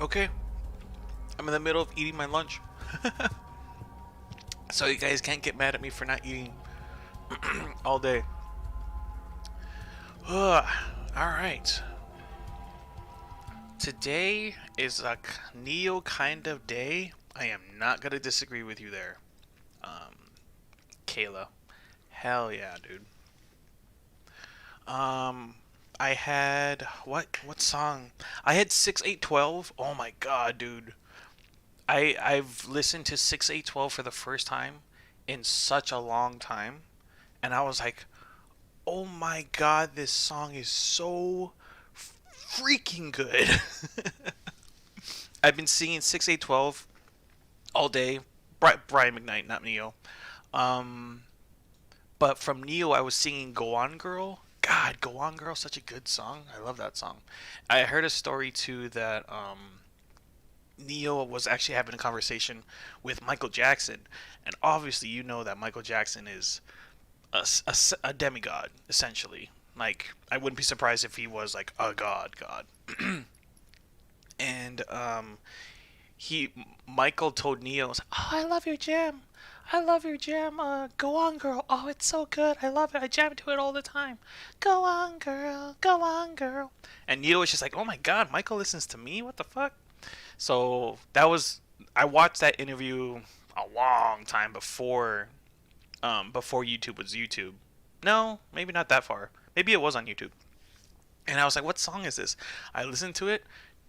Okay, I'm in the middle of eating my lunch. So you guys can't get mad at me for not eating all day. Alright. Today is a Neo kind of day. I am not going to disagree with you there, Kayla. Hell yeah, dude. Um, I had what song? I had 6812. Oh my god, dude. I've listened to 6812 for the first time in such a long time, and I was like, "Oh my god, this song is so freaking good." I've been singing 6812 all day. Brian McKnight, not Neo. Um, but from Neo, I was singing "Go On Girl." God, "Go On Girl," such a good song. I love that song. I heard a story too that Neo was actually having a conversation with Michael Jackson, and obviously you know that Michael Jackson is a demigod essentially. Like I wouldn't be surprised if he was like a god. And he Michael told Neo, "Oh, I love your jam. I love your jam. Go on, girl. Oh, it's so good. I love it. I jam to it all the time. Go on, girl. Go on, girl." And Neo was just like, "Oh my god, Michael listens to me. What the fuck?" So that was I watched that interview a long time before YouTube was YouTube. No, maybe not that far. Maybe it was on YouTube. And I was like, "What song is this?" I listened to it.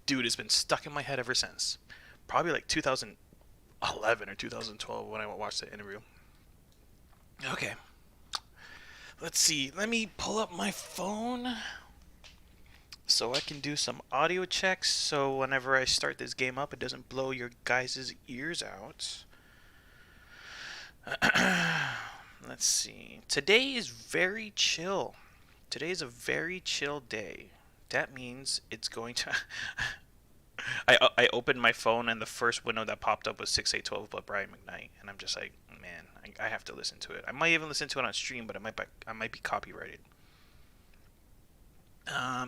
Dude, it's been stuck in my head ever since. Probably like 2011 or 2012 when I watched the interview. Okay, let's see. Let me pull up my phone so I can do some audio checks so whenever I start this game up, it doesn't blow your guys' ears out. Let's see. Today is very chill. Today is a very chill day. That means it's going to. I opened my phone and the first window that popped up was 6812 by Brian McKnight, and I'm just like, man, I have to listen to it. I might even listen to it on stream, but I might be copyrighted.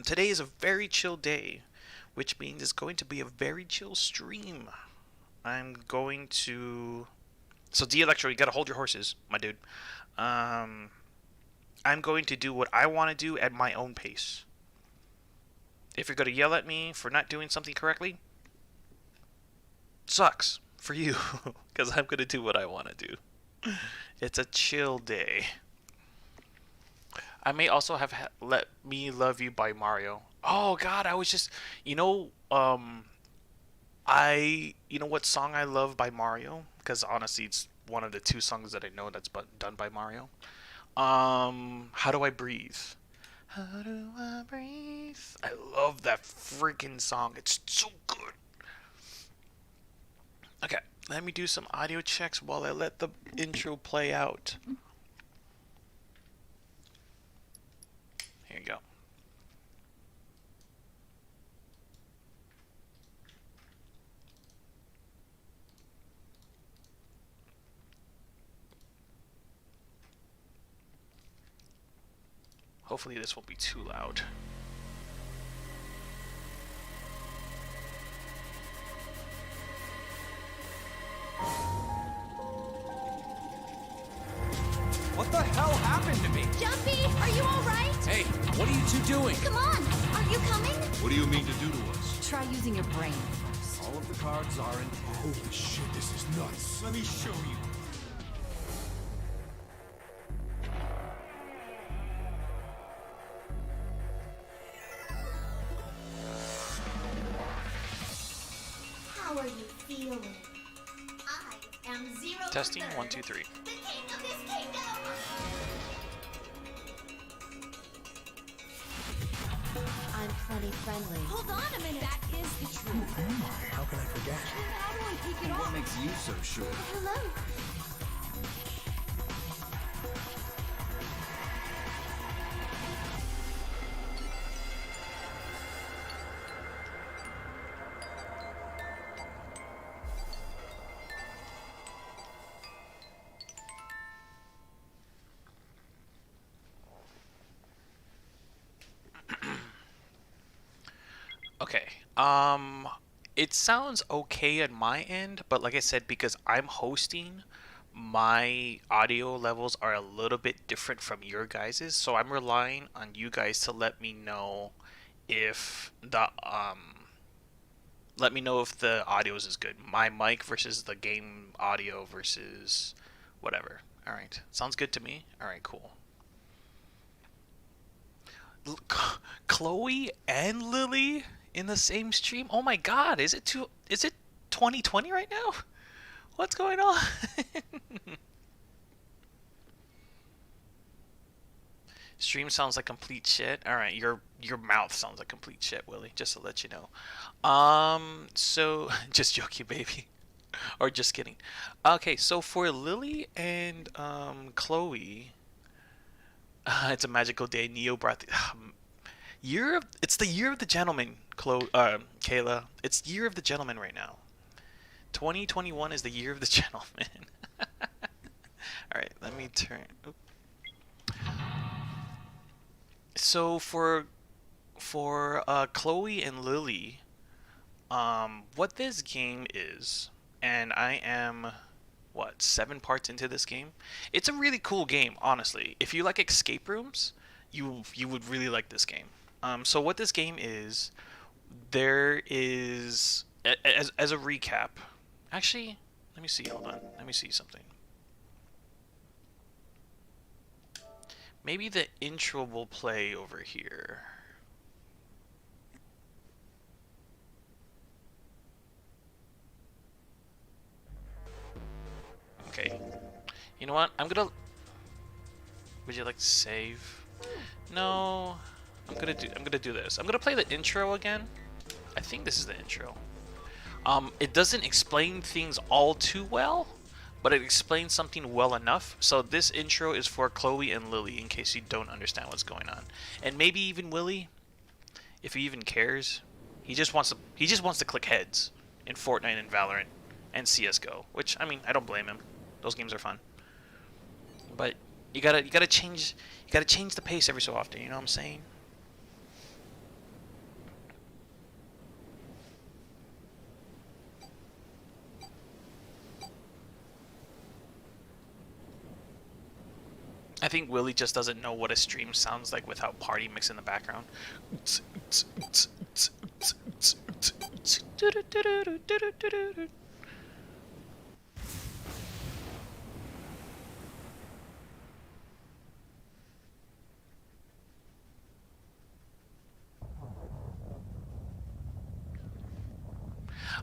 Today is a very chill day, which means it's going to be a very chill stream. I'm going to. So, D Electro, you gotta hold your horses, my dude. Um, I'm going to do what I want to do at my own pace. If you're gonna yell at me for not doing something correctly, sucks for you, because I'm gonna do what I want to do. It's a chill day. I may also have "Let Me Love You" by Mario. Oh God, I was just, you know, you know what song I love by Mario? Because honestly, it's one of the two songs that I know that's done by Mario. "How Do I Breathe?" How do I breathe? I love that freaking song. It's so good. Okay, let me do some audio checks while I let the intro play out. Here you go. Hopefully this won't be too loud. What the hell happened to me? Jumpy, are you alright? Hey, what are you two doing? Come on, are you coming? What do you mean to do to us? Try using your brain first. All of the cards are in. Holy shit, this is nuts. Let me show you. How are you feeling? I am zero. Testing 1, 2, 3. The king of this kingdom! I'm plenty friendly. Hold on a minute. That is the truth. Who am I? How can I forget? How do I take it What off? makes you so sure? Hello. Okay. Um, It sounds okay at my end, but like I said, because I'm hosting, my audio levels are a little bit different from your guys's, so I'm relying on you guys to if the let me know if the audio is good. My mic versus the game audio versus whatever. All right, sounds good to me. All right, cool. Chloe and Lily in the same stream. Oh my God, is it 2020 right now? What's going on? Stream sounds like complete shit. All right, your mouth sounds like complete shit, Willie. Just to let you know. So just joking, baby, or just kidding. Okay, so for Lily and Chloe, it's a magical day. Neo brought the it's the year of the gentleman, Kayla. It's year of the gentleman right now. 2021 is the year of the gentleman. All right, let me turn. Oop. So for Chloe and Lily, what this game is, and I am what 7 parts into this game. It's a really cool game, honestly. If you like escape rooms, you would really like this game. So what this game is, there is as a recap. Actually, let me see. Hold on. Let me see something. Maybe the intro will play over here. Okay. You know what? Would you like to save? No. I'm gonna do this. I'm gonna play the intro again. I think this is the intro. It doesn't explain things all too well, but it explains something well enough. So this intro is for Chloe and Lily, in case you don't understand what's going on, and maybe even Willie, if he even cares. He just wants to click heads in Fortnite and Valorant and CS:GO, which I mean I don't blame him. Those games are fun, but you gotta change the pace every so often. You know what I'm saying? I think Willie just doesn't know what a stream sounds like without party mix in the background.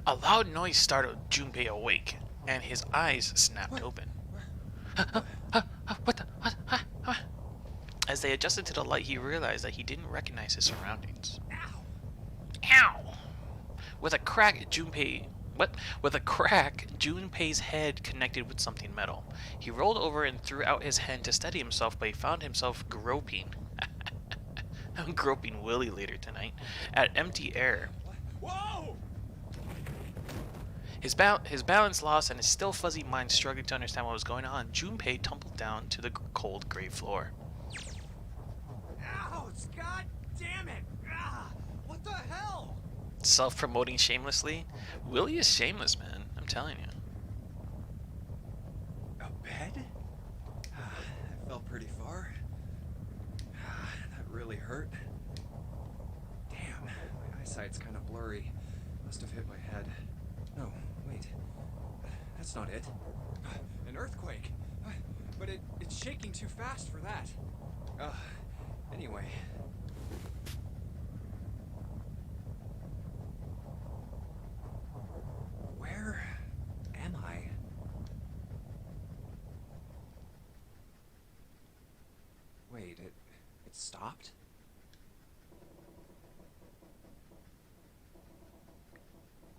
A loud noise startled Junpei awake, and his eyes snapped open. What the? What? As they adjusted to the light, he realized that he didn't recognize his surroundings. Ow! With a crack, Junpei's head connected with something metal. He rolled over and threw out his hand to steady himself, but he found himself groping. I'm groping Willie later tonight at empty air. Whoa! His balance lost and his still fuzzy mind struggling to understand what was going on, Junpei tumbled down to the cold gray floor. Ouch! God damn it! Ah, what the hell? Self-promoting shamelessly? Willie is shameless, man. I'm telling you. A bed? I fell pretty far. That really hurt. Damn, my eyesight's kind of blurry. Must have hit my head. No, wait. That's not it. An earthquake. But it's shaking too fast for that. Anyway. Where am I? Wait, it stopped?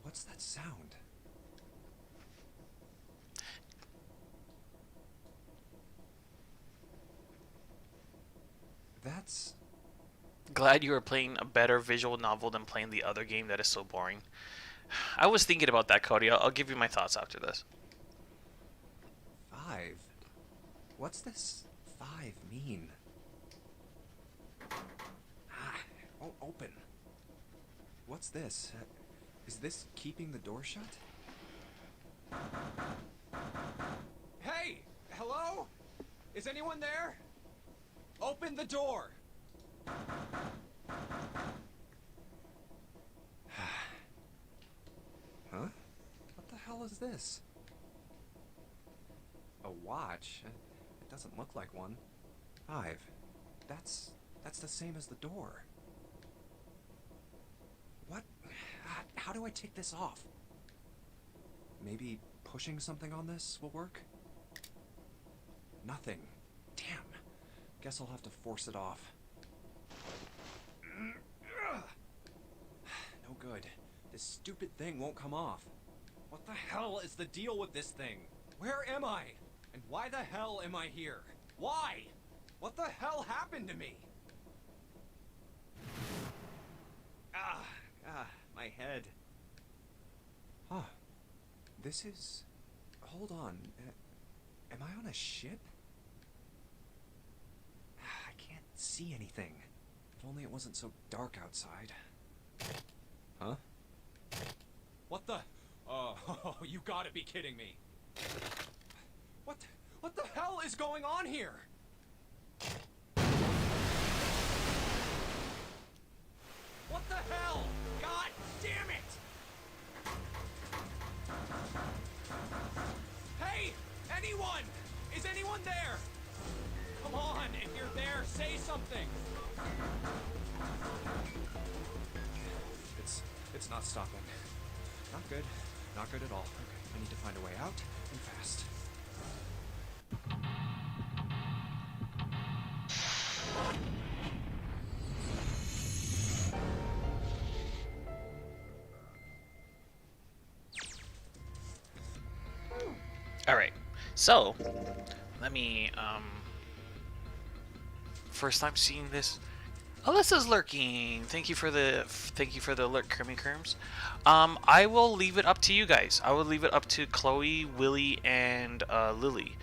What's that sound? That's... Glad you are playing a better visual novel than playing the other game that is so boring. I was thinking about that, Cody. I'll give you my thoughts after this. 5? What's this 5 mean? Open. What's this? Is this keeping the door shut? Hey! Hello? Is anyone there? Open the door! Huh? What the hell is this? A watch? It doesn't look like one. 5. That's the same as the door. What? How do I take this off? Maybe pushing something on this will work? Nothing. Damn. Guess I'll have to force it off. No good. This stupid thing won't come off. What the hell is the deal with this thing? Where am I? And why the hell am I here? Why? What the hell happened to me? My head. Huh. This is... Hold on. Am I on a ship? I can't see anything. If only it wasn't so dark outside. Huh? What the... Oh, you gotta be kidding me. What the hell is going on here? What the hell? God damn it! Hey! Anyone! Is anyone there? Come on, if you're there, say something! It's not stopping. Not good. Not good at all. Okay, I need to find a way out, and fast. Alright, so let me first time seeing this. Alyssa's lurking. Thank you for the alert, Kermie Kerms. I will leave it up to you guys. I will leave it up to Chloe, Willie, and Lily.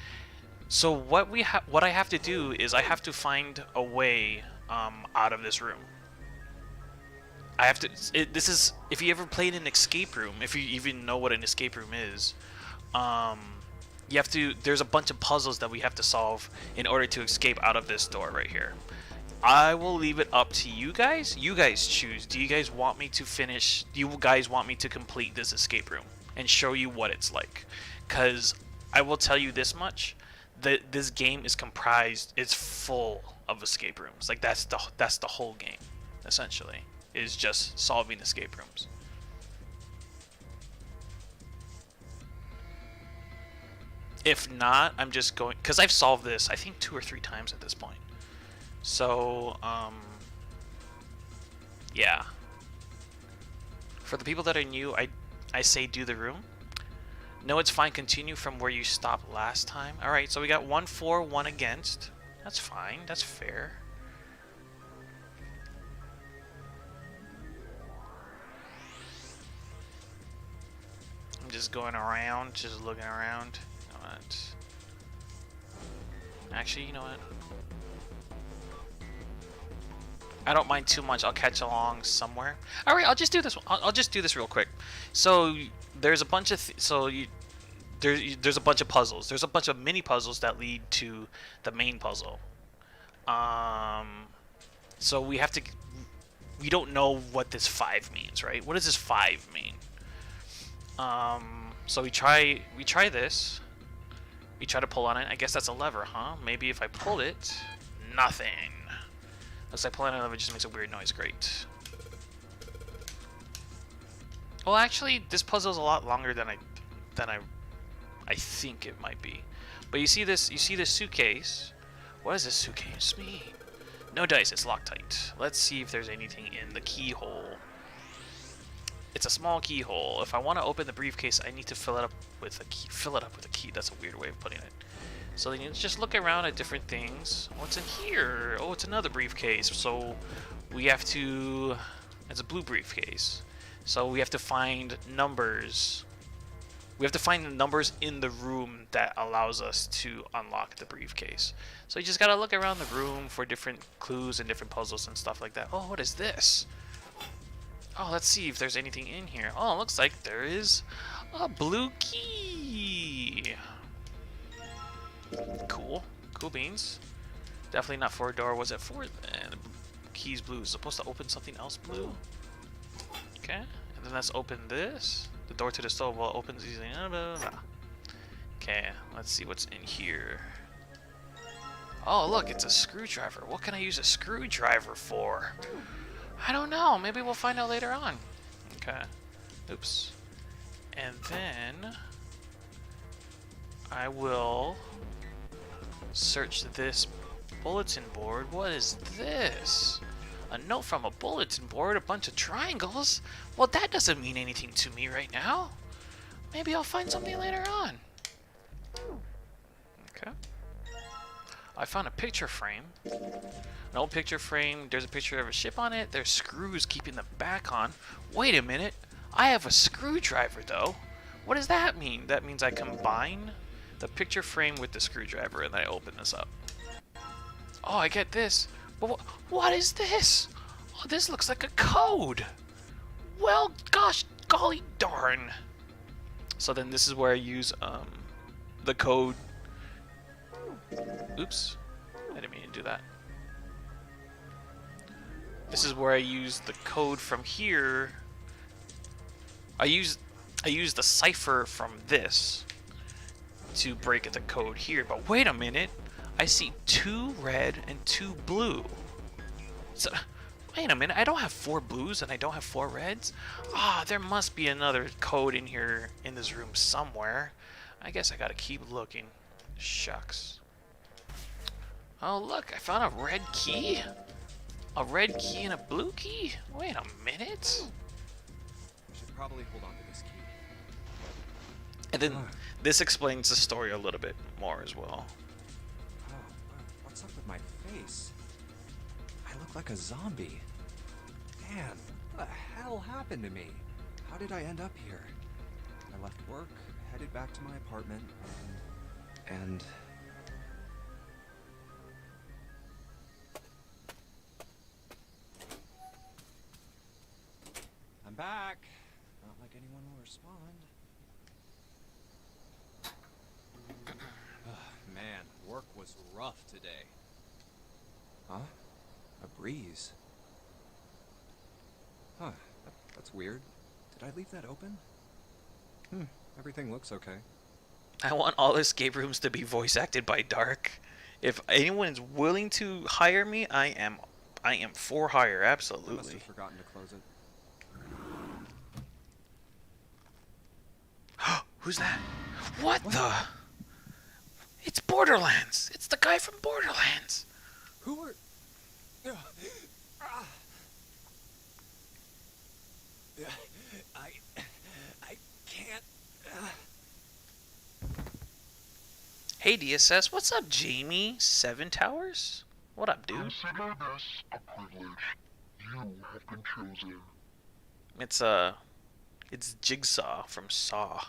So what I have to do is I have to find a way out of this room. I have to. This is if you ever played an escape room, if you even know what an escape room is. You have to. There's a bunch of puzzles that we have to solve in order to escape out of this door right here. I will leave it up to you guys. You guys choose. Do you guys want me to finish? Do you guys want me to complete this escape room and show you what it's like? Because I will tell you this much: that this game is comprised. It's full of escape rooms. Like that's the whole game, essentially, is just solving escape rooms. If not, I'm just going, because I've solved this I think 2 or 3 times at this point. So yeah, for the people that are new, I say do the room. No, it's fine, continue from where you stopped last time. Alright, so we got 1 for, 1 against. That's fine, that's fair. I'm just going around, just looking around. Actually, you know what? I don't mind too much. I'll catch along somewhere. All right, I'll just do this. I'll just do this real quick. So there's a bunch of there's a bunch of puzzles. There's a bunch of mini puzzles that lead to the main puzzle. So we have to. We don't know what this 5 means, right? What does this 5 mean? So we try this. We try to pull on it. I guess that's a lever, huh? Maybe if I pull it, nothing. Looks like pulling on a lever just makes a weird noise. Great. Well, actually, this puzzle is a lot longer than I think it might be. But you see this suitcase. What does this suitcase mean? No dice. It's Loctite. Let's see if there's anything in the keyhole. It's a small keyhole. If I want to open the briefcase, I need to fill it up with a key. That's a weird way of putting it. So then you just look around at different things. What's in here? Oh, it's another briefcase. So we have to... It's a blue briefcase. So we have to find numbers. We have to find the numbers in the room that allows us to unlock the briefcase. So you just gotta look around the room for different clues and different puzzles and stuff like that. Oh, what is this? Oh, let's see if there's anything in here. Oh, looks like there is a blue key. Cool. Cool beans. Definitely not for a door. Was it for? The key's blue. Is supposed to open something else blue. Okay. And then let's open this. The door to the stove will opens easily. Okay. Let's see what's in here. Oh, look, it's a screwdriver. What can I use a screwdriver for? I don't know. Maybe we'll find out later on. Okay. Oops. And then I will search this bulletin board. What is this? A note from a bulletin board, a bunch of triangles? Well, that doesn't mean anything to me right now. Maybe I'll find something later on. Okay. I found a picture frame. An old picture frame. There's a picture of a ship on it. There's screws keeping the back on. Wait a minute. I have a screwdriver, though. What does that mean? That means I combine the picture frame with the screwdriver, and then I open this up. Oh, I get this. But what is this? Oh, this looks like a code. Well, gosh, golly darn. So then this is where I use the code. Oops. I didn't mean to do that. This is where I use the code from here. I use the cipher from this to break the code here. But wait a minute. I see 2 red and 2 blue. So, wait a minute. I don't have 4 blues and I don't have 4 reds. Ah, there must be another code in here in this room somewhere. I guess I gotta keep looking. Shucks. Oh, look. I found a red key. A red key and a blue key? Wait a minute. I should probably hold on to this key. And then this explains the story a little bit more as well. Oh, what's up with my face? I look like a zombie. Man, what the hell happened to me? How did I end up here? I left work, headed back to my apartment, and... I'm back. Not like anyone will respond. Man, work was rough today. Huh? A breeze? Huh, that's weird. Did I leave that open? Everything looks okay. I want all escape rooms to be voice acted by Dark. If anyone is willing to hire me, I am for hire, I must absolutely. have forgotten to close it. Who's that? What the? It's Borderlands. It's the guy from Borderlands. Who are... I can't... Hey DSS, what's up, Jamie? 7 Towers? What up, dude? Consider this a privilege. You have been chosen. It's Jigsaw from Saw.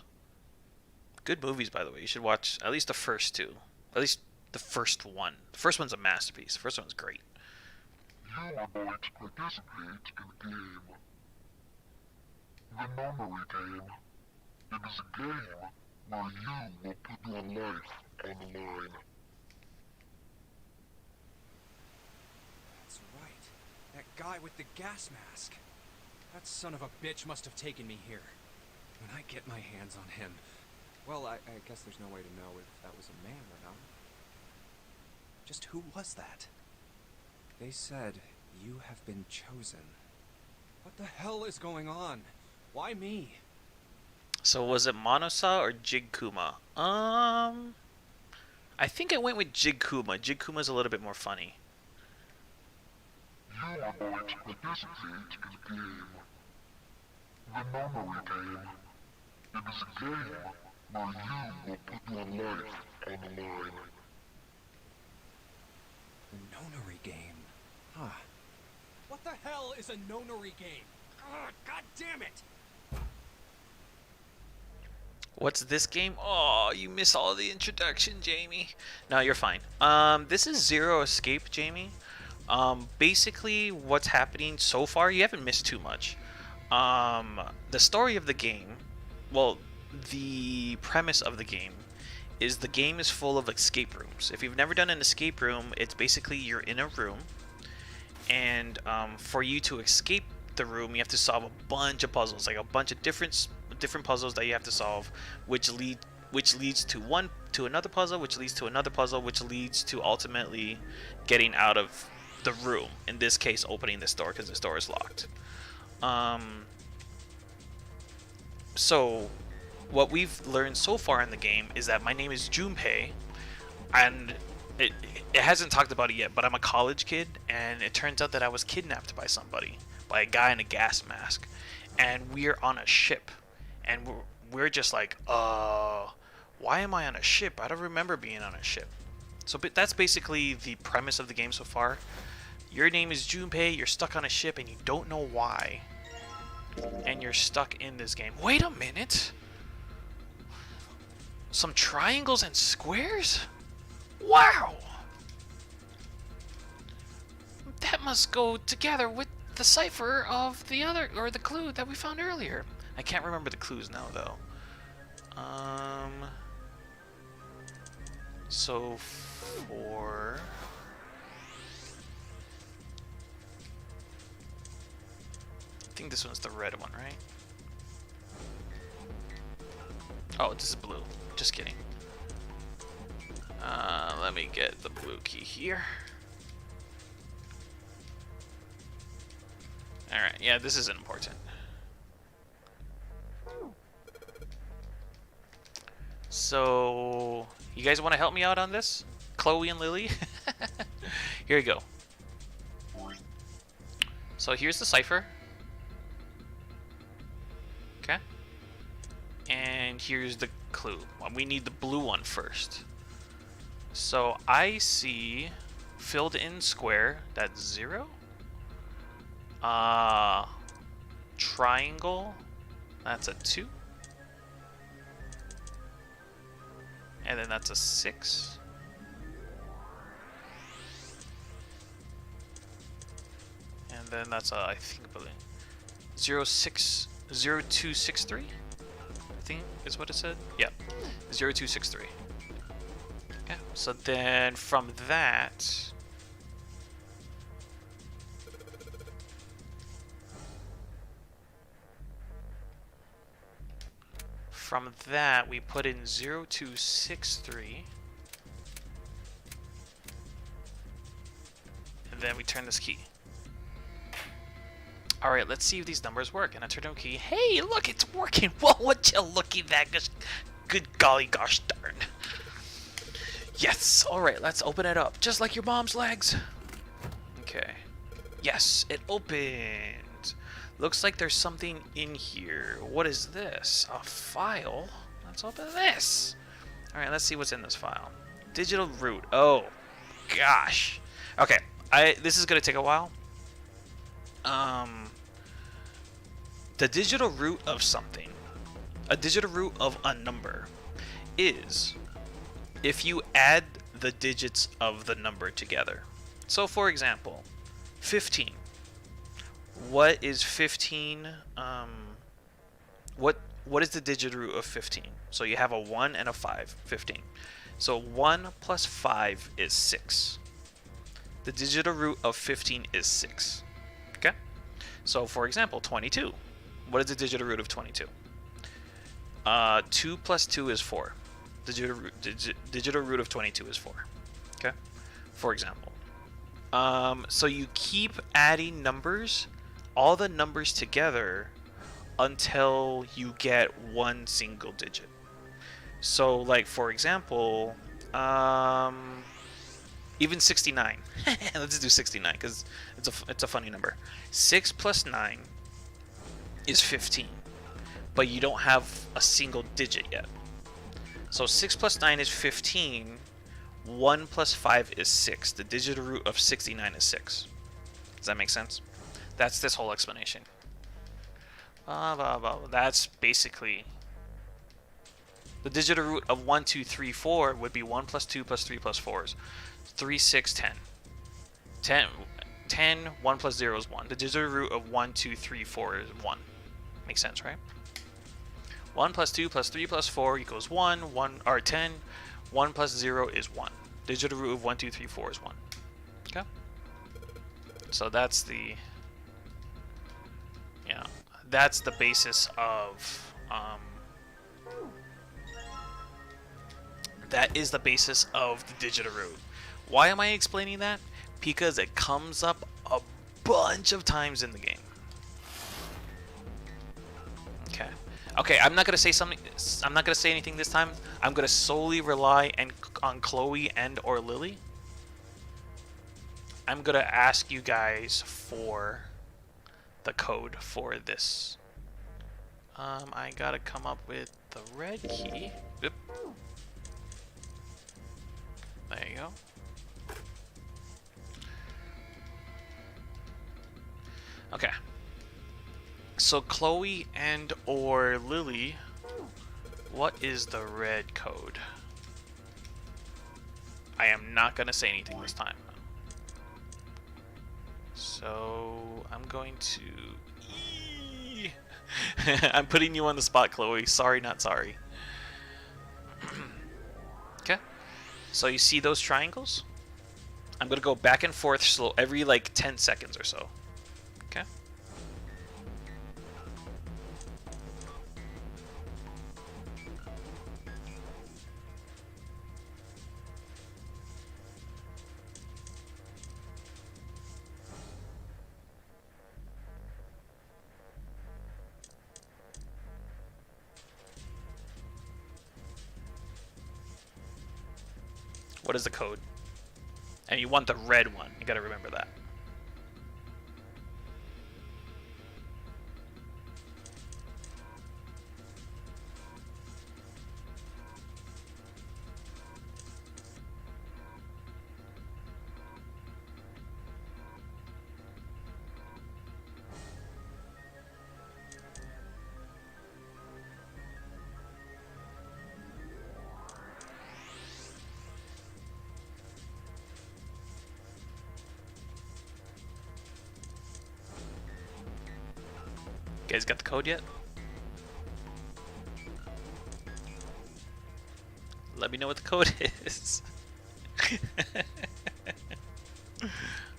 Good movies, by the way. You should watch at least the first 2. At least the first one. The first one's a masterpiece. The first one's great. You are going to participate in a game. The Memory Game. It is a game where you will put your life on the line. That's right. That guy with the gas mask. That son of a bitch must have taken me here. When I get my hands on him... Well, I guess there's no way to know if that was a man or not. Just who was that? They said, you have been chosen. What the hell is going on? Why me? So was it Monosaw or Jig Kuma? I think I went with Jig Kuma. Jig Kuma's a little bit more funny. You are going to participate in a game. The Memory Game. It is a game where you will put your life on the line. The nonary game. Huh. What the hell is a nonary game? Ugh, God damn it! What's this game? Oh, you miss all the introduction, Jamie. No, you're fine. This is Zero Escape, Jamie. Basically, what's happening so far, you haven't missed too much. The story of the game, well, the premise of the game is the game is full of escape rooms. If you've never done an escape room, it's basically you're in a room, and for you to escape the room, you have to solve a bunch of puzzles, like a bunch of different puzzles that you have to solve, which leads to another puzzle, which leads to another puzzle, which leads to ultimately getting out of the room. In this case, opening this door because this door is locked. So what we've learned so far in the game is that my name is Junpei, and it hasn't talked about it yet, but I'm a college kid, and it turns out that I was kidnapped by somebody, by a guy in a gas mask, and we're on a ship, and we're just like, why am I on a ship? I don't remember being on a ship. So that's basically the premise of the game so far. Your name is Junpei, you're stuck on a ship, and you don't know why. And you're stuck in this game. Wait a minute! Some triangles and squares? Wow! That must go together with the cipher of the other, or the clue that we found earlier. I can't remember the clues now, though. So for... I think this one's the red one, right? Oh, this is blue. Just kidding. Let me get the blue key here. Alright, yeah, this isn't important. So, you guys want to help me out on this? Chloe and Lily? Here we go. So here's the cipher. Okay. And here's the clue. Well, we need the blue one first. So I see filled in square, that's 0. Triangle, that's a 2. And then that's a 6. And then that's a, I think, 0263. I think is what it said. Yeah, 0263. Okay, so then from that, we put in 0263, and then we turn this key. Alright, let's see if these numbers work. And I turn the key. Hey, look, it's working! Whoa, would you look at that? Good golly gosh darn. Yes, alright, let's open it up. Just like your mom's legs. Okay. Yes, it opened. Looks like there's something in here. What is this? A file? Let's open this. Alright, let's see what's in this file. Digital root. Oh, gosh. Okay, this is going to take a while. The digital root of something, a digital root of a number, is if you add the digits of the number together. So for example, 15. What is 15? What is the digital root of 15? So you have a 1 and a 5, 15. So 1 plus 5 is 6. The digital root of 15 is 6. Okay? So for example, 22. What is the digital root of 22? 2 plus 2 is 4. Digital root of 22 is 4. Okay? For example. So you keep adding numbers, all the numbers together, until you get one single digit. So like for example, even 69. Let's do 69 because it's a funny number. 6 plus 9 is 15, but you don't have a single digit yet. So 6 plus 9 is 15. 1 plus 5 is 6. The digital root of 69 is 6. Does that make sense? That's this whole explanation. That's basically the digital root of 1, 2, 3, 4 would be 1 plus 2 plus 3 plus 4 is 3, 6, 10. 10, 1 plus 0 is 1. The digital root of 1, 2, 3, 4 is 1. Makes sense, right? 1 plus 2 plus 3 plus 4 equals 1. 1 or 10. 1 plus 0 is 1. Digital root of 1, 2, 3, 4 is 1. Okay? So that's the, you know, that's the basis of, that is the basis of the digital root. Why am I explaining that? Because it comes up a bunch of times in the game. Okay. Okay, I'm not gonna say something. I'm not gonna say anything this time. I'm gonna solely rely on Chloe and or Lily. I'm gonna ask you guys for the code for this. I gotta come up with the red key. Yep. There you go. Okay. So Chloe and or Lily, what is the red code? I am not gonna say anything this time. So I'm going to I'm putting you on the spot, Chloe. Sorry, not sorry. Okay. So you see those triangles? I'm gonna go back and forth slow every like 10 seconds or so. Okay. What is the code? And you want the red one. You gotta remember that. You guys got the code yet? Let me know what the code is.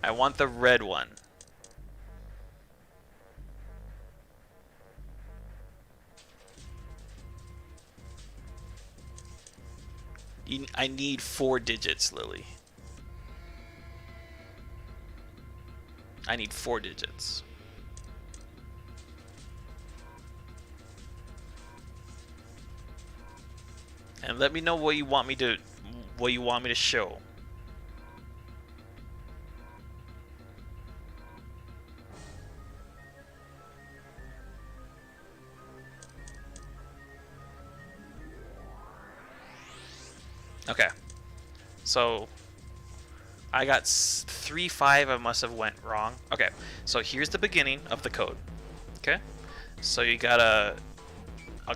I want the red one. I need 4 digits, Lily. I need 4 digits. And let me know what you want me to show. Okay. So I got 3, 5. I must have went wrong. Okay. So here's the beginning of the code. Okay. So you got a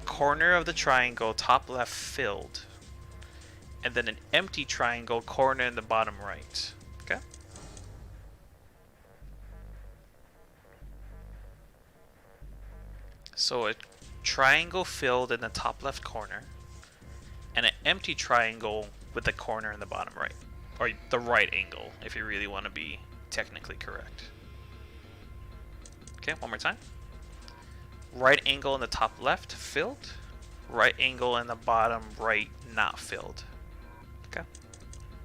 corner of the triangle, top left filled, and then an empty triangle, corner in the bottom right. Okay? So a triangle filled in the top left corner, and an empty triangle with the corner in the bottom right. Or the right angle, if you really want to be technically correct. Okay, one more time. Right angle in the top left, filled. Right angle in the bottom right, not filled. Okay,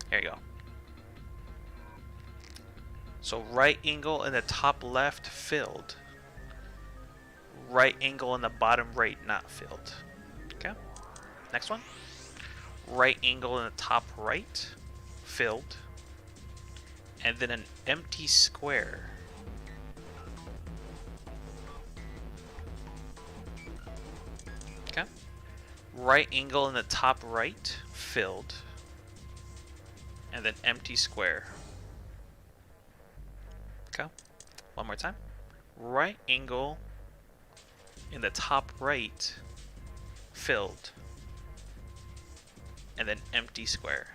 here you go. So right angle in the top left, filled. Right angle in the bottom right, not filled. Okay, next one. Right angle in the top right, filled. And then an empty square. Okay. Right angle in the top right, filled. And then empty square. Okay. One more time. Right angle in the top right, filled. And then empty square.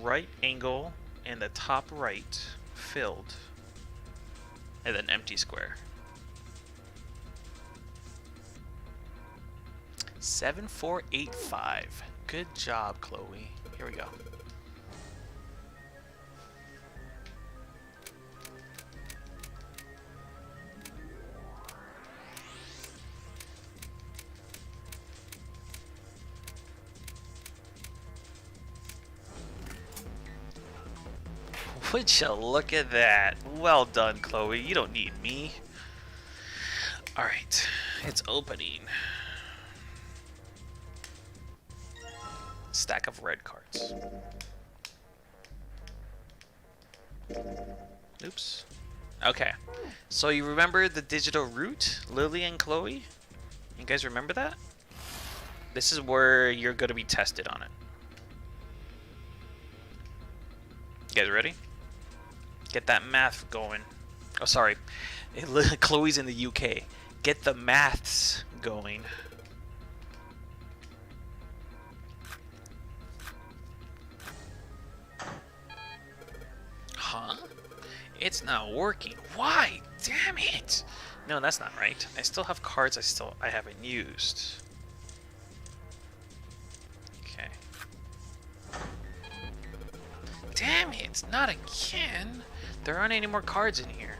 Right angle in the top right, filled. and then empty square. 7485. Good job, Chloe. Here we go. Would you look at that? Well done, Chloe. You don't need me. Alright, it's opening. Stack of red cards. Oops. Okay. So you remember the digital root, Lily and Chloe? You guys remember that? This is where you're going to be tested on it. You guys ready? Get that math going. Oh, sorry. Chloe's in the UK. Get the maths going. Huh? It's not working. Why? Damn it! No, that's not right. I still have cards I haven't used. Okay. Damn it! Not again! There aren't any more cards in here.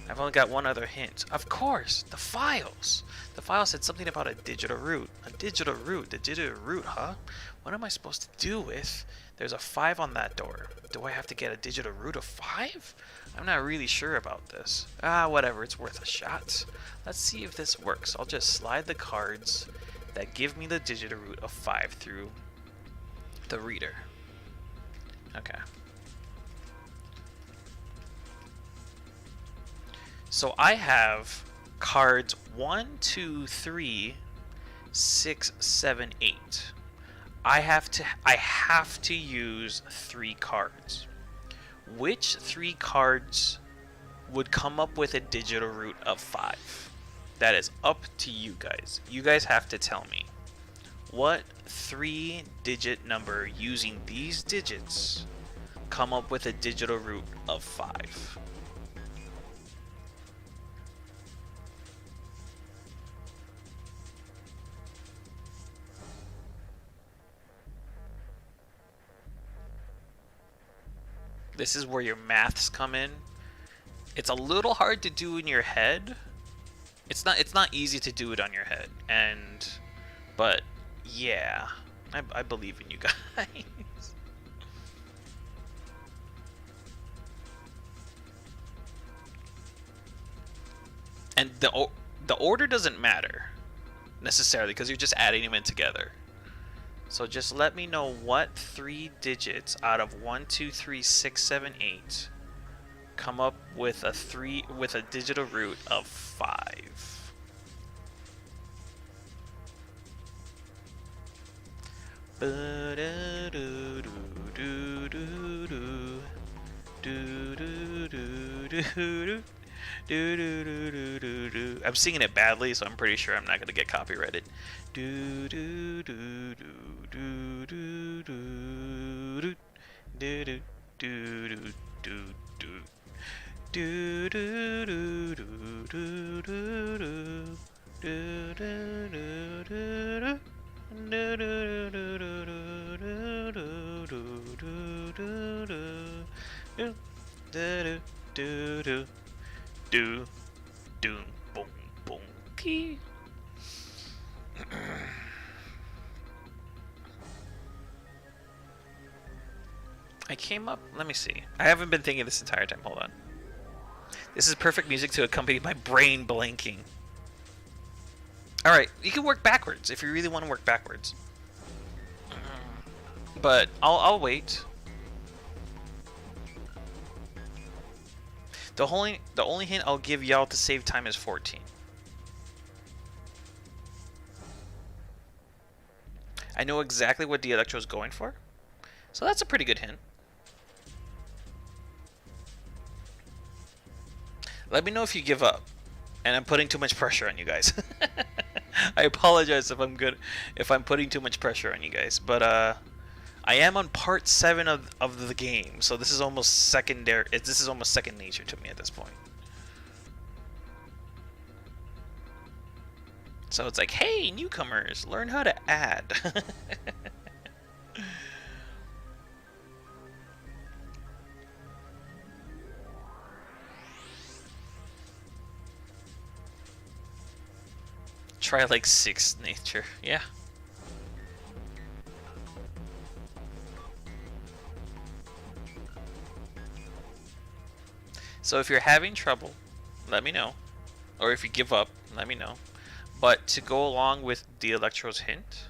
I've only got one other hint. Of course, the files. The file said something about a digital root. A digital root. The digital root, huh? What am I supposed to do with? There's a 5 on that door. Do I have to get a digital root of 5? I'm not really sure about this. Ah, whatever. It's worth a shot. Let's see if this works. I'll just slide the cards that give me the digital root of 5 through the reader. Okay. So I have cards 1, 2, 3, 6, 7, 8. I have to use 3 cards. Which 3 cards would come up with a digital root of 5? That is up to you guys. You guys have to tell me what 3-digit number using these digits come up with a digital root of 5. This is where your maths come in. It's a little hard to do in your head. It's not easy to do it on your head. But yeah, I believe in you guys. And the order doesn't matter necessarily because you're just adding them in together. So just let me know what 3 digits out of 1, 2, 3, 6, 7, 8 come up with a digital root of 5. I'm singing it badly, so I'm pretty sure I'm not gonna get copyrighted. Do boom boom key. I came up. Let me see. I haven't been thinking this entire time. Hold on. This is perfect music to accompany my brain blanking. All right, you can work backwards if you really want to work backwards. But I'll wait. The only hint I'll give y'all to save time is 14. I know exactly what the Electro's going for, so that's a pretty good hint. Let me know if you give up, and I'm putting too much pressure on you guys. I apologize if I'm putting too much pressure on you guys, but I am on part 7 of the game, so this is almost secondary. This is almost second nature to me at this point. So it's like, hey, newcomers, learn how to add. Try like 6 nature. Yeah. So if you're having trouble, let me know. Or if you give up, let me know. But to go along with the Electro's hint,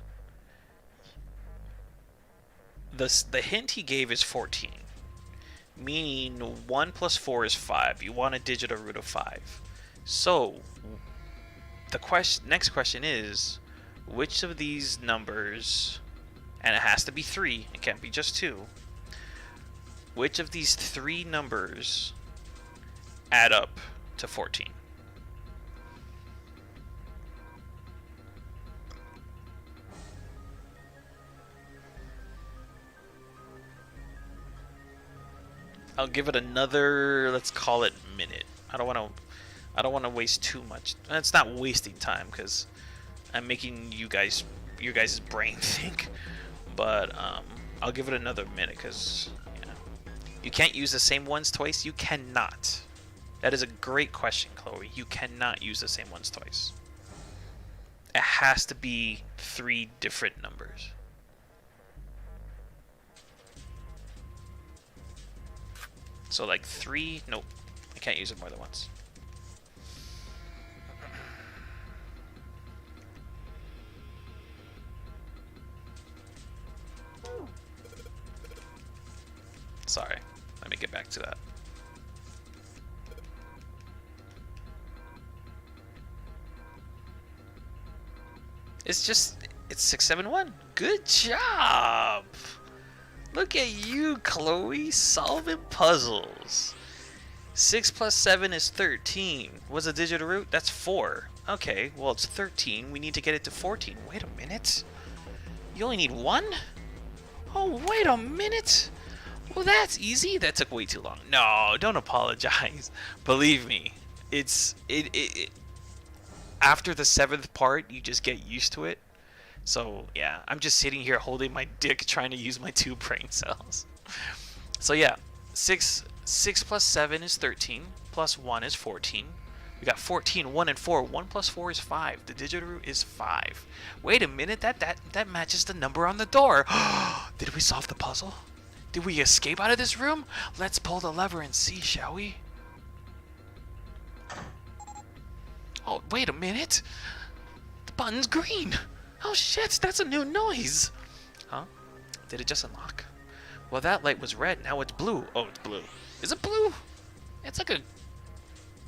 the hint he gave is 14. Meaning 1 plus 4 is 5. You want a digital root of 5. So the next question is, which of these numbers, and it has to be 3, it can't be just 2, which of these 3 numbers add up to 14? I'll give it another, let's call it minute. I don't want to waste too much. It's not wasting time because I'm making your guys' brain think. But I'll give it another minute because you can't use the same ones twice. You cannot. That is a great question, Chloe. You cannot use the same ones twice. It has to be 3 different numbers. So like 3, nope, I can't use it more than once. Sorry, let me get back to that. It's 671. Good job. Look at you, Chloe, solving puzzles. 6 plus 7 is 13. What's a digital root? That's 4. Okay, well it's 13. We need to get it to 14. Wait a minute. You only need 1? Oh, wait a minute. Well, that's easy. That took way too long. No, don't apologize. Believe me, it after the 7th part, you just get used to it. So yeah, I'm just sitting here holding my dick trying to use my 2 brain cells. So yeah, 6 plus 7 is 13, plus 1 is 14. We got 14, 1 and 4. 1 plus 4 is 5. The digital root is 5. Wait a minute, that matches the number on the door. Did we solve the puzzle? Did we escape out of this room? Let's pull the lever and see, shall we? Oh, wait a minute. The button's green. Oh shit, that's a new noise. Huh? Did it just unlock? Well, that light was red, now it's blue. Oh, it's blue. Is it blue? It's like a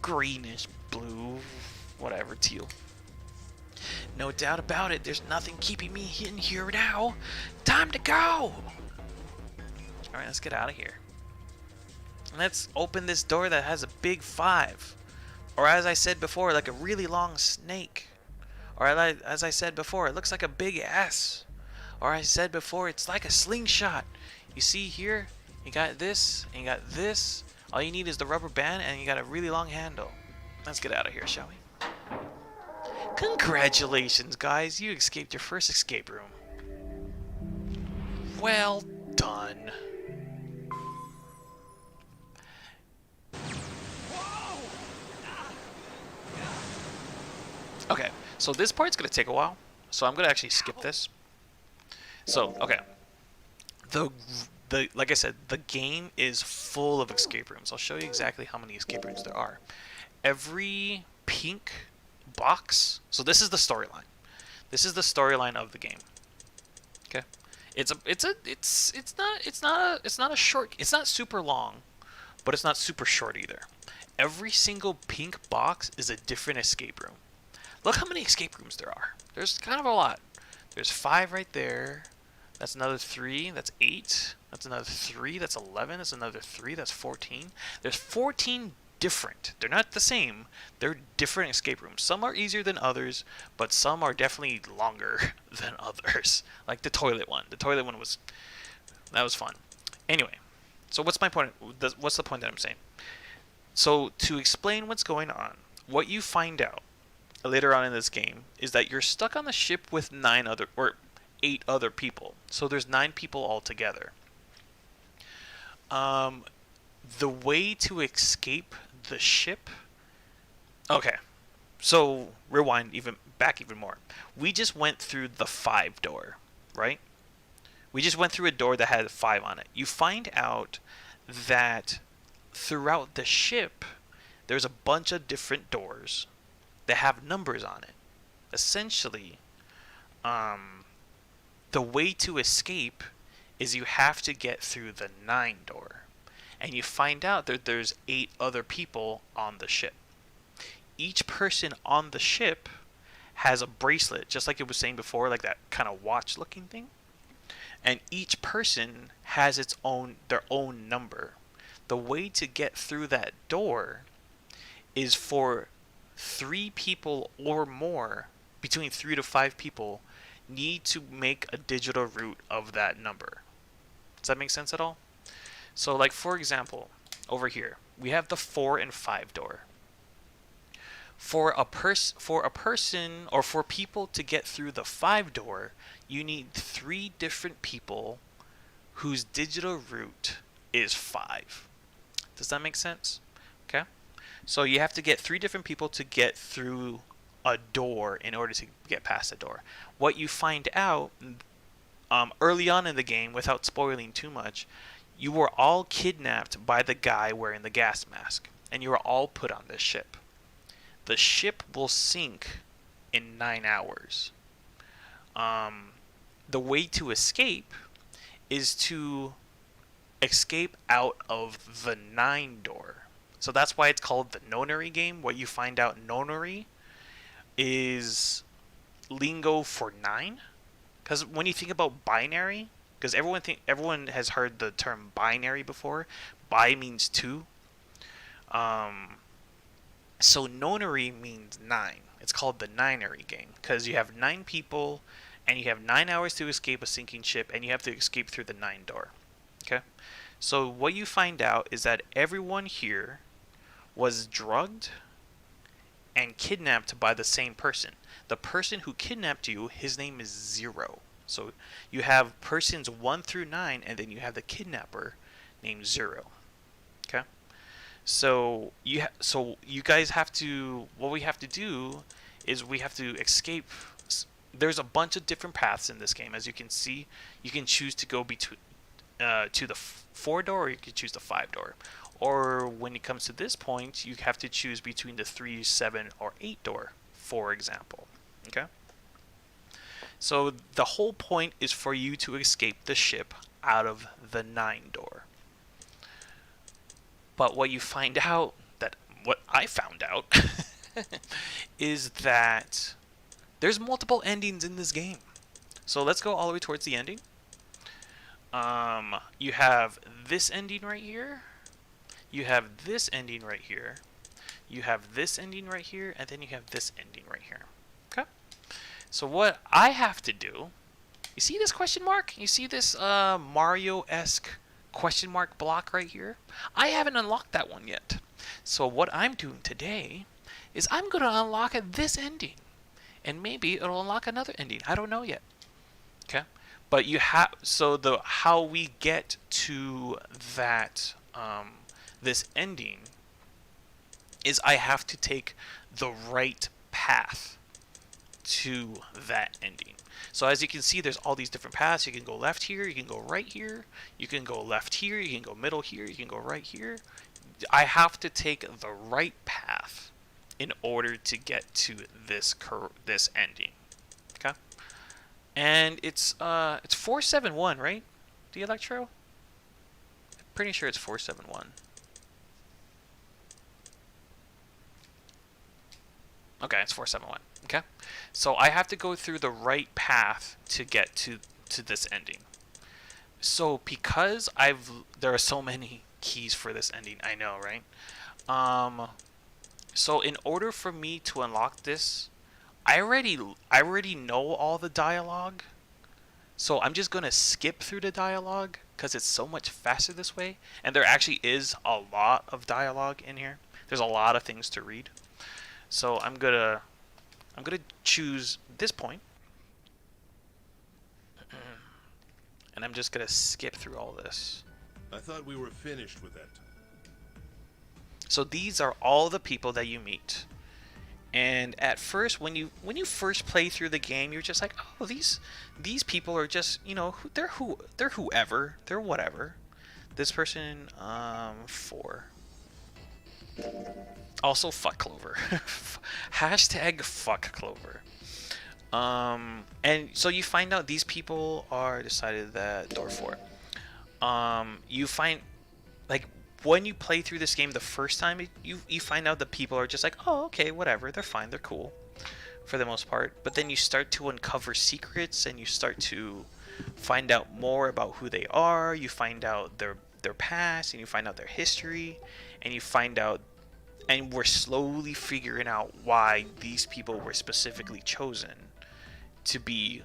greenish blue, whatever, teal. No doubt about it, there's nothing keeping me in here now. Time to go! Alright, let's get out of here. Let's open this door that has a big 5. Or as I said before, like a really long snake. Or as I said before, it looks like a big S. Or I said before, it's like a slingshot. You see here, you got this, and you got this. All you need is the rubber band, and you got a really long handle. Let's get out of here, shall we? Congratulations, guys. You escaped your first escape room. Well done. Okay, so this part's going to take a while. So I'm going to actually skip this. So, okay. Like I said, the game is full of escape rooms. I'll show you exactly how many escape rooms there are. Every pink box. So this is the storyline. This is the storyline of the game. Okay. It's not super long, but it's not super short either. Every single pink box is a different escape room. Look how many escape rooms there are. There's kind of a lot. There's 5 right there. That's another 3. That's 8. That's another 3. That's 11. That's another 3. That's 14. There's 14 different. They're not the same. They're different escape rooms. Some are easier than others, but some are definitely longer than others. Like the toilet one. The toilet one was fun. Anyway, so what's my point? What's the point that I'm saying? So to explain what's going on, what you find out, later on in this game is that you're stuck on the ship with 8 other people. So there's 9 people altogether. The way to escape the ship. Okay, so rewind even more. We just went through the 5 door, right? We just went through a door that had 5 on it. You find out that throughout the ship, there's a bunch of different doors that have numbers on it. Essentially, the way to escape is you have to get through the 9 door. And you find out that there's 8 other people on the ship. Each person on the ship has a bracelet, just like it was saying before, like that kind of watch looking thing. And each person has their own number. The way to get through that door is for 3 people or more, between 3 to 5 people, need to make a digital root of that number. Does that make sense at all? So, like, for example, over here, we have the 4 and 5 door. For a person, or for people to get through the 5 door, you need 3 different people whose digital root is 5. Does that make sense? Okay. So you have to get 3 different people to get through a door in order to get past the door. What you find out early on in the game, without spoiling too much, you were all kidnapped by the guy wearing the gas mask, and you were all put on this ship. The ship will sink in 9 hours. The way to escape is to escape out of the 9 door. So that's why it's called the nonary game. What you find out nonary is lingo for 9. Because when you think about binary, because everyone has heard the term binary before. Bi means 2. So nonary means 9. It's called the ninary game because you have 9 people and you have 9 hours to escape a sinking ship, and you have to escape through the 9 door. Okay? So what you find out is that everyone here was drugged and kidnapped by the same person. The person who kidnapped you, his name is 0. So you have persons 1 through 9, and then you have the kidnapper named 0. Okay? So you guys have to, what we have to do is we have to escape. There's a bunch of different paths in this game. As you can see, you can choose to go to the 4 door, or you can choose the 5 door. Or when it comes to this point, you have to choose between the 3, 7, or 8 door, for example. Okay? So the whole point is for you to escape the ship out of the 9 door. But what you find out, what I found out, is that there's multiple endings in this game. So let's go all the way towards the ending. You have this ending right here. You have this ending right here. You have this ending right here, and then you have this ending right here. Okay? So what I have to do, you see this question mark? You see this Mario-esque question mark block right here? I haven't unlocked that one yet. So what I'm doing today is I'm going to unlock this ending. And maybe it'll unlock another ending. I don't know yet. Okay? But you have, so how we get to that this ending is I have to take the right path to that ending. So as you can see, there's all these different paths. You can go left here, you can go right here, you can go left here, you can go middle here, you can go right here. I have to take the right path in order to get to this ending. Okay? And it's 471, right? The Electro? I'm pretty sure it's 471. Okay, it's 471. Okay? So I have to go through the right path to get to this ending. So because there are so many keys for this ending, I know, right? So in order for me to unlock this, I already know all the dialogue. So I'm just going to skip through the dialogue because it's so much faster this way. And there actually is a lot of dialogue in here. There's a lot of things to read. So I'm going to I'm gonna choose this point, and I'm just gonna skip through all this. I thought we were finished with that. So these are all the people that you meet. And at first, when you first play through the game, you're just like, oh, these people are just, you know, they're whoever, they're whatever. This person, 4. Also, fuck Clover. Hashtag fuck Clover. And so you find out these people are decided that door 4. You find, like, when you play through this game the first time, you find out the people are just like, oh, okay, whatever, they're fine, they're cool, for the most part. But then you start to uncover secrets, and you start to find out more about who they are. You find out their past, and you find out their history, and you find out, and we're slowly figuring out why these people were specifically chosen to be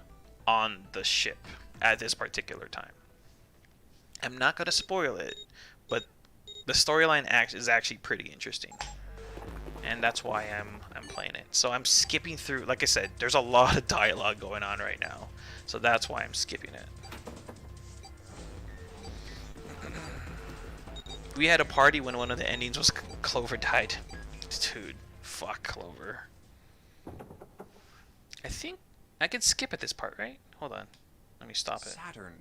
on the ship at this particular time. I'm not gonna spoil it, but the storyline is actually pretty interesting, and that's why I'm playing it. So I'm skipping through. Like I said, there's a lot of dialogue going on right now, so that's why I'm skipping it. We had a party when one of the endings was Clover died. Dude, fuck Clover. I think I can skip at this part, right? Hold on, let me stop it. Saturn.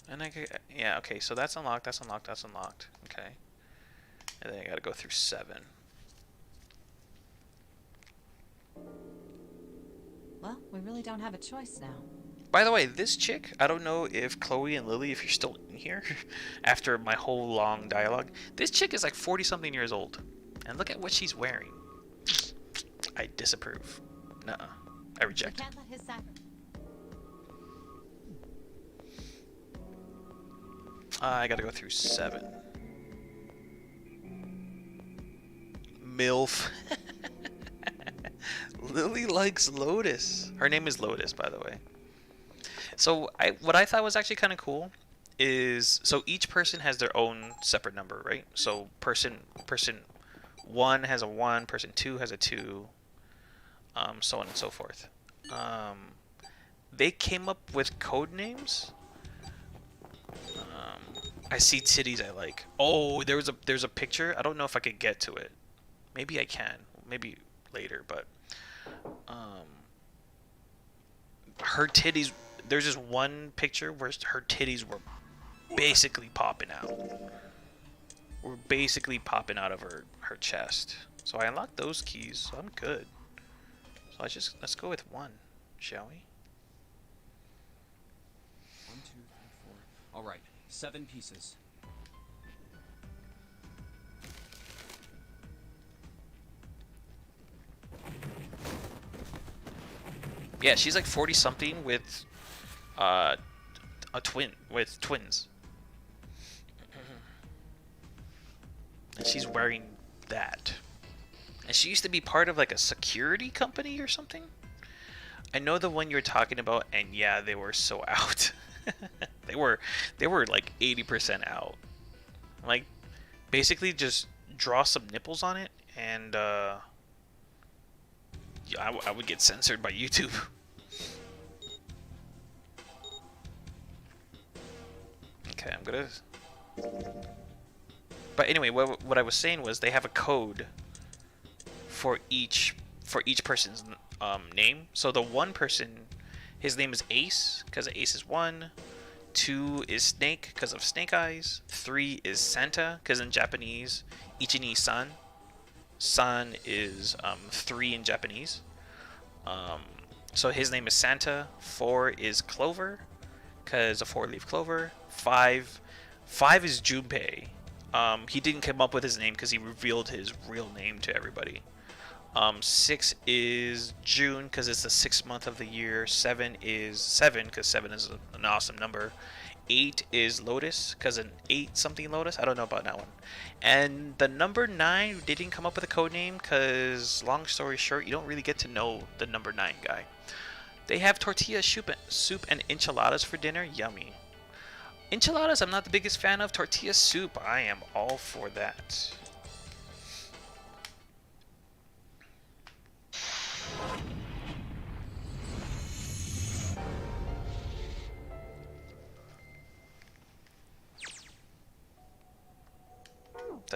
And I could, yeah, okay, so that's unlocked, that's unlocked, that's unlocked. Okay. And then I gotta go through 7. Well, we really don't have a choice now. By the way, this chick, I don't know if Chloe and Lily, if you're still in here after my whole long dialogue, this chick is like 40-something years old. And look at what she's wearing. I disapprove. Nuh-uh. I reject. We can't let his sacrifice. I gotta go through 7. MILF. Lily likes Lotus. Her name is Lotus, by the way. So what I thought was actually kind of cool is, so each person has their own separate number, right? So person 1 has a 1, person 2 has a 2, so on and so forth. They came up with code names. I see titties I like. Oh, there's a picture. I don't know if I could get to it. Maybe I can. Maybe later, but her titties, there's just one picture where her titties were basically popping out. Were basically popping out of her chest. So I unlocked those keys, so I'm good. So let's go with 1, shall we? 1, 2, 3, 4. All right, 7 pieces. Yeah, she's like 40-something with a twins. And she's wearing that. And she used to be part of like a security company or something. I know the one you're talking about, and yeah, they were so out. they were like 80% out. Like, basically just draw some nipples on it, and yeah, I would get censored by YouTube. Okay, I'm gonna. But anyway, what I was saying was they have a code for each person's name. So the 1 person, his name is Ace because Ace is 1. 2 is Snake because of Snake Eyes. 3 is Santa because in Japanese, Ichi-ni-san. San is 3 in Japanese. So his name is Santa. 4 is Clover because a 4-leaf clover. 5 is Junpei. He didn't come up with his name because he revealed his real name to everybody. 6 is June because it's the 6th month of the year. 7 is 7 because 7 is an awesome number. 8 is Lotus because an 8-something Lotus. I don't know about that one. And the number 9 didn't come up with a code name because, long story short, you don't really get to know the number 9 guy. They have tortilla soup and enchiladas for dinner. Yummy. Enchiladas I'm not the biggest fan of. Tortilla soup, I am all for that.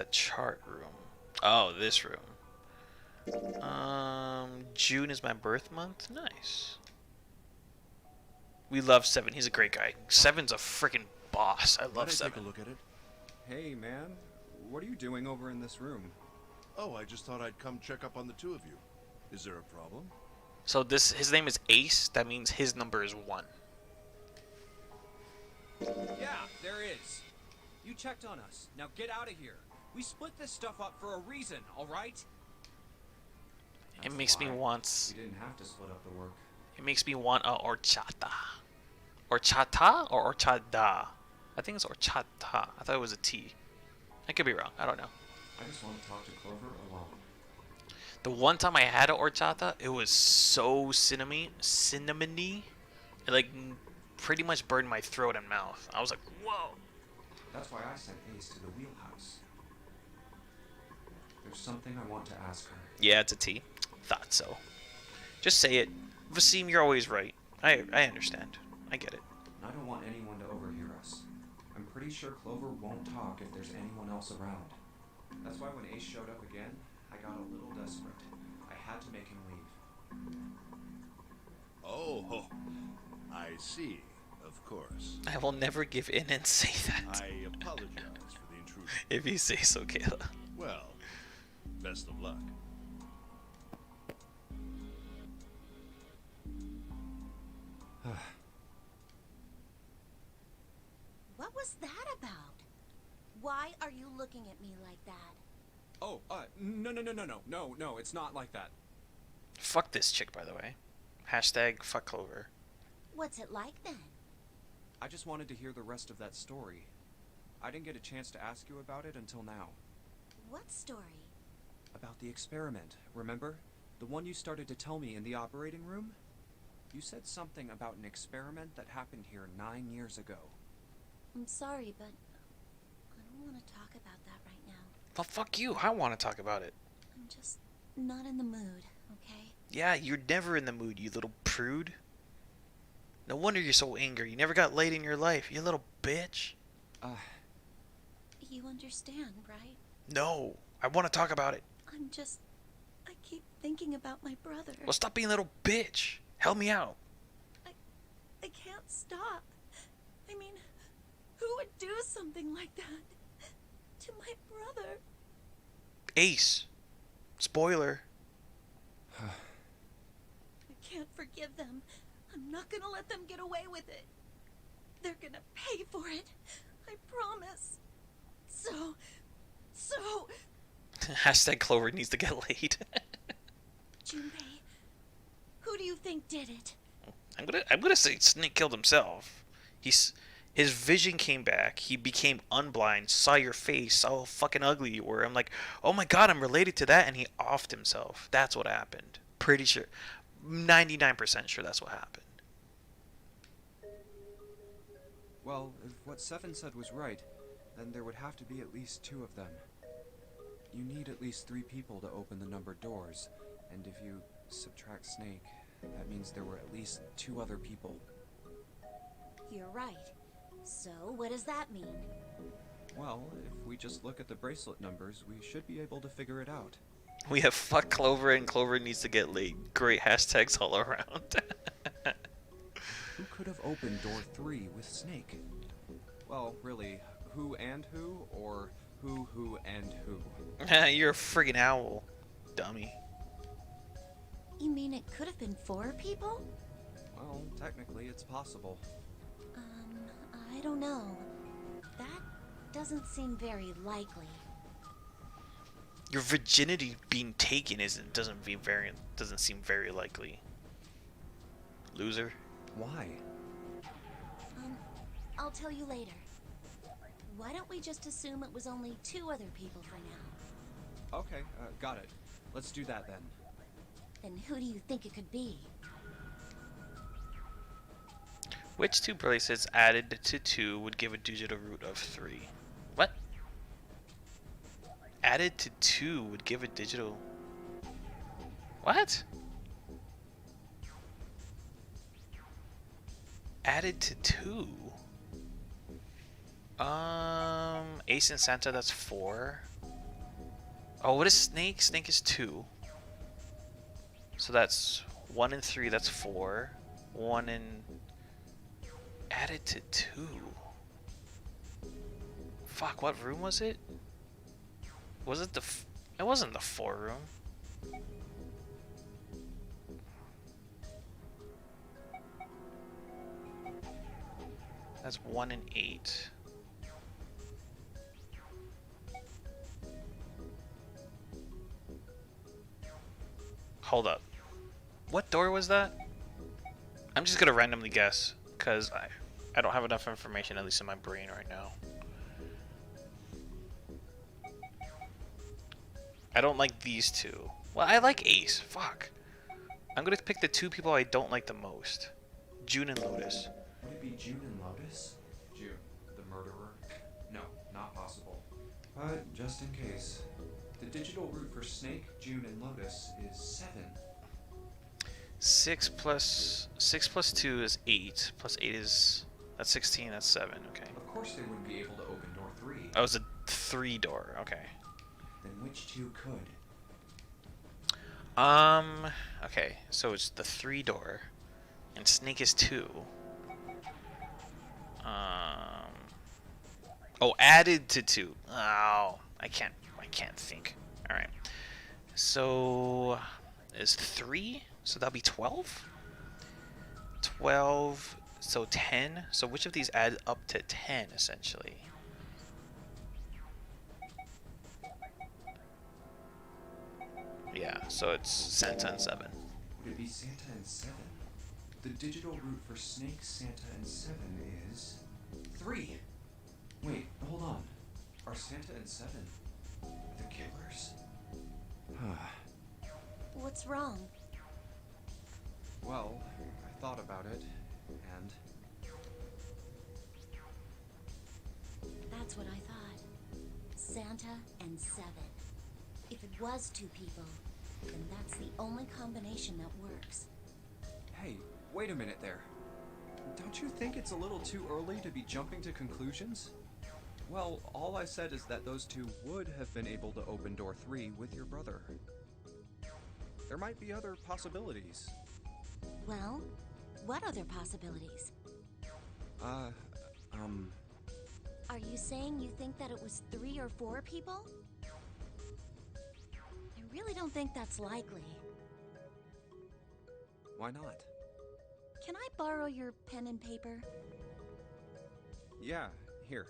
the chart room. Oh, this room. June is my birth month. Nice. We love Seven. He's a great guy. Seven's a freaking boss. I Might love I take Seven. a look at it? Hey, man. What are you doing over in this room? Oh, I just thought I'd come check up on the two of you. Is there a problem? So his name is Ace. That means his number is 1. Yeah, there is. You checked on us. Now get out of here. We split this stuff up for a reason, all right? It makes me want. We didn't have to split up the work. It makes me want a horchata. Horchata or horchata? I think it's horchata. I thought it was a T. I could be wrong. I don't know. I just want to talk to Clover alone. The one time I had a horchata, it was so cinnamony. It like pretty much burned my throat and mouth. I was like, whoa. That's why I sent Ace to the wheelhouse. There's something I want to ask her. Yeah, it's a T. Thought so. Just say it. Vasim, you're always right. I understand. I get it. I don't want anyone to overhear us. I'm pretty sure Clover won't talk if there's anyone else around. That's why when Ace showed up again, I got a little desperate. I had to make him leave. Oh, I see. Of course. I will never give in and say that. I apologize for the intrusion. If you say so, Kayla. Well, best of luck. What was that about? Why are you looking at me like that? Oh, no, it's not like that. Fuck this chick, by the way. Hashtag fuck Clover. What's it like then? I just wanted to hear the rest of that story. I didn't get a chance to ask you about it until now. What story? About the experiment, remember? The one you started to tell me in the operating room? You said something about an experiment that happened here 9 years ago. I'm sorry, but I don't want to talk about that right now. Well, fuck you. I want to talk about it. I'm just not in the mood, okay? Yeah, you're never in the mood, you little prude. No wonder you're so angry. You never got laid in your life, you little bitch. You understand, right? No, I want to talk about it. I keep thinking about my brother. Well, stop being a little bitch. Help me out. I can't stop. I mean, who would do something like that to my brother? Ace. Spoiler. I can't forgive them. I'm not gonna let them get away with it. They're gonna pay for it. I promise. So... Hashtag Clover needs to get laid. Junpei, who do you think did it? I'm gonna say Snake killed himself. His vision came back. He became unblind. Saw your face. Saw how fucking ugly you were. I'm like, oh my god, I'm related to that. And he offed himself. That's what happened. Pretty sure. 99% sure that's what happened. Well, if what Seven said was right, then there would have to be at least 2 of them. You need at least 3 people to open the numbered doors, and if you subtract Snake, that means there were at least 2 other people. You're right. So, what does that mean? Well, if we just look at the bracelet numbers, we should be able to figure it out. We have fuck Clover and Clover needs to get laid. Great hashtags all around. Who could have opened door 3 with Snake? Well, really, who and who, or who and who? You're a friggin' owl, dummy. You mean it could have been 4 people? Well, technically it's possible. I don't know. That doesn't seem very likely. Your virginity being taken doesn't seem very likely. Loser. Why? I'll tell you later. Why don't we just assume it was only 2 other people for now? Okay, got it. Let's do that then. Then who do you think it could be? Which 2 bracelets added to 2 would give a digital root of 3? What? Added to 2 would give a digital... What? Added to 2? Ace and Santa, that's 4. Oh, what is Snake? Snake is 2. So that's 1 and 3, that's 4. 1 and... Added to 2. Fuck, what room was it? Was it the... It wasn't the 4 room. That's 1 and 8. Hold up. What door was that? I'm just gonna randomly guess, because I don't have enough information, at least in my brain right now. I don't like these two. Well, I like Ace. Fuck. I'm gonna pick the 2 people I don't like the most. June and Lotus. Would it be June and Lotus? June, the murderer? No, not possible. But just in case, the digital root for Snake, June, and Lotus is 7. 6 plus 2 is 8. Plus 8 is... That's 16, that's 7, okay. Of course they wouldn't be able to open door 3. Oh, it's a 3 door, okay. Then which 2 could? Okay, so it's the 3 door, and Snake is 2. Oh, added to 2. Oh, I can't think. All right, so is 3, so that'll be 12. 12, so 10. So which of these add up to 10 essentially? Yeah, so it's Santa and 7. Would it be Santa and 7? The digital root for Snake, Santa, and 7 is 3. Wait, hold on. Are Santa and 7 the killers? What's wrong? Well, I thought about it, and That's what I thought. Santa and 7. If it was 2 people, then that's the only combination that works. hey, wait a minute there. Don't you think it's a little too early to be jumping to conclusions? Well, all I said is that those 2 would have been able to open door 3 with your brother. There might be other possibilities. Well, what other possibilities? Are you saying you think that it was 3 or 4 people? I really don't think that's likely. Why not? Can I borrow your pen and paper? Yeah, here.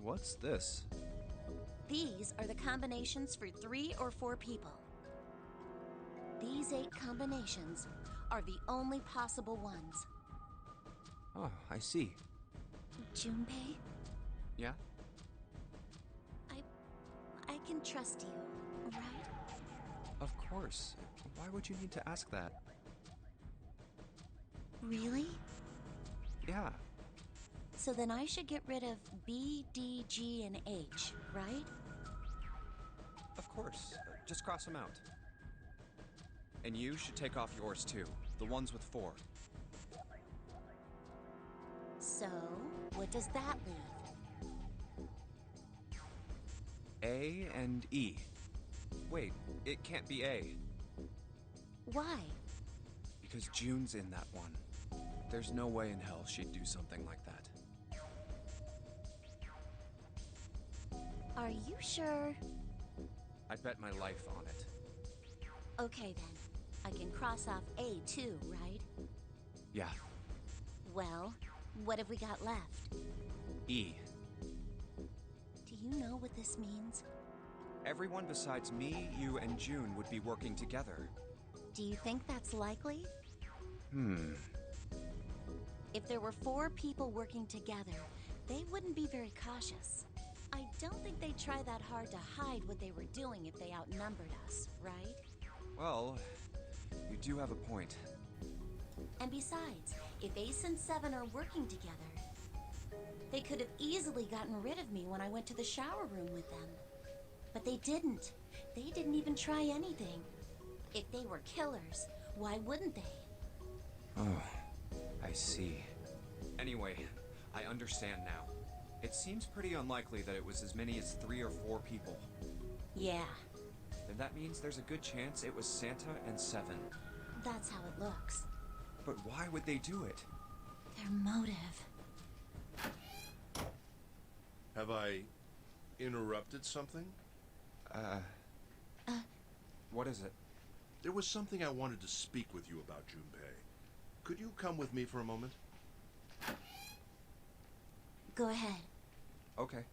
What's this? These are the combinations for 3 or 4 people. These 8 combinations are the only possible ones. Oh, I see. Junpei, Yeah? I can trust you, right? Of course. Why would you need to ask that? Really? Yeah. So then I should get rid of B, D, G, and H, right? Of course. Just cross them out. And you should take off yours too. The ones with 4. So, what does that leave? A and E. Wait, it can't be A. Why? Because June's in that one. There's no way in hell she'd do something like that. Are you sure? I'd bet my life on it. Okay then. I can cross off A too, right? Yeah. Well, what have we got left? E. Do you know what this means? Everyone besides me, you, and June would be working together. Do you think that's likely? If there were 4 people working together, they wouldn't be very cautious. I don't think they'd try that hard to hide what they were doing if they outnumbered us, right? Well, you do have a point. And besides, if Ace and 7 are working together, they could have easily gotten rid of me when I went to the shower room with them. But they didn't. They didn't even try anything. If they were killers, why wouldn't they? Oh, I see. Anyway, I understand now. It seems pretty unlikely that it was as many as 3 or 4 people. Yeah, Then that means there's a good chance it was Santa and 7. that's how it looks. But why would they do it? Their motive. Have I interrupted something? What is it? There was something I wanted to speak with you about, Junpei. Could you come with me for a moment? Go ahead. Okay.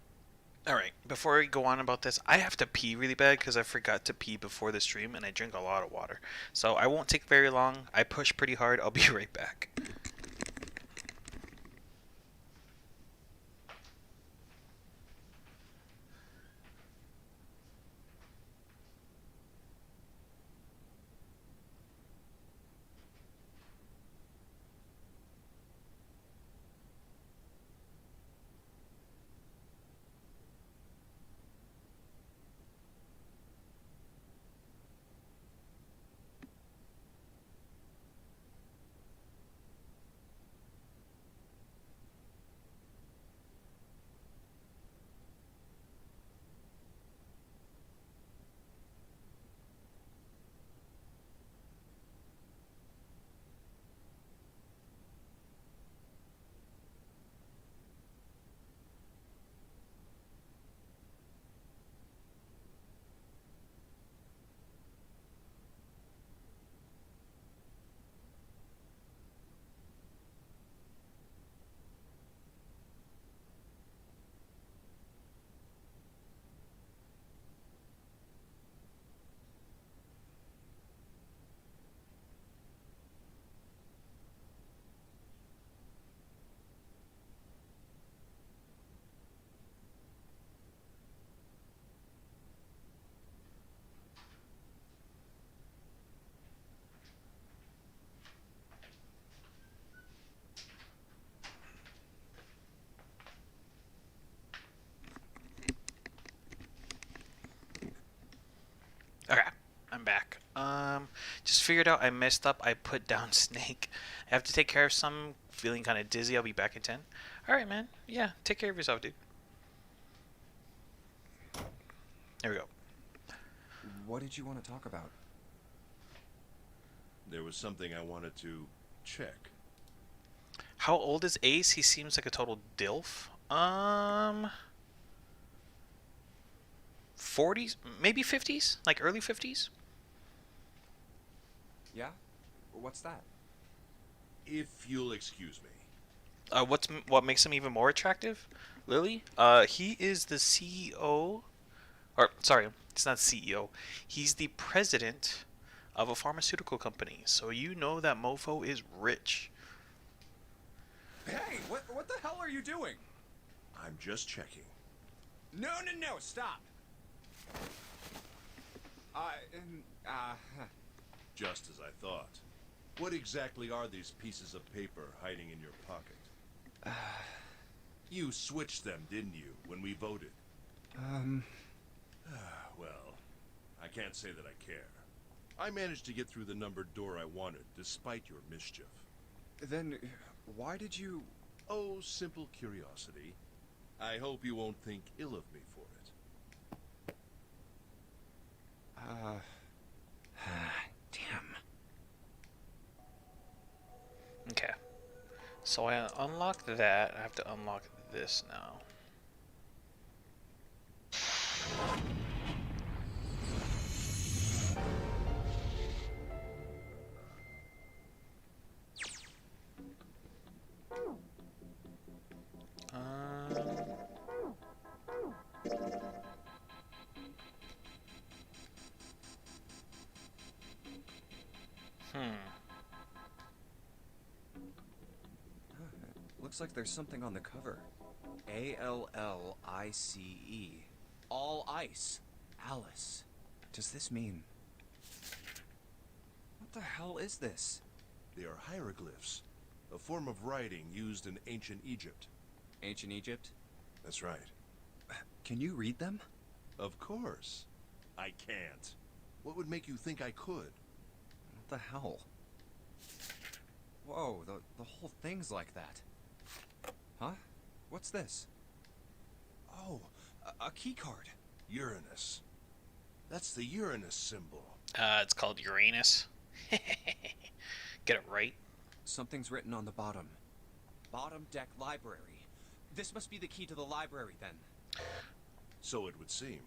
All right, before we go on about this, I have to pee really bad because I forgot to pee before the stream and I drink a lot of water. So I won't take very long. I push pretty hard. I'll be right back. Okay, I'm back. Just figured out I messed up. I put down Snake. I have to take care of some. Feeling kind of dizzy. I'll be back in 10. All right, man. Yeah, take care of yourself, dude. There we go. What did you want to talk about? There was something I wanted to check. How old is Ace? He seems like a total dilf. 40s, maybe 50s, like early 50s. Yeah? What's that? If you'll excuse me. What makes him even more attractive? Lily? He is the CEO, or sorry, it's not CEO. He's the president of a pharmaceutical company. So you know that mofo is rich. Hey, what the hell are you doing? I'm just checking. No, stop! Just as I thought. What exactly are these pieces of paper hiding in your pocket? You switched them, didn't you, when we voted? Well, I can't say that I care. I managed to get through the numbered door I wanted, despite your mischief. Then, why did you... Oh, simple curiosity. I hope you won't think ill of me for it. Damn. Okay. So I unlock that. I have to unlock this now. Looks like there's something on the cover. A-L-L-I-C-E. All ice. Alice. Does this mean... What the hell is this? They are hieroglyphs, a form of writing used in ancient Egypt. Ancient Egypt? That's right. Can you read them? Of course. I can't. What would make you think I could? What the hell? Whoa, the whole thing's like that. Huh? What's this? Oh, a key card. Uranus. That's the Uranus symbol. It's called Uranus. Get it right. Something's written on the bottom. Bottom deck library. This must be the key to the library then. So it would seem.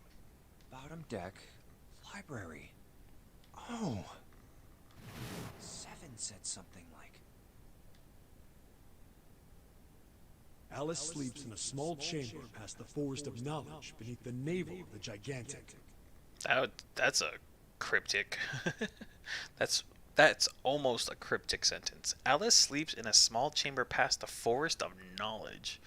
Bottom deck library. Oh. Seven said something like. Alice sleeps in a small chamber past the Forest of Knowledge beneath the navel of the Gigantic. That's a cryptic. That's almost a cryptic sentence. Alice sleeps in a small chamber past the Forest of Knowledge.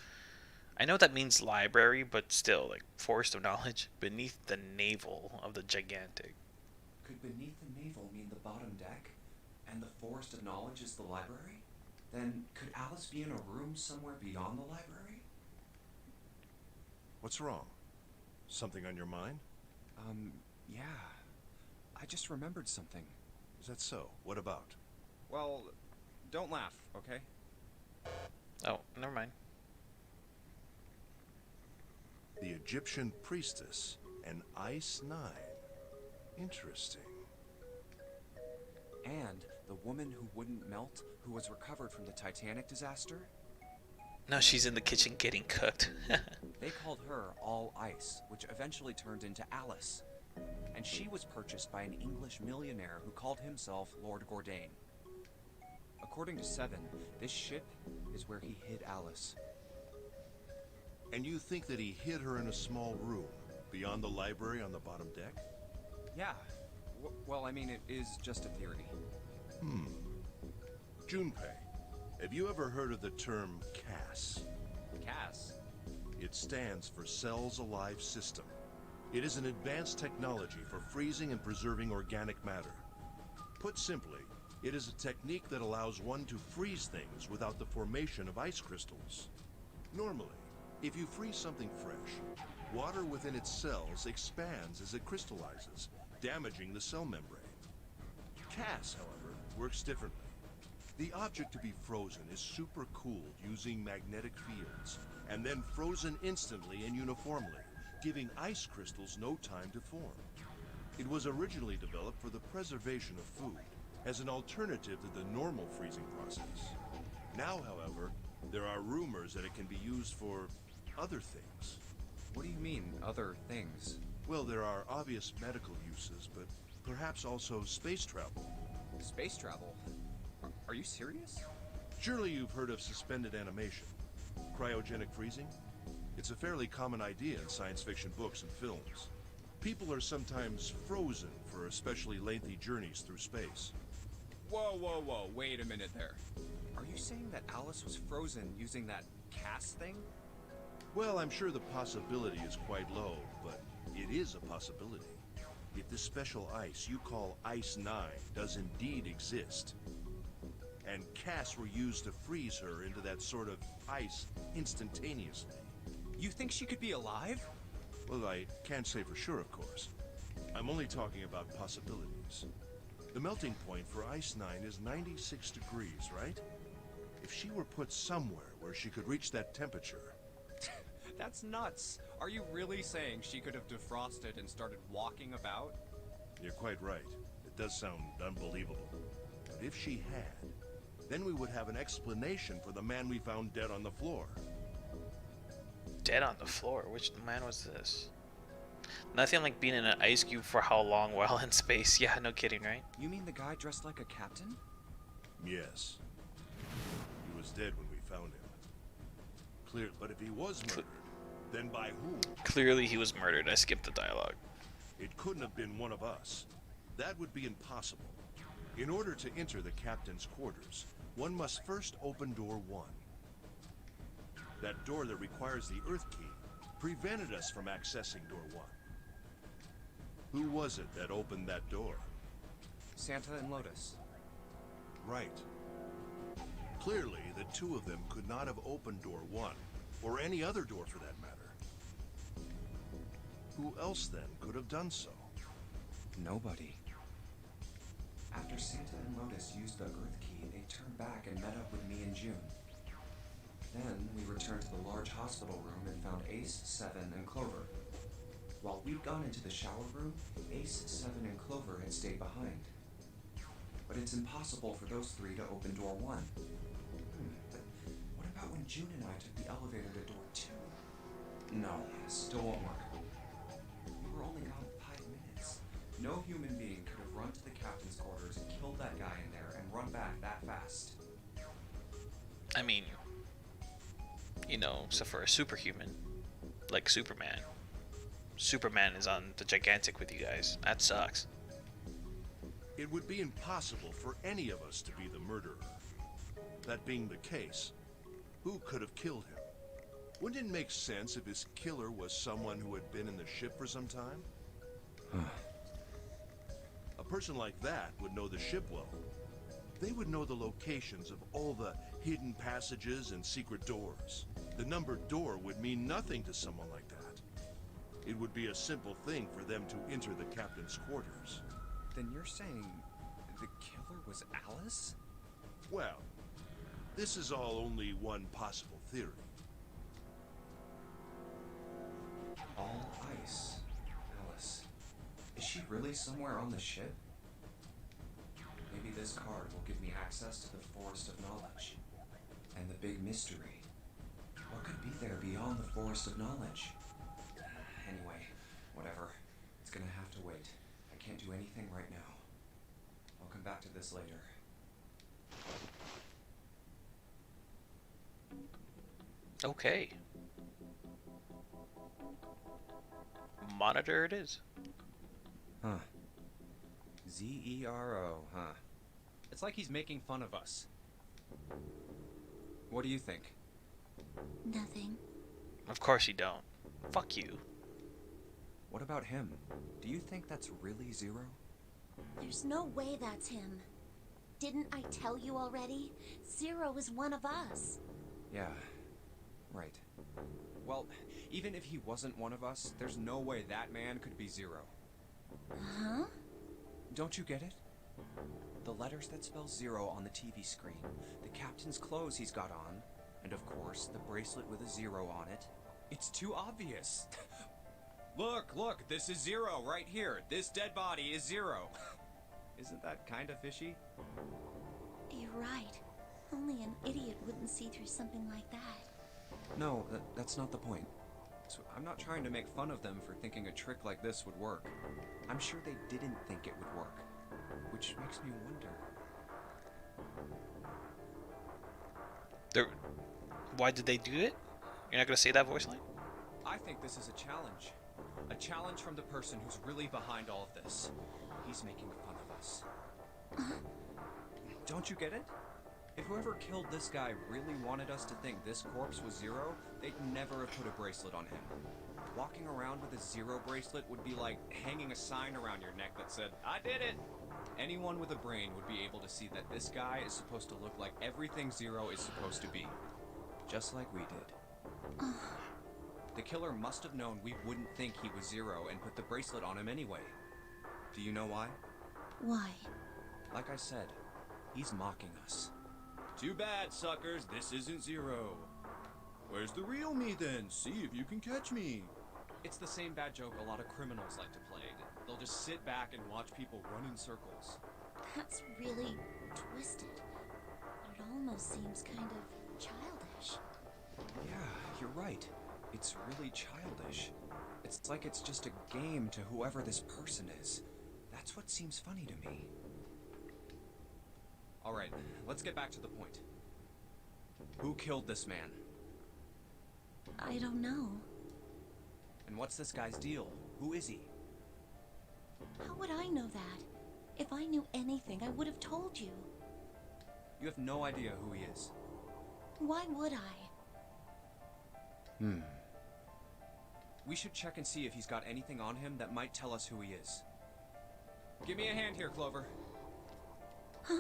I know that means library, but still, like, Forest of Knowledge beneath the navel of the Gigantic. Could beneath the navel mean the bottom deck? And the Forest of Knowledge is the library? Then could Alice be in a room somewhere beyond the library? What's wrong? Something on your mind? Yeah. I just remembered something. Is that so? What about? Well, don't laugh, okay? Oh, never mind. The Egyptian priestess, an Ice 9. Interesting. And the woman who wouldn't melt, who was recovered from the Titanic disaster? No, she's in the kitchen getting cooked. They called her All Ice, which eventually turned into Alice. And she was purchased by an English millionaire who called himself Lord Gordain. According to Seven, this ship is where he hid Alice. And you think that he hid her in a small room, beyond the library on the bottom deck? Yeah. Well, I mean, it is just a theory. Junpei, have you ever heard of the term CAS? Cass? It stands for Cells Alive System. It is an advanced technology for freezing and preserving organic matter. Put simply, it is a technique that allows one to freeze things without the formation of ice crystals. Normally, if you freeze something fresh, water within its cells expands as it crystallizes, damaging the cell membrane. CAS, however, works differently. The object to be frozen is supercooled using magnetic fields, and then frozen instantly and uniformly, giving ice crystals no time to form. It was originally developed for the preservation of food, as an alternative to the normal freezing process. Now, however, there are rumors that it can be used for other things. What do you mean, other things? Well, there are obvious medical uses, but perhaps also space travel. Space travel? Are you serious? Surely you've heard of suspended animation, cryogenic freezing? It's a fairly common idea in science fiction books and films. People are sometimes frozen for especially lengthy journeys through space. Whoa, wait a minute there. Are you saying that Alice was frozen using that cast thing? Well, I'm sure the possibility is quite low, but it is a possibility. If this special ice you call Ice 9 does indeed exist, and casts were used to freeze her into that sort of ice instantaneously. You think she could be alive? Well, I can't say for sure, of course. I'm only talking about possibilities. The melting point for Ice 9 is 96 degrees, right? If she were put somewhere where she could reach that temperature... That's nuts. Are you really saying she could have defrosted and started walking about? You're quite right. It does sound unbelievable. But if she had, then we would have an explanation for the man we found dead on the floor. Dead on the floor? Which man was this? Nothing like being in an ice cube for how long while in space. Yeah, no kidding, right? You mean the guy dressed like a captain? Yes. He was dead when we found him. Clear, but if he was murdered, then by whom? Clearly he was murdered. I skipped the dialogue. It couldn't have been one of us. That would be impossible. In order to enter the captain's quarters, one must first open door 1. That door that requires the Earth key prevented us from accessing door 1. Who was it that opened that door? Santa and Lotus. Right. Clearly, the two of them could not have opened door 1, or any other door for that matter. Who else then could have done so? Nobody. After Santa and Lotus used the Earth key, they turned back and met up with me and June. Then we returned to the large hospital room and found Ace, Seven, and Clover. While we'd gone into the shower room, Ace, Seven, and Clover had stayed behind. But it's impossible for those three to open door 1. But what about when June and I took the elevator to door 2? No, still won't work. We were only gone 5 minutes. No human being could have run to the captain's quarters and killed that guy in there and run back that fast. I mean, you know, so for a superhuman, like Superman. Superman is on the Gigantic with you guys. That sucks. It would be impossible for any of us to be the murderer. That being the case, who could have killed him? Wouldn't it make sense if his killer was someone who had been in the ship for some time? A person like that would know the ship well. They would know the locations of all the hidden passages and secret doors. The numbered door would mean nothing to someone like that. It would be a simple thing for them to enter the captain's quarters. Then you're saying the killer was Alice? Well, this is all only one possible theory. All ice. Alice. Is she really somewhere on the ship? Maybe this card will give me access to the Forest of Knowledge. And the big mystery. What could be there beyond the Forest of Knowledge? Anyway, whatever. It's gonna have to wait. I can't do anything right now. I'll come back to this later. Okay. Monitor it is. Huh. Zero, huh? It's like he's making fun of us. What do you think? Nothing. Of course you don't. Fuck you. What about him? Do you think that's really Zero? There's no way that's him. Didn't I tell you already? Zero is one of us. Yeah, right. Well, even if he wasn't one of us, there's no way that man could be Zero. Huh? Don't you get it? The letters that spell Zero on the TV screen, the captain's clothes he's got on, and of course, the bracelet with a 0 on it. It's too obvious. Look, this is Zero right here. This dead body is Zero. Isn't that kind of fishy? You're right. Only an idiot wouldn't see through something like that. No, that's not the point. So I'm not trying to make fun of them for thinking a trick like this would work. I'm sure they didn't think it would work. Which makes me wonder. Why did they do it? You're not gonna say that voice line? I think this is a challenge. A challenge from the person who's really behind all of this. He's making fun of us. Don't you get it? If whoever killed this guy really wanted us to think this corpse was Zero, they'd never have put a bracelet on him. Walking around with a 0 bracelet would be like hanging a sign around your neck that said, "I did it!" Anyone with a brain would be able to see that this guy is supposed to look like everything Zero is supposed to be. Just like we did. The killer must have known we wouldn't think he was Zero and put the bracelet on him anyway. Do you know why? Why? Like I said, he's mocking us. Too bad, suckers, this isn't Zero. Where's the real me then? See if you can catch me. It's the same bad joke a lot of criminals like to play. They'll just sit back and watch people run in circles. That's really twisted. It almost seems kind of childish. Yeah, you're right. It's really childish. It's like it's just a game to whoever this person is. That's what seems funny to me. Alright, let's get back to the point. Who killed this man? I don't know. And what's this guy's deal? Who is he? How would I know that? If I knew anything, I would have told you. You have no idea who he is. Why would I? We should check and see if he's got anything on him that might tell us who he is. Give me a hand here, Clover. Huh?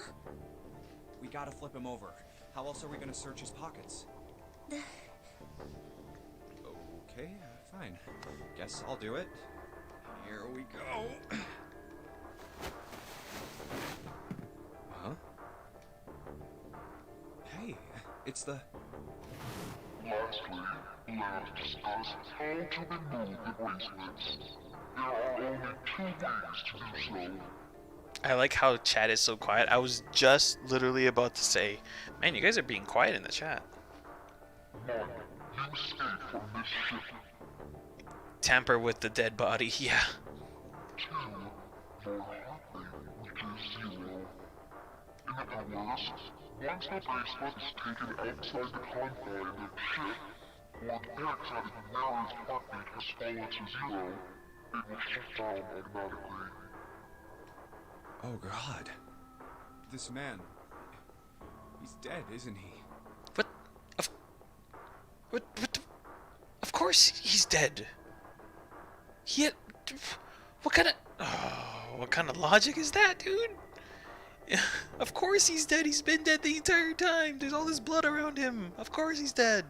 We gotta flip him over. How else are we gonna search his pockets? Okay, fine. Guess I'll do it. Here we go. Huh? Hey, it's the... Lastly, let us discuss how to remove the bracelets. There are only two ways to do so. I like how chat is so quiet. I was just literally about to say, man, you guys are being quiet in the chat. 1. You escape from this ship. Tamper with the dead body, yeah. 2. Your heart rate reaches 0. In other words, once the bracelet is taken outside the confine of the ship, or the X at the nearest heartbeat has fallen to 0, it will shut down automatically. Oh god. This man. He's dead, isn't he? What? What? Of course he's dead. He had, what kind of logic is that, dude? Of course he's dead. He's been dead the entire time. There's all this blood around him. Of course he's dead.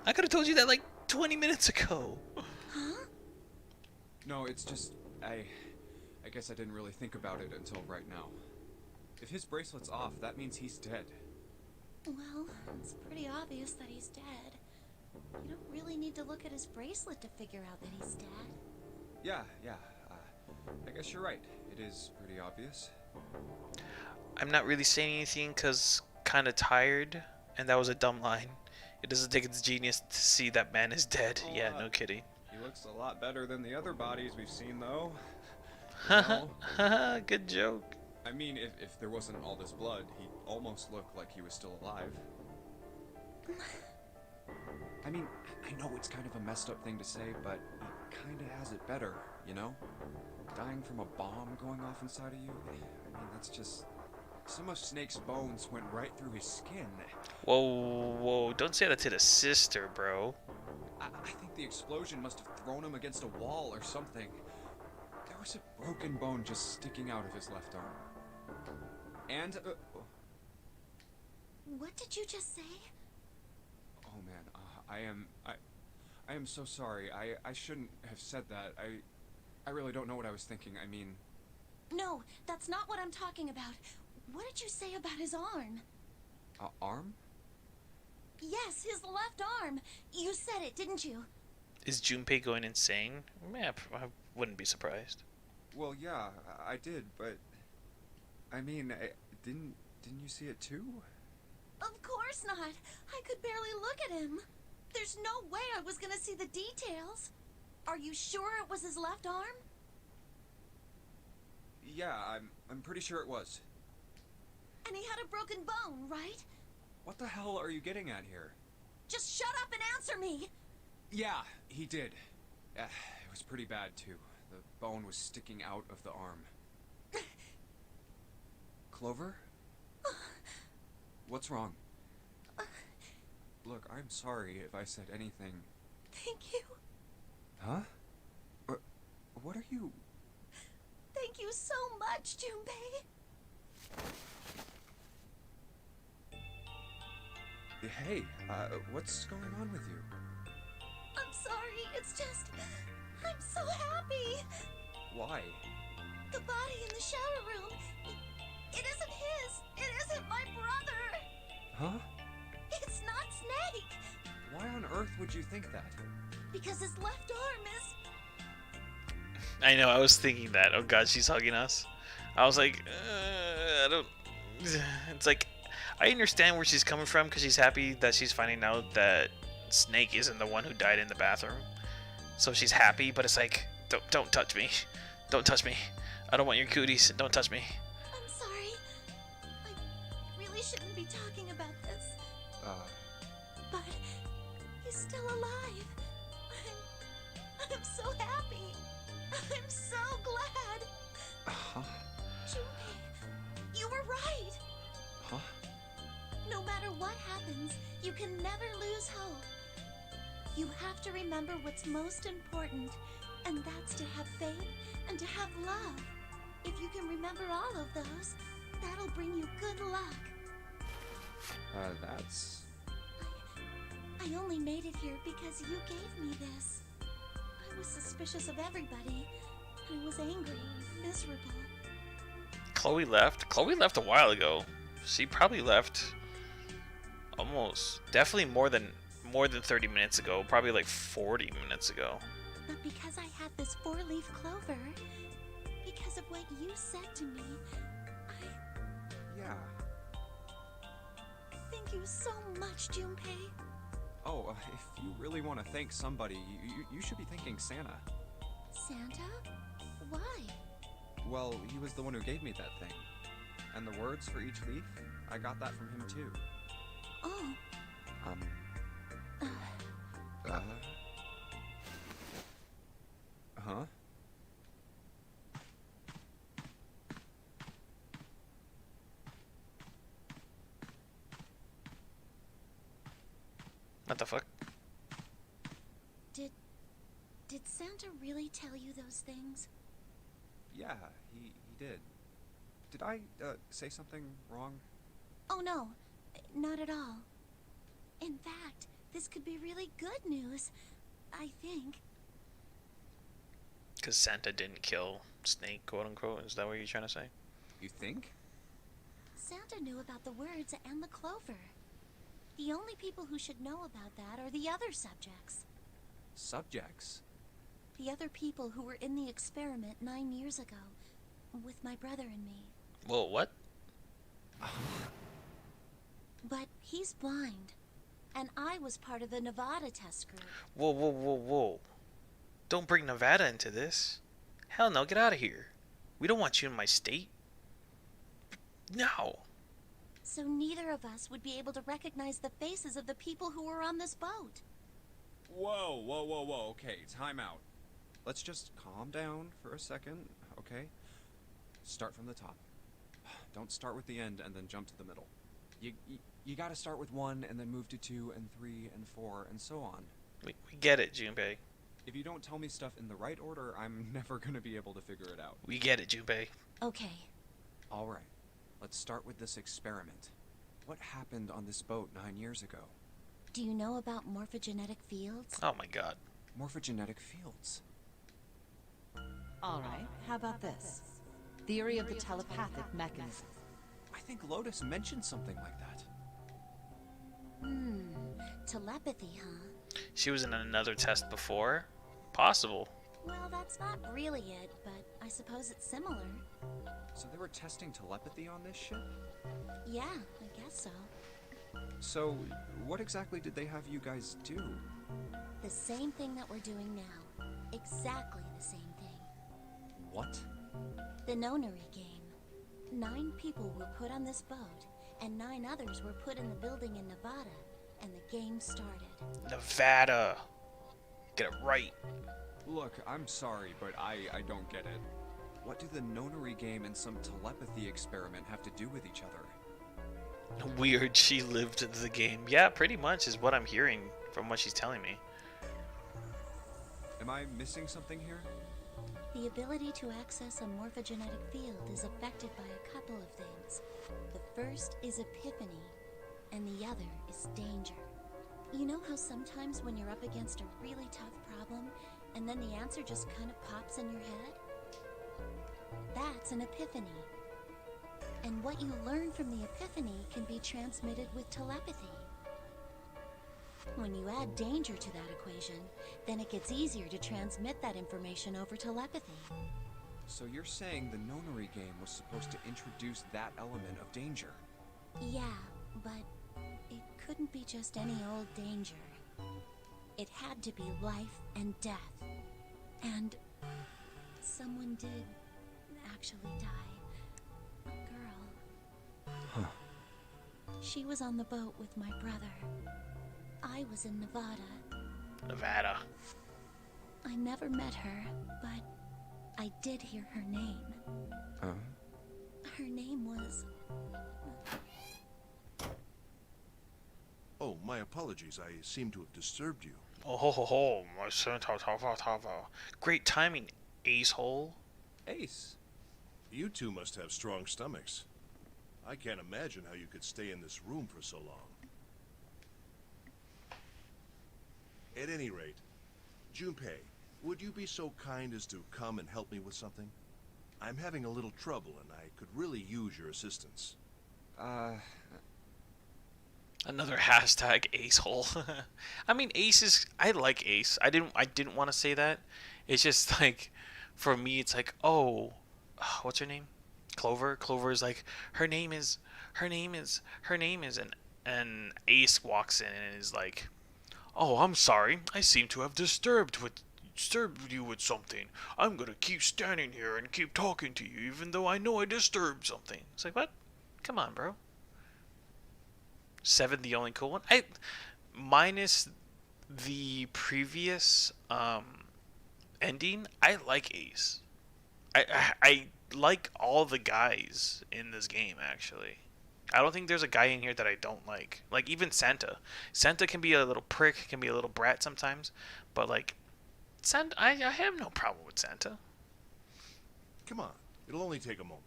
I could have told you that like 20 minutes ago. Huh? No, it's just I guess I didn't really think about it until right now. If his bracelet's off, that means he's dead. Well, it's pretty obvious that he's dead. You don't really need to look at his bracelet to figure out that he's dead. Yeah. I guess you're right. It is pretty obvious. I'm not really saying anything because kind of tired, and that was a dumb line. It doesn't take its genius to see that man is dead. Yeah, no kidding. He looks a lot better than the other bodies we've seen, though. No. Good joke. I mean, if there wasn't all this blood, he'd almost look like he was still alive. I mean, I know it's kind of a messed up thing to say, but he kind of has it better, you know? Dying from a bomb going off inside of you, I mean, that's just... Some of Snake's bones went right through his skin. Whoa, don't say that to the sister, bro. I think the explosion must have thrown him against a wall or something. There was a broken bone just sticking out of his left arm. And, What did you just say? oh man, I am so sorry. I shouldn't have said that. I really don't know what I was thinking. I mean... No, that's not what I'm talking about. What did you say about his arm? Arm? Yes, his left arm. You said it, didn't you? Is Junpei going insane? Yeah, I wouldn't be surprised. Well, yeah, I did, but... I mean, didn't you see it too? Of course not. I could barely look at him. There's no way I was gonna see the details. Are you sure it was his left arm? Yeah, I'm pretty sure it was. And he had a broken bone, right? What the hell are you getting at here? Just shut up and answer me! Yeah, he did. It was pretty bad, too. The bone was sticking out of the arm. Clover? What's wrong? Look, I'm sorry if I said anything. Thank you. Huh? What are you... Thank you so much, Junpei. Hey, what's going on with you? I'm sorry, it's just... I'm so happy. Why? The body in the shower room. It isn't his. It isn't my brother. Huh? It's not Snake. Why on earth would you think that? Because his left arm is... I know, I was thinking that. Oh god, she's hugging us. I was like, I don't... It's like, I understand where she's coming from because she's happy that she's finding out that Snake isn't the one who died in the bathroom. So she's happy, but it's like, don't touch me. Don't touch me. I don't want your cooties. Don't touch me. I'm sorry. I really shouldn't be talking about this. But he's still alive. I'm so happy. I'm so glad. Huh? Junpei, you were right. Huh? No matter what happens, you can never lose hope. You have to remember what's most important, and that's to have faith and to have love. If you can remember all of those, that'll bring you good luck. That's... I only made it here because you gave me this. I was suspicious of everybody. I was angry and miserable. Chloe left? Chloe left a while ago. She probably left almost, definitely more than more than 30 minutes ago, probably like 40 minutes ago. But because I had this 4-leaf clover, because of what you said to me, Yeah. thank you so much, Junpei. Oh, if you really want to thank somebody, you should be thanking Santa. Santa? Why? Well, he was the one who gave me that thing. And the words for each leaf, I got that from him too. Oh, Huh? What the fuck? did Santa really tell you those things? Yeah, he did. Did I, say something wrong? Oh no, not at all. In fact, this could be really good news, I think. Because Santa didn't kill Snake, quote unquote. Is that what you're trying to say? You think? Santa knew about the words and the clover. The only people who should know about that are the other subjects. Subjects? The other people who were in the experiment 9 years ago, with my brother and me. Well, what? But he's blind, and I was part of the Nevada test group. Whoa, whoa, whoa, whoa. Don't bring Nevada into this. Hell no, get out of here. We don't want you in my state. No. So neither of us would be able to recognize the faces of the people who were on this boat. Whoa. Okay, time out. Let's just calm down for a second, okay? Start from the top. Don't start with the end and then jump to the middle. You gotta start with 1 and then move to 2 and 3 and 4 and so on. We get it, Junpei. If you don't tell me stuff in the right order, I'm never gonna be able to figure it out. We get it, Junpei. Okay. Alright, let's start with this experiment. What happened on this boat 9 years ago? Do you know about morphogenetic fields? Oh my god. Morphogenetic fields. All right, how about this? Theory of the telepathic mechanism. I think Lotus mentioned something like that. Telepathy, huh? She was in another test before? Possible. Well, that's not really it, but I suppose it's similar. So they were testing telepathy on this ship? Yeah, I guess so. So, what exactly did they have you guys do? The same thing that we're doing now. Exactly the same thing. What? The nonary game. 9 people were put on this boat, and 9 others were put in the building in Nevada, and the game started. Nevada. Get it right. Look, I'm sorry, but I don't get it. What do the nonary game and some telepathy experiment have to do with each other? Weird, she lived the game. Yeah, pretty much is what I'm hearing from what she's telling me. Am I missing something here? The ability to access a morphogenetic field is affected by a couple of things. The first is epiphany, and the other is danger. You know how sometimes when you're up against a really tough problem, and then the answer just kind of pops in your head? That's an epiphany. And what you learn from the epiphany can be transmitted with telepathy. When you add danger to that equation, then it gets easier to transmit that information over telepathy. So you're saying the nonary game was supposed to introduce that element of danger? Yeah, but it couldn't be just any old danger. It had to be life and death. And someone did actually die. A girl. Huh. She was on the boat with my brother. I was in Nevada. Nevada. I never met her, but I did hear her name. Huh? Her name was... Oh, my apologies. I seem to have disturbed you. Oh ho ho ho. My son, great timing, ace-hole. Ace. You two must have strong stomachs. I can't imagine how you could stay in this room for so long. At any rate, Junpei, would you be so kind as to come and help me with something? I'm having a little trouble and I could really use your assistance. Another hashtag Ace hole. I mean, Ace is. I like Ace. I didn't want to say that. It's just like, for me, it's like, oh, what's her name? Clover. Clover is like, her name is, her name is, and Ace walks in and is like, oh, I'm sorry. I seem to have disturbed you with something. I'm gonna keep standing here and keep talking to you, even though I know I disturbed something. It's like, what? Come on, bro. Seven, the only cool one. I minus the previous ending. I like Ace. I like all the guys in this game actually. I don't think there's a guy in here that I don't like. Like even Santa. Santa can be a little prick, can be a little brat sometimes, but like Santa, I have no problem with Santa. Come on, it'll only take a moment.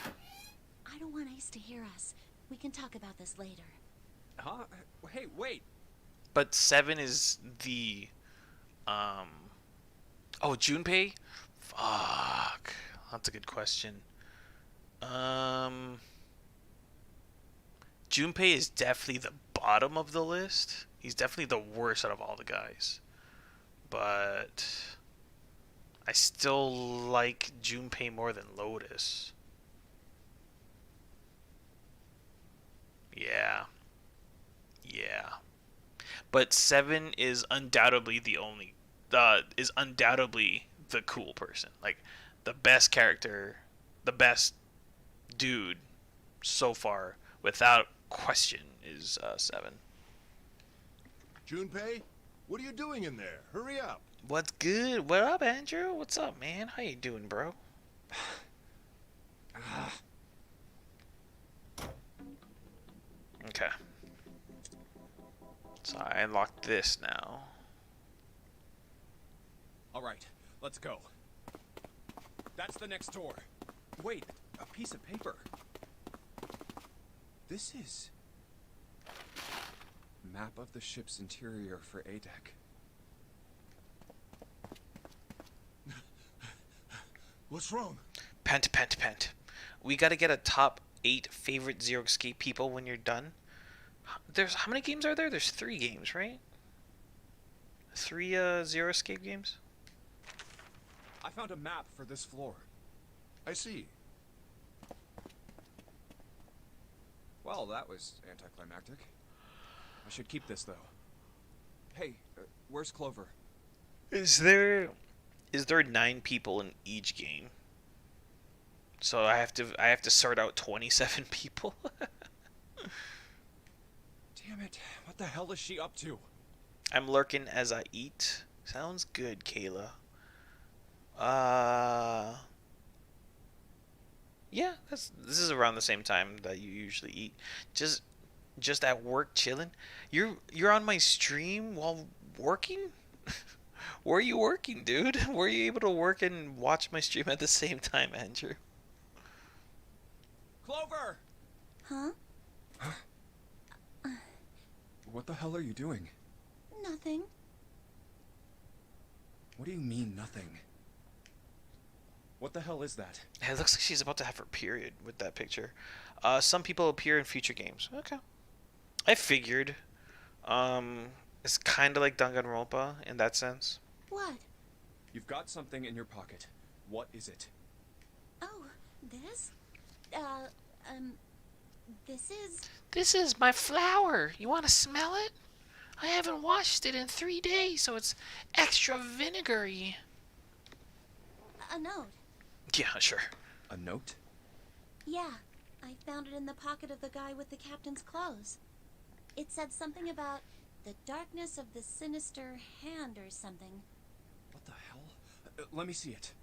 I don't want Ace to hear us. We can talk about this later. Huh? Hey, wait. But seven is the oh, Junpei? Fuck. That's a good question. Um Junpei is definitely the bottom of the list. He's definitely the worst out of all the guys. But I still like Junpei more than Lotus. Yeah. Yeah. But Seven is undoubtedly the cool person. Like the best character, the best dude so far, without question, is Seven. Junpei, what are you doing in there? Hurry up. What's good? What up, Andrew? What's up, man? How you doing, bro? Okay. So I unlocked this now. All right, let's go. That's the next door. Wait, a piece of paper. This is map of the ship's interior for ADEC. What's wrong? Pent. We gotta get a top 8 favorite Zero Escape people when you're done. There's how many games are there? There's 3 games, right? 3 Zero Escape games? I found a map for this floor. I see. Well, that was anticlimactic. I should keep this, though. Hey, where's Clover? Is there 9 people in each game? So I have to sort out 27 people. Damn it, what the hell is she up to? I'm lurking as I eat. Sounds good, Kayla. Yeah, this is around the same time that you usually eat. Just at work chilling. You're on my stream while working? Where are you working, dude? Were you able to work and watch my stream at the same time, Andrew? Clover! Huh? What the hell are you doing? Nothing. What do you mean, nothing? What the hell is that? It looks like she's about to have her period with that picture. Some people appear in future games. Okay. I figured. It's kind of like Danganronpa in that sense. What? You've got something in your pocket. What is it? Oh, this? This is... This is my flower. You want to smell it? I haven't washed it in 3 days, so it's extra vinegary. a note. Yeah, sure. A note? Yeah, I found it in the pocket of the guy with the captain's clothes. It said something about the darkness of the sinister hand or something. What the hell? Let me see it.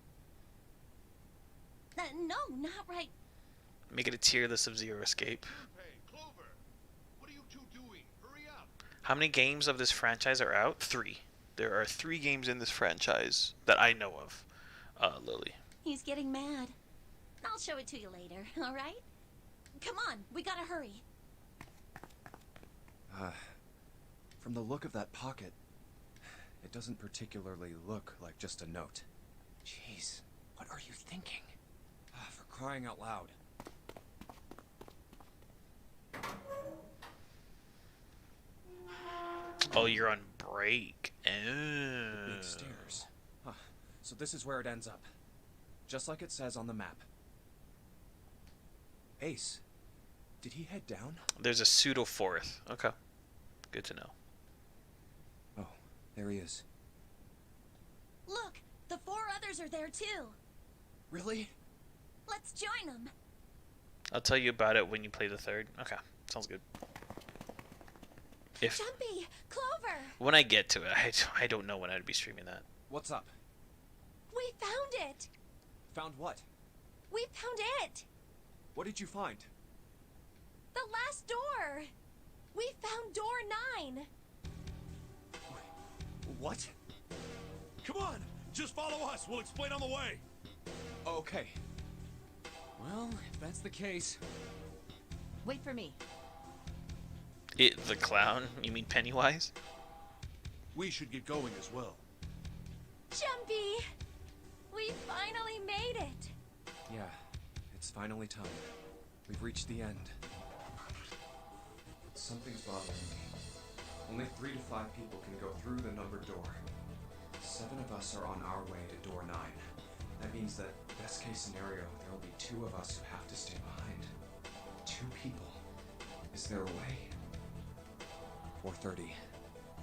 No, not right. Make it a tier list of Zero Escape. Junpei, Clover, what are you two doing? Hurry up. How many games of this franchise are out? 3. There are 3 games in this franchise that I know of. Lily. He's getting mad. I'll show it to you later, all right? Come on, we gotta hurry. From the look of that pocket, it doesn't particularly look like just a note. Jeez, what are you thinking? For crying out loud. Oh, you're on break. Oh. Big stairs. Huh. So this is where it ends up. Just like it says on the map. Ace, did he head down? There's a pseudo fourth. Okay. Good to know. Oh, there he is. Look, the 4 others are there too. Really? Let's join them. I'll tell you about it when you play the third. Okay. Sounds good. If Jumpy, Clover, when I get to it, I don't know when I'd be streaming that. What's up? we found it. Found what? We found it. What did you find? The last door. We found door 9. What? Come on, just follow us. We'll explain on the way. Okay. Well, if that's the case... Wait for me. The clown? You mean Pennywise? We should get going as well. Jumpy, we finally made it. Yeah, it's finally time. We've reached the end. Something's bothering me. Only 3 to 5 people can go through the numbered door. 7 of us are on our way to door 9. That means that, best case scenario, there will be 2 of us who have to stay behind. 2 people. Is there a way? 4:30.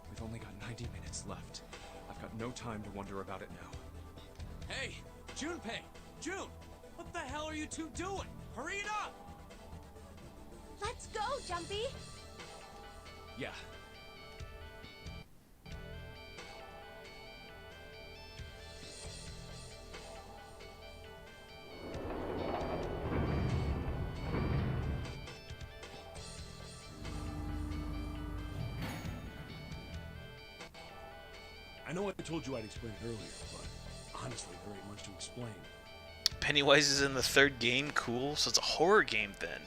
We've only got 90 minutes left. I've got no time to wonder about it now. Hey, Junpei! June! What the hell are you two doing? Hurry it up! Let's go, Jumpy. Yeah. I know I told you I'd explain it earlier, but honestly, there ain't much to explain. Pennywise is in the third game? Cool. So it's a horror game then.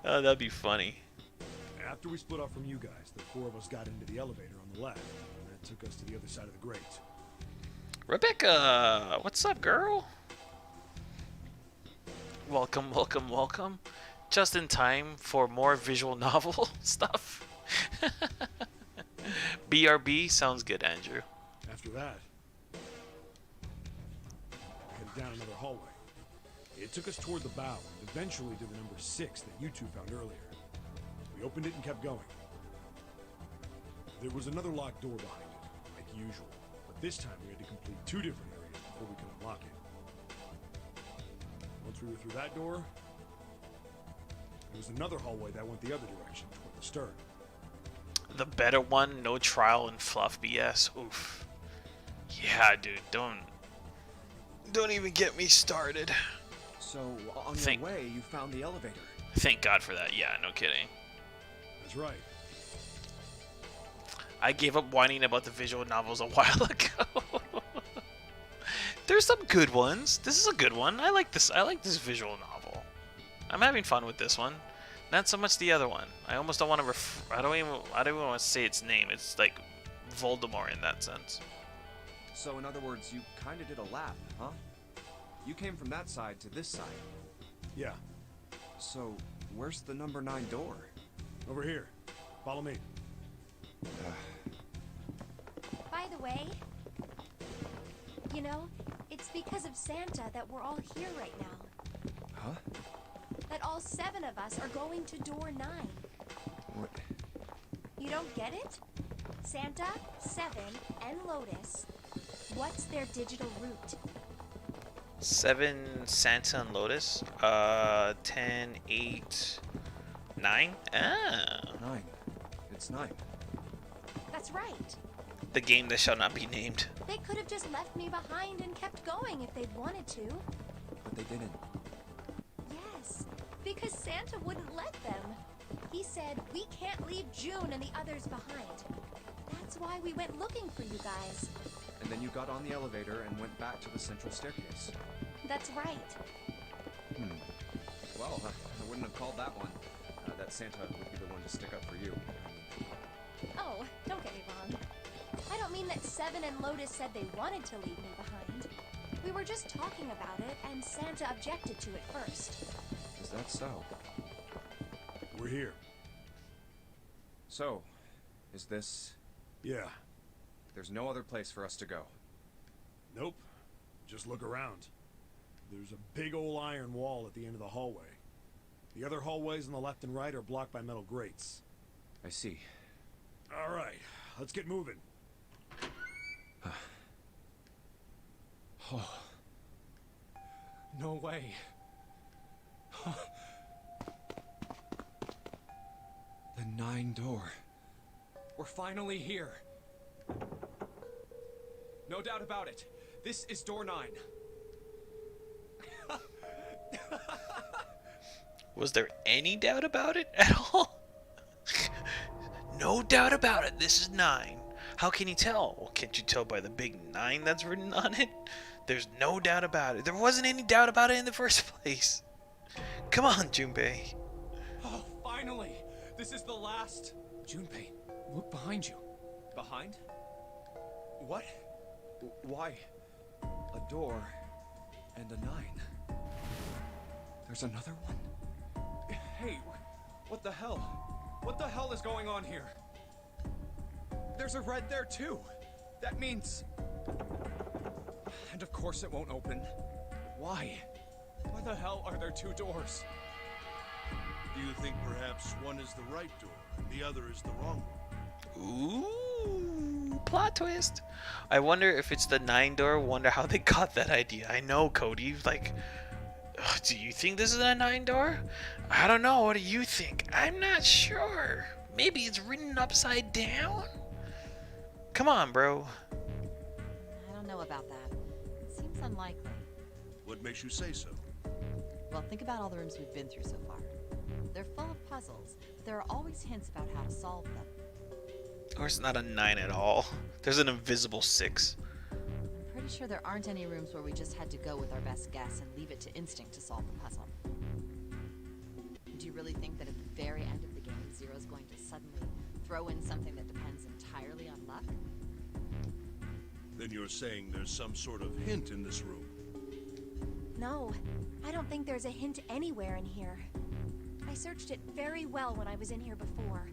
Oh, that'd be funny. After we split off from you guys, the 4 of us got into the elevator on the left, and that took us to the other side of the grate. Rebecca! What's up, girl? Welcome, welcome, welcome. Just in time for more visual novel stuff. BRB sounds good, Andrew. After that, we headed down another hallway. It took us toward the bow and eventually to the number 6 that you two found earlier. We opened it and kept going. There was another locked door behind it, like usual, but this time we had to complete 2 different areas before we could unlock it. Once we were through that door, there was another hallway that went the other direction, toward the stern. The better one, no trial and fluff BS. Oof. Yeah, dude, don't even get me started. So, on Think- your way, you found the elevator. Thank God for that. Yeah, no kidding. That's right. I gave up whining about the visual novels a while ago. There's some good ones. This is a good one. I like this. I like this visual novel. I'm having fun with this one. Not so much the other one. I almost don't want to I don't even want to say its name. It's like Voldemort in that sense. So, in other words, you kinda did a lap, huh? You came from that side to this side. Yeah, So, where's the number 9 door? over here. Follow me. By the way, you know, it's because of Santa that we're all here right now. Huh? That all 7 of us are going to door 9. What? You don't get it? Santa, 7, and Lotus. What's their digital route? 7, Santa and Lotus. 10, 8, 9. Ah, 9. It's 9. That's right. the game that shall not be named. They could have just left me behind and kept going if they'd wanted to. But they didn't. Yes, because Santa wouldn't let them. He said, we can't leave June and the others behind. That's why we went looking for you guys. And then you got on the elevator and went back to the central staircase. That's right. Well, I wouldn't have called that one. That Santa would be the one to stick up for you. Oh, don't get me wrong. I don't mean that Seven and Lotus said they wanted to leave me behind. We were just talking about it, and Santa objected to it first. Is that so? We're here. So, Is this... Yeah. There's no other place for us to go. Nope. Just look around. There's a big old iron wall at the end of the hallway. The other hallways on the left and right are blocked by metal grates. I see. All right, let's get moving. Oh. No way. The 9 door. We're finally here. No doubt about it. This is door 9. Was there any doubt about it at all? No doubt about it. This is 9. How can you tell? Well, can't you tell by the big 9 that's written on it? There's no doubt about it. There wasn't any doubt about it in the first place. Come on, Junpei. Oh, finally! This is the last... Junpei, look behind you. Behind? What? Why? A door and a 9. There's another one? Hey, what the hell? What the hell is going on here? There's a red there too. That means... And of course it won't open. Why? Why the hell are there 2 doors? Do you think perhaps one is the right door and the other is the wrong one? Ooh, plot twist. I wonder if it's the 9 door. Wonder how they got that idea. I know, Cody. Like, ugh, do you think this is a 9 door? I don't know. What do you think? I'm not sure. Maybe it's written upside down? Come on, bro. I don't know about that. It seems unlikely. What makes you say so? Well, think about all the rooms we've been through so far. They're full of puzzles, but there are always hints about how to solve them. Or it's not a 9 at all. There's an invisible 6. I'm pretty sure there aren't any rooms where we just had to go with our best guess and leave it to instinct to solve the puzzle. Do you really think that at the very end of the game, Zero's going to suddenly throw in something that depends entirely on luck? Then you're saying there's some sort of hint in this room. No, I don't think there's a hint anywhere in here. I searched it very well when I was in here before.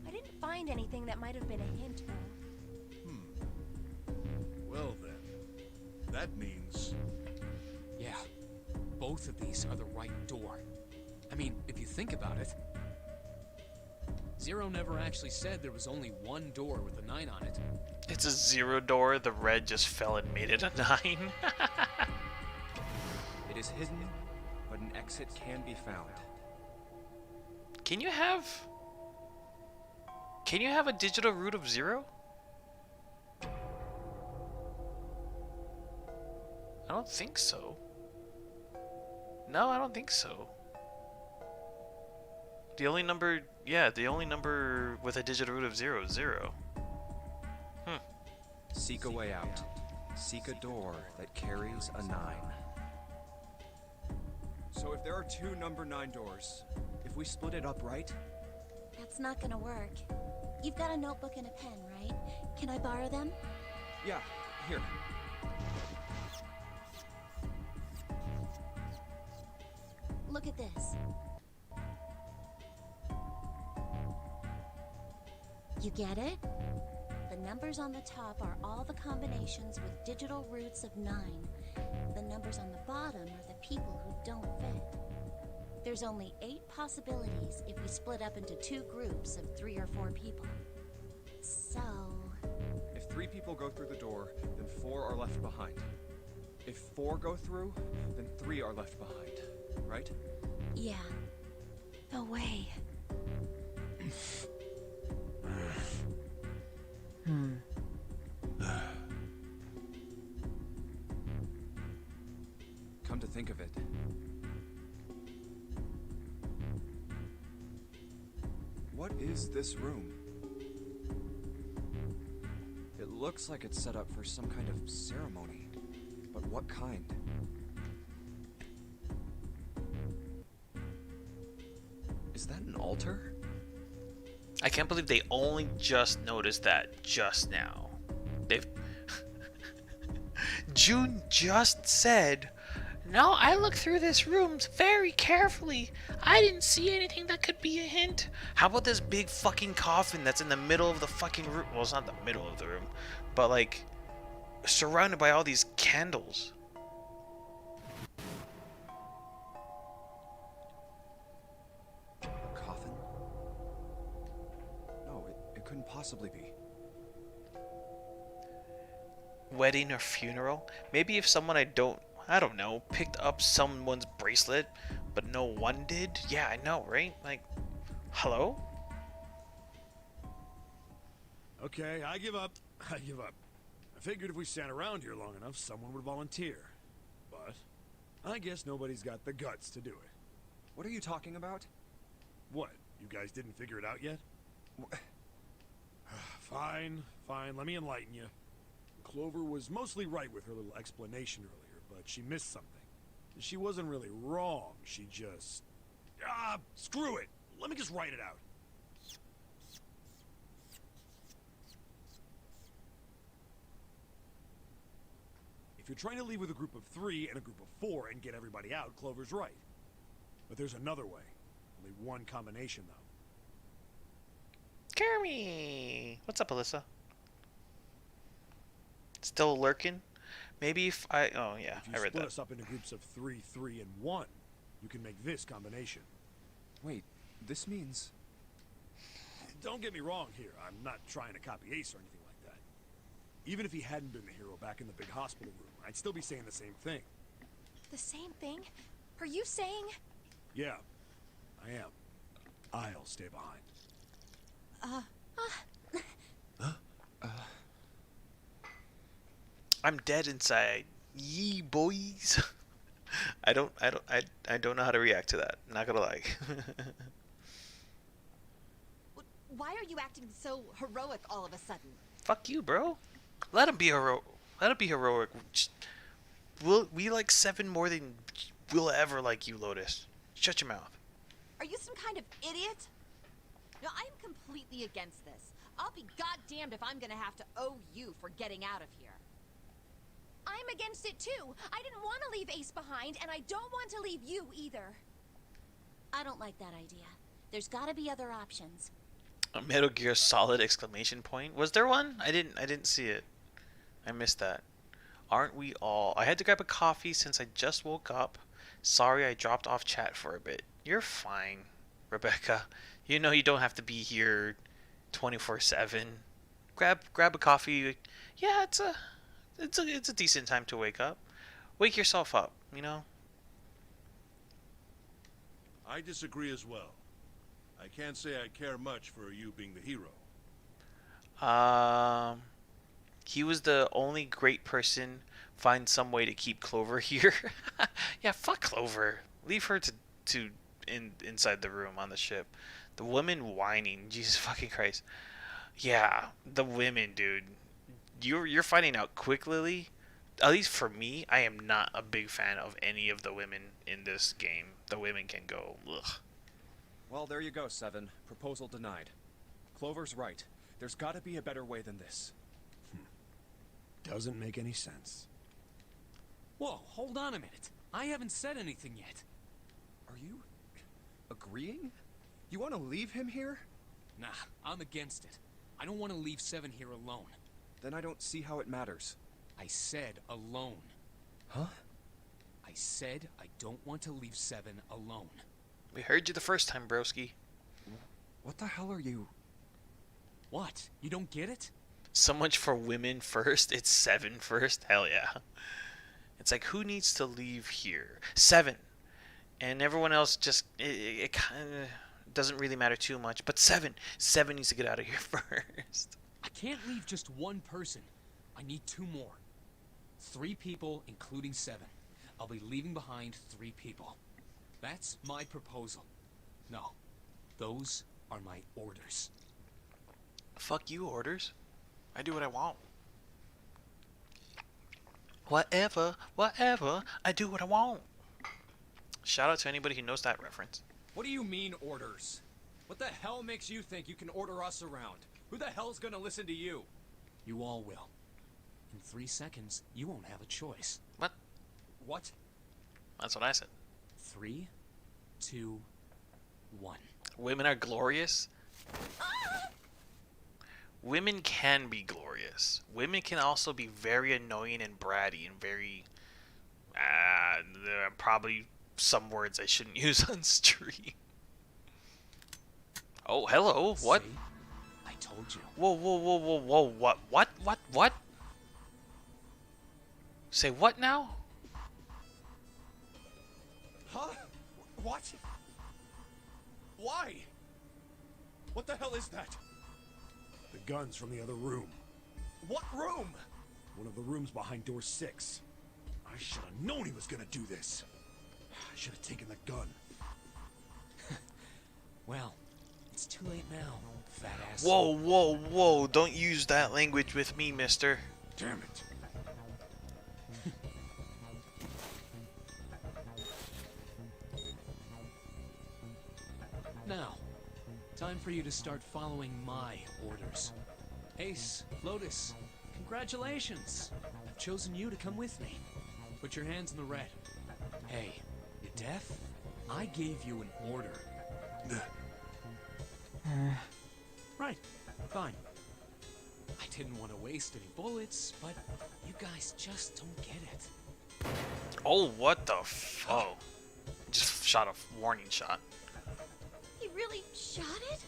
I didn't find anything that might have been a hint, though. Well then, that means... Yeah, both of these are the right door. I mean, if you think about it, Zero never actually said there was only one door with a 9 on it. It's a 0 door. The red just fell and made it a 9. It is hidden, but an exit can be found. Can you have a digital root of 0? I don't think so. No, I don't think so. The only number with a digital root of 0 is 0. Seek a way out. Seek a door that carries a 9. So if there are 2 number 9 doors, if we split it up right... That's not gonna work. You've got a notebook and a pen, right? Can I borrow them? Yeah, here. Look at this. You get it? The numbers on the top are all the combinations with digital roots of 9. The numbers on the bottom are the people who don't fit. There's only 8 possibilities if we split up into 2 groups of 3 or 4 people. So... If 3 people go through the door, then 4 are left behind. If 4 go through, then 3 are left behind. Right? yeah. No way. Come to think of it, what is this room? It looks like it's set up for some kind of ceremony, but what kind? Is that an altar? I can't believe they only just noticed that just now. They've June just said No, I looked through this room very carefully. I didn't see anything that could be a hint. How about this big fucking coffin that's in the middle of the fucking room? Well, it's not the middle of the room, but like surrounded by all these candles. A coffin? No, it couldn't possibly be. Wedding or funeral? Maybe if someone I don't know, picked up someone's bracelet, but no one did? Yeah, I know, right? Like, hello? Okay, I give up. I give up. I figured if we sat around here long enough, someone would volunteer. But I guess nobody's got the guts to do it. What are you talking about? What? You guys didn't figure it out yet? Fine, fine. Let me enlighten you. Clover was mostly right with her little explanation earlier, but she missed something. She wasn't really wrong. She just... screw it. Let me just write it out. If you're trying to leave with a group of 3 and a group of 4 and get everybody out, Clover's right. But there's another way. Only one combination, though. Jeremy! What's up, Alyssa? Still lurking? Maybe if I... Oh, yeah, If you I read split that. us up into groups of 3, 3, and 1, you can make this combination. Wait, this means... Don't get me wrong here. I'm not trying to copy Ace or anything like that. Even if he hadn't been the hero back in the big hospital room, I'd still be saying the same thing. The same thing? Are you saying? Yeah, I am. I'll stay behind. I'm dead inside. Yee boys. I don't know how to react to that. Not gonna lie. Why are you acting so heroic all of a sudden? Fuck you, bro. Let him be heroic. We like 7 more than we'll ever like you, Lotus. Shut your mouth. Are you some kind of idiot? No, I'm completely against this. I'll be goddamned if I'm gonna have to owe you for getting out of here. I'm against it too. I didn't want to leave Ace behind, and I don't want to leave you either. I don't like that idea. There's gotta be other options. A Metal Gear Solid exclamation point. Was there one? I didn't see it. I missed that. Aren't we all? I had to grab a coffee since I just woke up. Sorry I dropped off chat for a bit. You're fine, Rebecca. You know you don't have to be here 24/7. Grab a coffee. Yeah, it's a decent time to wake up. Wake yourself up, you know? I disagree as well. I can't say I care much for you being the hero. He was the only great person. Find some way to keep Clover here. Yeah, fuck Clover. Leave her inside the room on the ship. The women whining. Jesus fucking Christ. Yeah, the women, dude. You're finding out quick, Lily. At least for me, I am not a big fan of any of the women in this game. The women can go. Ugh. Well, there you go, Seven. Proposal denied. Clover's right. There's gotta be a better way than this. Doesn't make any sense. Whoa, hold on a minute. I haven't said anything yet. Are you... agreeing? You want to leave him here? Nah, I'm against it. I don't want to leave Seven here alone. Then I don't see how it matters. I said alone. Huh? I said I don't want to leave Seven alone. We heard you the first time, broski. What the hell are you... What? You don't get it? So much for women first. It's 7 first. Hell yeah. It's like, who needs to leave here? 7. And everyone else just, it kind of doesn't really matter too much. But 7 needs to get out of here first. I can't leave just one person. I need 2 more. 3 people, including Seven. I'll be leaving behind 3 people. That's my proposal. No, those are my orders. Fuck you, orders. I do what I want. Whatever, I do what I want. Shout out to anybody who knows that reference. What do you mean, orders? What the hell makes you think you can order us around? Who the hell's gonna listen to you? You all will. In 3 seconds, you won't have a choice. What? What? That's what I said. 3, 2, 1. Women are glorious. Women can be glorious. Women can also be very annoying and bratty and very. There are probably some words I shouldn't use on stream. Oh, hello. What? See? I told you. Whoa, whoa, whoa, whoa, whoa. What? What? What? What? Say what now? Huh? What? Why? What the hell is that? The gun's from the other room. What room? One of the rooms behind door 6. I should have known he was gonna do this. I should have taken the gun. Well, it's too late now, fat ass. Whoa, whoa, whoa. Don't use that language with me, mister. Damn it. Now, time for you to start following my orders. Ace, Lotus, congratulations. I've chosen you to come with me. Put your hands in the red. Hey, you deaf? I gave you an order. Right, fine. I didn't want to waste any bullets, but you guys just don't get it. Oh, what the oh. Just shot a warning shot. He really shot it?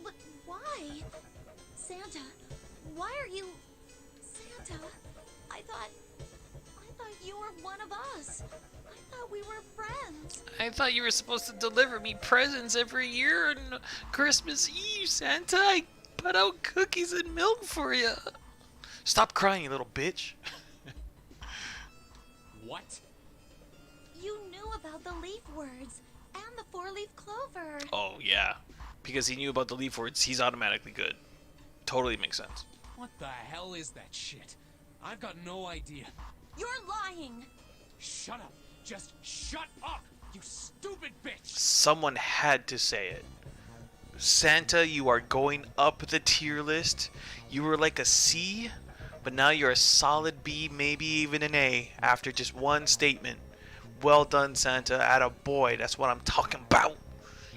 But why? Santa, why are you... Santa, I thought you were one of us. I thought we were friends. I thought you were supposed to deliver me presents every year on Christmas Eve, Santa. I put out cookies and milk for you. Stop crying, you little bitch. What? You knew about the leaf words and the four-leaf clover. Oh, yeah. Because he knew about the leaf words, he's automatically good. Totally makes sense. What the hell is that shit? I've got no idea. You're lying. Shut up. Just shut up, you stupid bitch. Someone had to say it. Santa, you are going up the tier list. You were like a C, but now you're a solid B, maybe even an A, after just one statement. Well done, Santa. Attaboy. That's what I'm talking about.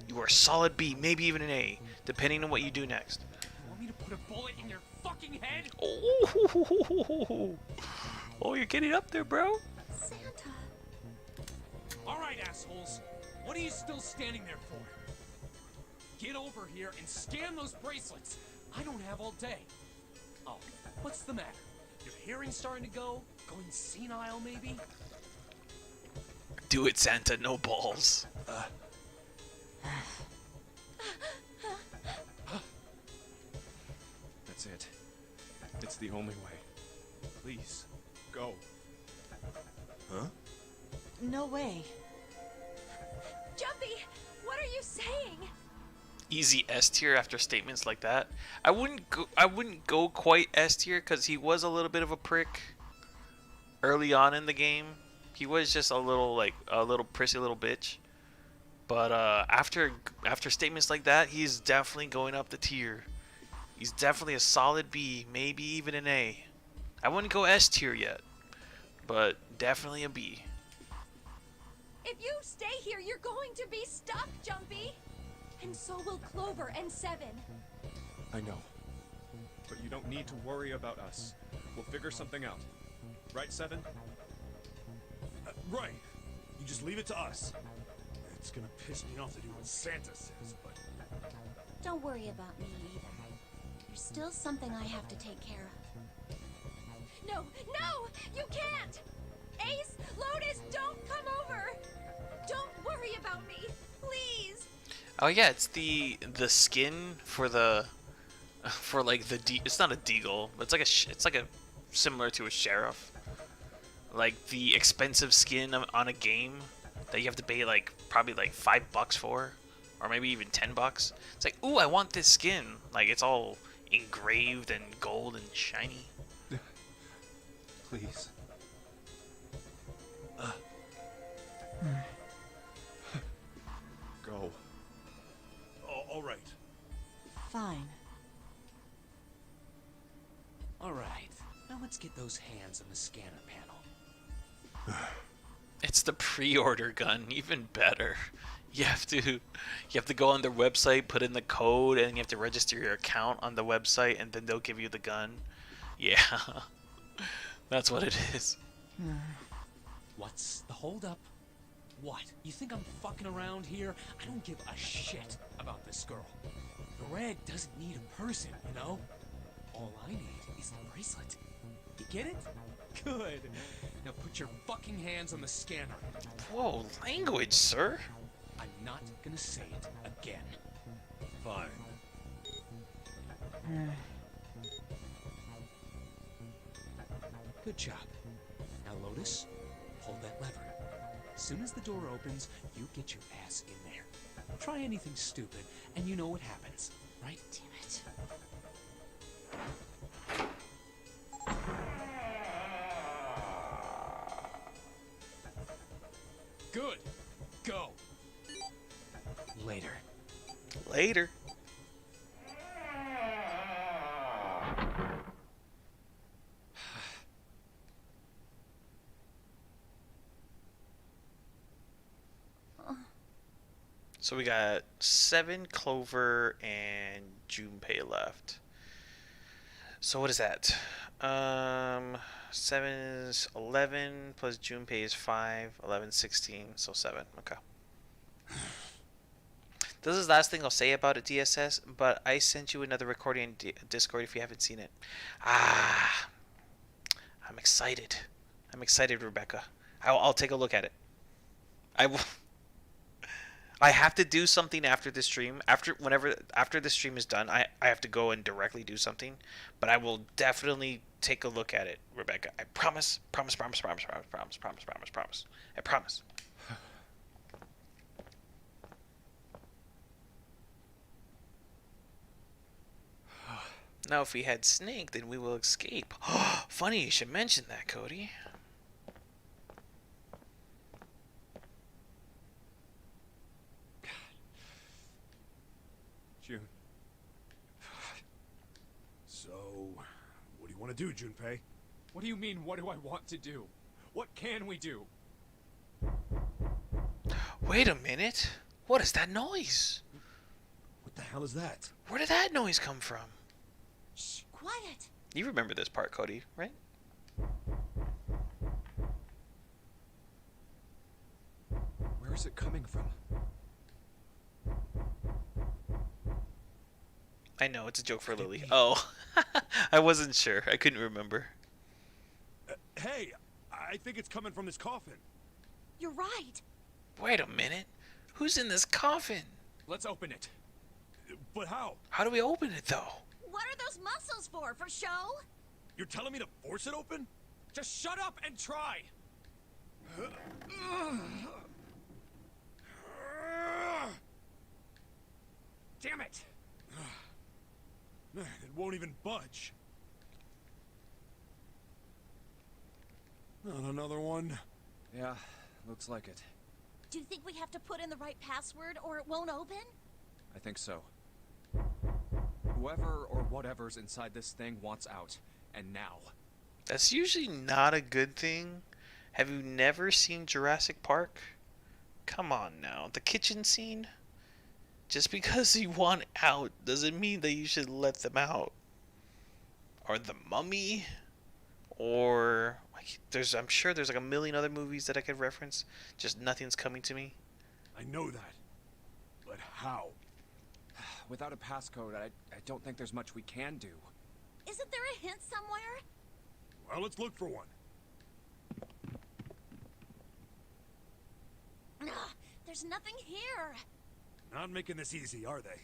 You are a solid B, maybe even an A, depending on what you do next. You want me to put a bullet in your fucking head? Oh, you're getting up there, bro. Santa. All right, assholes. What are you still standing there for? Get over here and scan those bracelets. I don't have all day. Oh, what's the matter? Your hearing's starting to go? Going senile, maybe? Do it, Santa. No balls. That's it. It's the only way. Please, go. Huh? No way. Jumpy, what are you saying? Easy S tier after statements like that. I wouldn't go quite S tier because he was a little bit of a prick early on in the game. He was just a little prissy little bitch. But after statements like that, he's definitely going up the tier. He's definitely a solid B, maybe even an A. I wouldn't go S tier yet, but definitely a B. If you stay here, you're going to be stuck, Jumpy. And so will Clover and Seven. I know. But you don't need to worry about us. We'll figure something out. Right, Seven? Right. You just leave it to us. It's gonna piss me off to do what Santa says, but... Don't worry about me either. There's still something I have to take care of. No, no, you can't! Ace, Lotus, don't come over! Don't worry about me, please! Oh yeah, it's the skin for the it's not a deagle, but it's like a similar to a sheriff. Like the expensive skin on a game that you have to pay probably $5 for, or maybe even $10. It's like, ooh, I want this skin. Like it's all engraved and gold and shiny. Please. Go. All right. Fine. All right. Now let's get those hands on the scanner panel. It's the pre-order gun, even better. You have to go on their website, put in the code, and you have to register your account on the website, and then they'll give you the gun. Yeah, that's what it is. What's the holdup? What? You think I'm fucking around here? I don't give a shit about this girl. Greg doesn't need a person, you know? All I need is the bracelet. You get it? Good. Now put your fucking hands on the scanner. Whoa, language, sir. I'm not gonna say it again. Fine. Good job. Now, Lotus, hold that lever. As soon as the door opens, you get your ass in there. Try anything stupid, and you know what happens, right? Damn it. Good. Go. Later. Later. So we got 7, Clover, and Junpei left. So what is that? 7 is 11 plus Junpei is 5, 11, 16, so 7. Okay. This is the last thing I'll say about it, DSS, but I sent you another recording in Discord if you haven't seen it. Ah, I'm excited. I'm excited, Rebecca. I'll take a look at it. I will. I have to do something after the stream. After the stream is done, I have to go and directly do something. But I will definitely take a look at it, Rebecca. I promise. Promise. I promise. Now, if we had Snake, then we will escape. Funny you should mention that, Cody. June. So, what do you want to do, Junpei? What do you mean, what do I want to do? What can we do? Wait a minute. What is that noise? What the hell is that? Where did that noise come from? Shh, quiet. You remember this part, Cody, right? Where is it coming from? I know, it's a joke for Lily. Oh, I wasn't sure. I couldn't remember. Hey, I think it's coming from this coffin. You're right. Wait a minute. Who's in this coffin? Let's open it. But how? How do we open it, though? What are those muscles for show? You're telling me to force it open? Just shut up and try! Damn it! It won't even budge. Not another one. Yeah, looks like it. Do you think we have to put in the right password or it won't open? I think so. Whoever or whatever's inside this thing wants out. And now. That's usually not a good thing. Have you never seen Jurassic Park? Come on now. The kitchen scene? Just because you want out doesn't mean that you should let them out. Or The Mummy? Or I'm sure there's like a million other movies that I could reference. Just nothing's coming to me. I know that. But how? Without a passcode, I don't think there's much we can do. Isn't there a hint somewhere? Well, let's look for one. Ugh, there's nothing here. Not making this easy, are they?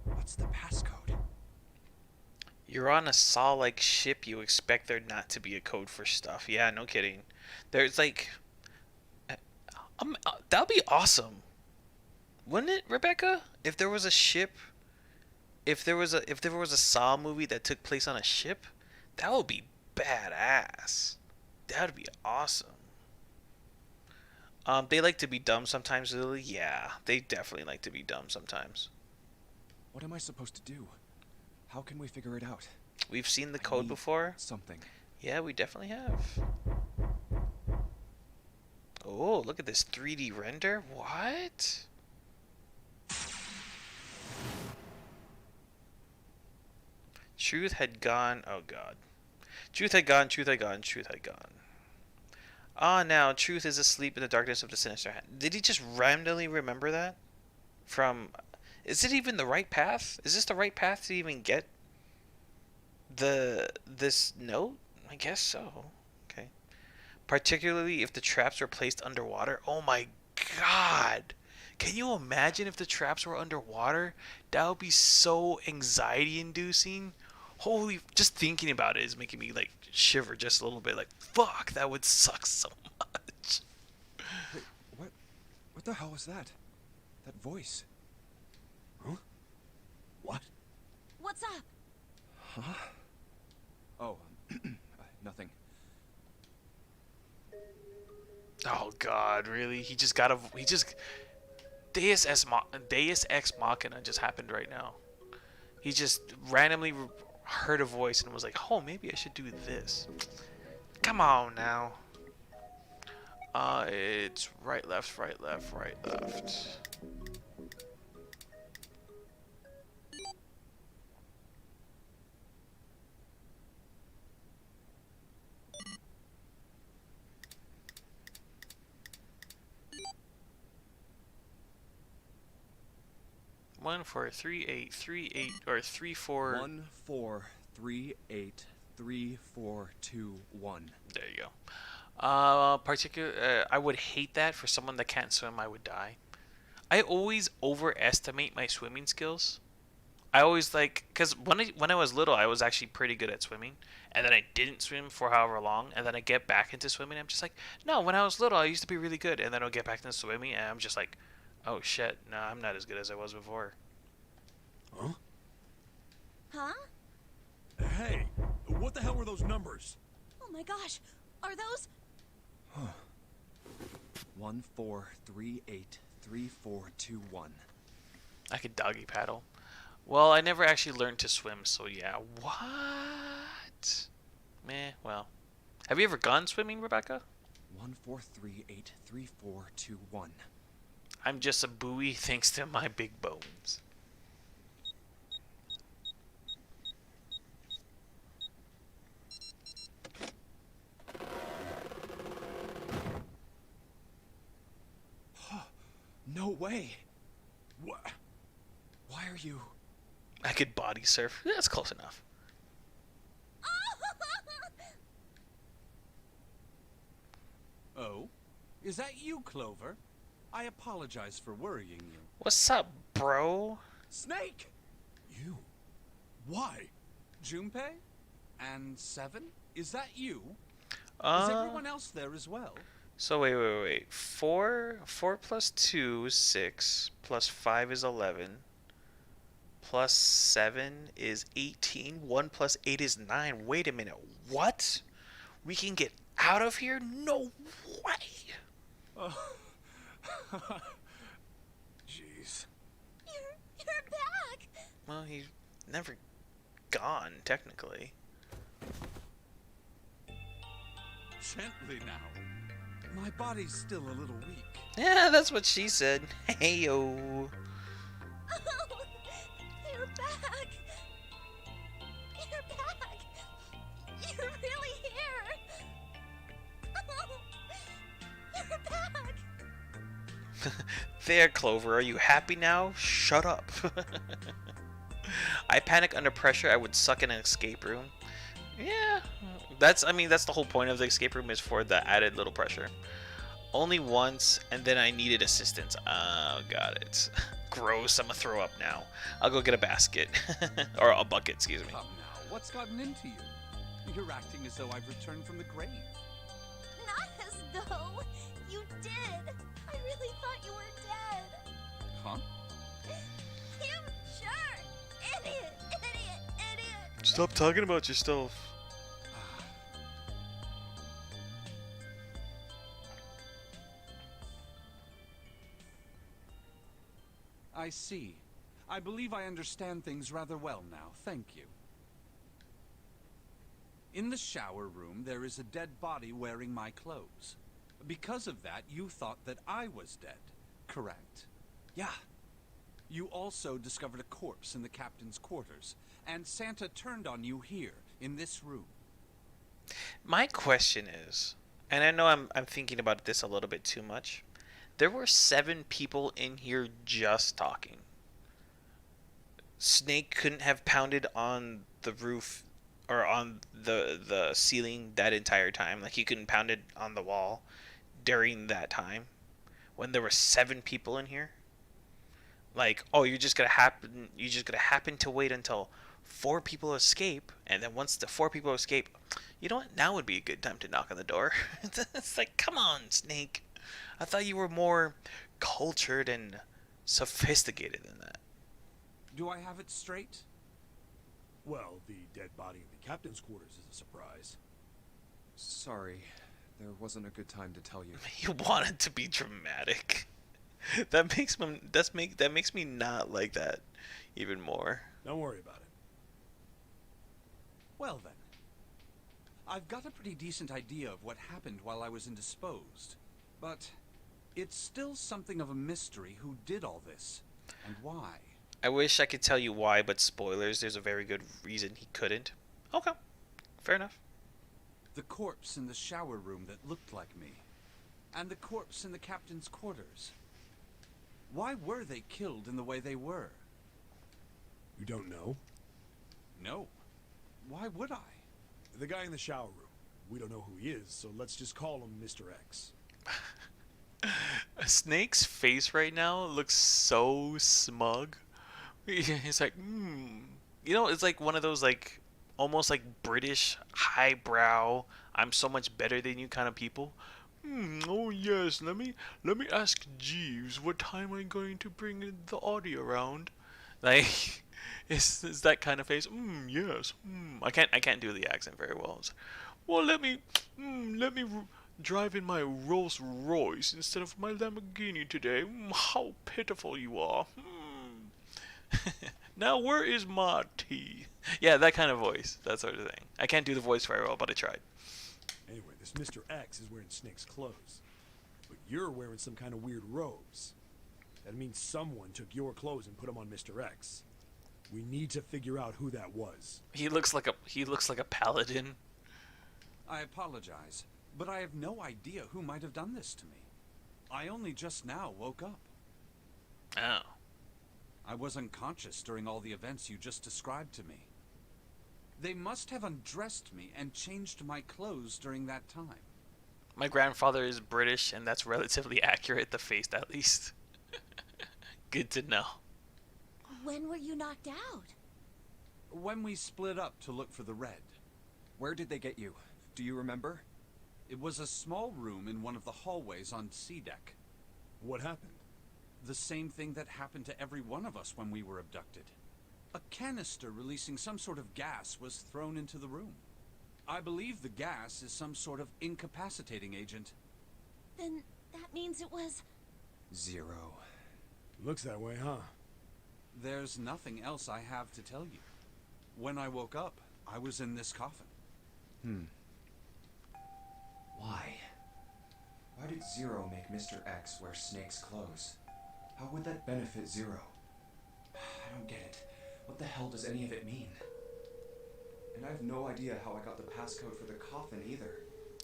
What's the passcode? You're on a Saw-like ship. You expect there not to be a code for stuff. Yeah, no kidding. There's like... that'd be awesome. Wouldn't it, Rebecca? If there was a ship... If there was a Saw movie that took place on a ship, that would be badass. That would be awesome. They like to be dumb sometimes, Lily. Yeah, they definitely like to be dumb sometimes. What am I supposed to do? How can we figure it out? We've seen the I code need before. Something. Yeah, we definitely have. Oh, look at this 3D render. What? Truth had gone. Oh god. Truth had gone, truth had gone, truth had gone. Ah, now truth is asleep in the darkness of the sinister hand. Did he just randomly remember that? From. Is it even the right path? Is this the right path to even get this note? I guess so. Okay. Particularly if the traps were placed underwater. Oh my god. Can you imagine if the traps were underwater? That would be so anxiety inducing. Holy, just thinking about it is making me like shiver just a little bit. Like, fuck, that would suck so much. Wait, what the hell was that? That voice? Huh? What? What's up? Huh? Oh, nothing. Oh god, really? He just Deus Ex Machina just happened right now. He just randomly heard a voice and was like, "Oh, maybe I should do this." Come on now. It's right, left, right, left, right, left. One, 4, 3, 8, 3, 8, or 3, 4. 1, 4, 3, 8, 3, 4, 2, 1. There you go. I would hate that for someone that can't swim. I would die. I always overestimate my swimming skills. I always like, cause when I was little, I was actually pretty good at swimming, and then I didn't swim for however long, and then I get back into swimming. I'm just like, no, when I was little, I used to be really good, and then I'll get back into swimming, and I'm just like, oh shit, no, I'm not as good as I was before. Huh? Huh? Hey, what the hell were those numbers? Oh my gosh. Are those? 1, 4, 3, 8, 3, 4, 2, 1. I could doggy paddle. Well, I never actually learned to swim, so yeah. What? Meh. Well, have you ever gone swimming, Rebecca? 1, 4, 3, 8, 3, 4, 2, 1. I'm just a buoy thanks to my big bones. No way. What? Why are you? I could body surf. That's close enough. Oh? Is that you, Clover? I apologize for worrying you. What's up, bro? Snake! You? Why? Junpei? And Seven? Is that you? Is everyone else there as well? So wait. 4 plus 2 is 6. Plus 5 is 11. Plus 7 is 18. 1 plus 8 is 9. Wait a minute. What? We can get out of here? No way. Jeez. You're back. Well, he's never gone, technically. Gently now. My body's still a little weak. Yeah, that's what she said. Hey-yo. Oh, you're back. You're back. You're really here. Oh, you're back. There, Clover. Are you happy now? Shut up. I panic under pressure. I would suck in an escape room. Yeah, that's the whole point of the escape room is for the added little pressure. Only once, and then I needed assistance. Oh, got it. Gross, I'm gonna throw up now. I'll go get a basket. Or a bucket, excuse me. Come now, what's gotten into you? You're acting as though I've returned from the grave. Not as though you did. I really thought you were dead. Huh? Sure. Idiot. Stop talking about yourself. I see. I believe I understand things rather well now. Thank you. In the shower room, there is a dead body wearing my clothes. Because of that, you thought that I was dead, correct? Yeah. You also discovered a corpse in the captain's quarters, and Santa turned on you here, in this room. My question is, and I know I'm thinking about this a little bit too much. There were 7 people in here just talking. Snake couldn't have pounded on the roof or on the ceiling that entire time. Like he couldn't pound it on the wall during that time when there were 7 people in here. Like, oh, you're just gonna happen to wait until 4 people escape, and then once the 4 people escape, you know what? Now would be a good time to knock on the door. It's like, come on, Snake. I thought you were more cultured and sophisticated than that. Do I have it straight? Well, the dead body in the captain's quarters is a surprise. Sorry, there wasn't a good time to tell you. You wanted to be dramatic. That makes me not like that even more. Don't worry about it. Well then. I've got a pretty decent idea of what happened while I was indisposed. But it's still something of a mystery who did all this, and why. I wish I could tell you why, but spoilers, there's a very good reason he couldn't. Okay, fair enough. The corpse in the shower room that looked like me, and the corpse in the captain's quarters. Why were they killed in the way they were? You don't know? No. Why would I? The guy in the shower room. We don't know who he is, so let's just call him Mr. X. Snake's face right now looks so smug. He's like, You know, it's like one of those, like, almost like British, highbrow, I'm so much better than you kind of people. Oh yes, let me ask Jeeves what time I'm going to bring in the audio around. Like, it's that kind of face. Yes. I can't do the accent very well. It's, well, let me drive in my Rolls Royce instead of my Lamborghini today. How pitiful you are. Now where is my tea? Yeah, that kind of voice, that sort of thing. I can't do the voice very well, but I tried. Anyway, this Mr. X is wearing Snake's clothes. But you're wearing some kind of weird robes. That means someone took your clothes and put them on Mr. X. We need to figure out who that was. He looks like a paladin. I apologize, but I have no idea who might have done this to me. I only just now woke up. Oh. I was unconscious during all the events you just described to me. They must have undressed me and changed my clothes during that time. My grandfather is British, and that's relatively accurate, the face at least. Good to know. When were you knocked out? When we split up to look for the red. Where did they get you? Do you remember? It was a small room in one of the hallways on C deck. What happened? The same thing that happened to every one of us when we were abducted. A canister releasing some sort of gas was thrown into the room. I believe the gas is some sort of incapacitating agent. Then that means it was... Zero. Looks that way, huh? There's nothing else I have to tell you. When I woke up, I was in this coffin. Why? Why did Zero make Mr. X wear Snake's clothes? How would that benefit Zero? I don't get it. What the hell does any of it mean? And I have no idea how I got the passcode for the coffin either.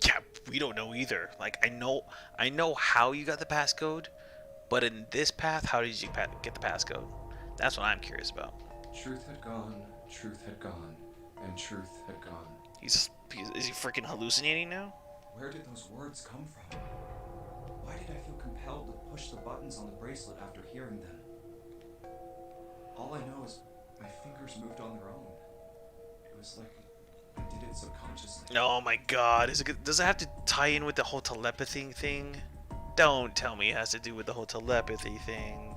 Yeah, we don't know either. Like, I know how you got the passcode, but in this path, how did you get the passcode? That's what I'm curious about. Truth had gone, and truth had gone. Is he freaking hallucinating now? Where did those words come from? Why did I feel compelled to push the buttons on the bracelet after hearing them? All I know is my fingers moved on their own. It was like I did it subconsciously. Oh my god, does it have to tie in with the whole telepathy thing? Don't tell me it has to do with the whole telepathy thing.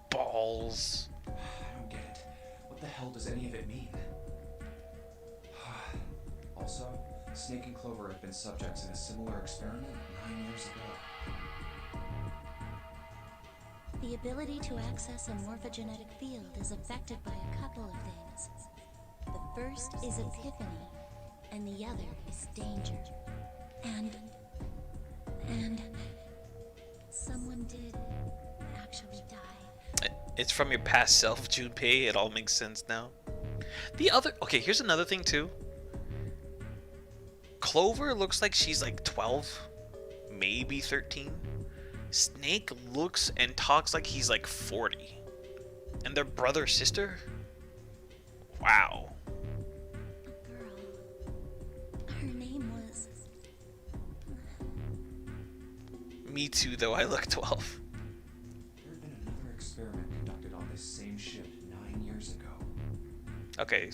Balls. I don't get it. What the hell does any of it mean? Also, Snake and Clover have been subjects in a similar experiment 9 years ago. The ability to access a morphogenetic field is affected by a couple of things. The first is epiphany, and the other is danger. And someone did actually die. It's from your past self, Junpei. It all makes sense now. Okay, here's another thing too. Clover looks like she's like 12, maybe 13. Snake looks and talks like he's like 40. And their brother sister? Wow. A girl. Her name was... Me too, though. I look 12. There had been another experiment conducted on this same ship 9 years ago. Okay,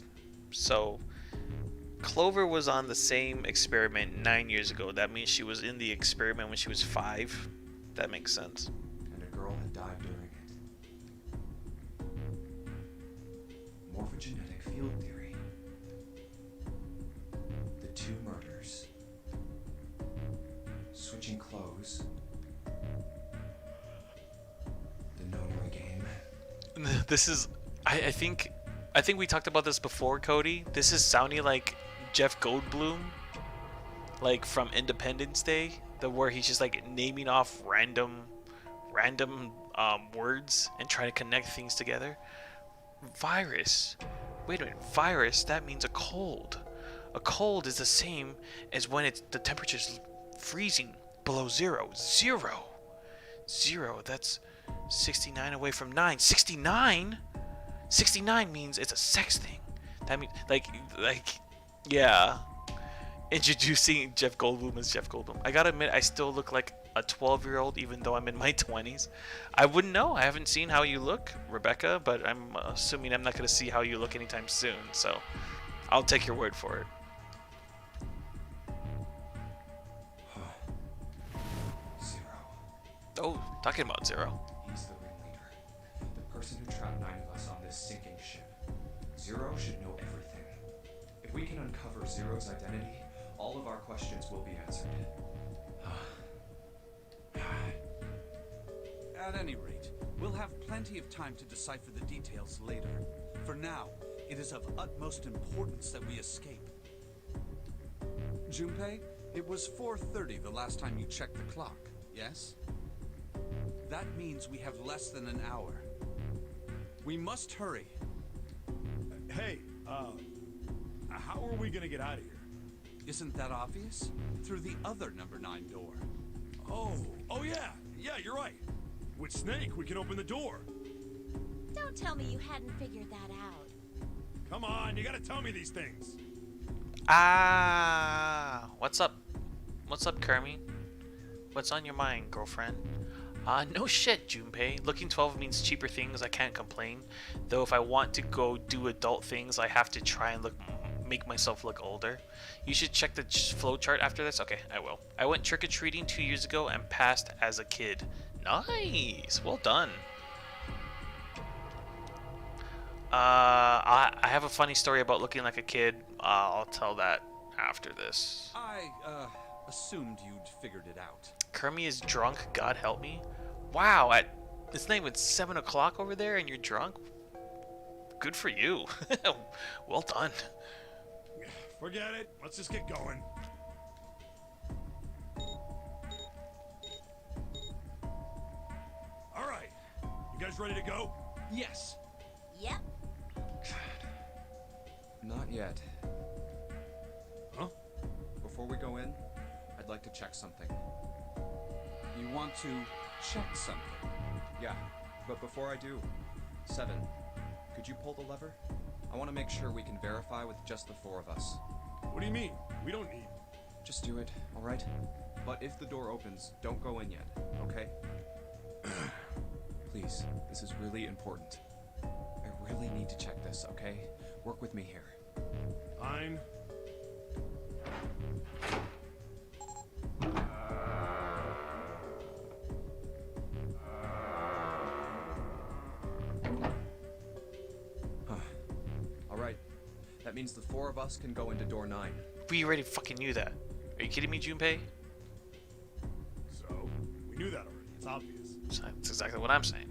so Clover was on the same experiment 9 years ago. That means she was in the experiment when she was 5. That makes sense. And a girl had died during it. Morphogenetic field theory. The 2 murders. Switching clothes. The notary game. This is, I think we talked about this before, Cody. This is sounding like Jeff Goldblum, like from Independence Day, where he's just like naming off random words and trying to connect things together. Virus. Wait a minute. Virus. That means a cold. A cold is the same as when the temperature's freezing below 0. 0. That's 69 away from 9. 69. 69 means it's a sex thing. That means like yeah. Introducing Jeff Goldblum as Jeff Goldblum. I gotta admit, I still look like a 12-year-old even though I'm in my 20s. I wouldn't know. I haven't seen how you look, Rebecca, but I'm assuming I'm not gonna see how you look anytime soon. So I'll take your word for it. Oh, talking about 0. He's the ringleader. The person who trapped 9 of us on this sinking ship. 0 should know everything. If we can uncover Zero's identity, all of our questions will be answered. At any rate, we'll have plenty of time to decipher the details later. For now, it is of utmost importance that we escape. Junpei, it was 4:30 the last time you checked the clock, yes? That means we have less than an hour. We must hurry. Hey, how are we gonna get out of here? Isn't that obvious? Through the other number 9 door. Oh yeah, you're right. With Snake, we can open the door. Don't tell me you hadn't figured that out. Come on, you gotta tell me these things. What's up? What's up, Kermie? What's on your mind, girlfriend? No shit, Junpei. Looking 12 means cheaper things. I can't complain. Though if I want to go do adult things, I have to try and make myself look older. You should check the flowchart after this. Okay, I will. I went trick-or-treating 2 years ago and passed as a kid. Nice. Well done. I have a funny story about looking like a kid. I'll tell that after this. I assumed you'd figured it out. Kermie is drunk, God help me. Wow, it's not even 7 o'clock over there and you're drunk? Good for you. Well done. Forget it. Let's just get going. All right. You guys ready to go? Yes. Yep. Not yet. Huh? Before we go in, I'd like to check something. You want to check something? Yeah, but before I do, 7, could you pull the lever? I want to make sure we can verify with just the 4 of us. What do you mean? We don't need... Just do it, alright? But if the door opens, don't go in yet, okay? Please, this is really important. I really need to check this, okay? Work with me here. Fine. Alright, that means the 4 of us can go into door 9. We already fucking knew that. Are you kidding me, Junpei? So, we knew that already. It's obvious. That's exactly what I'm saying.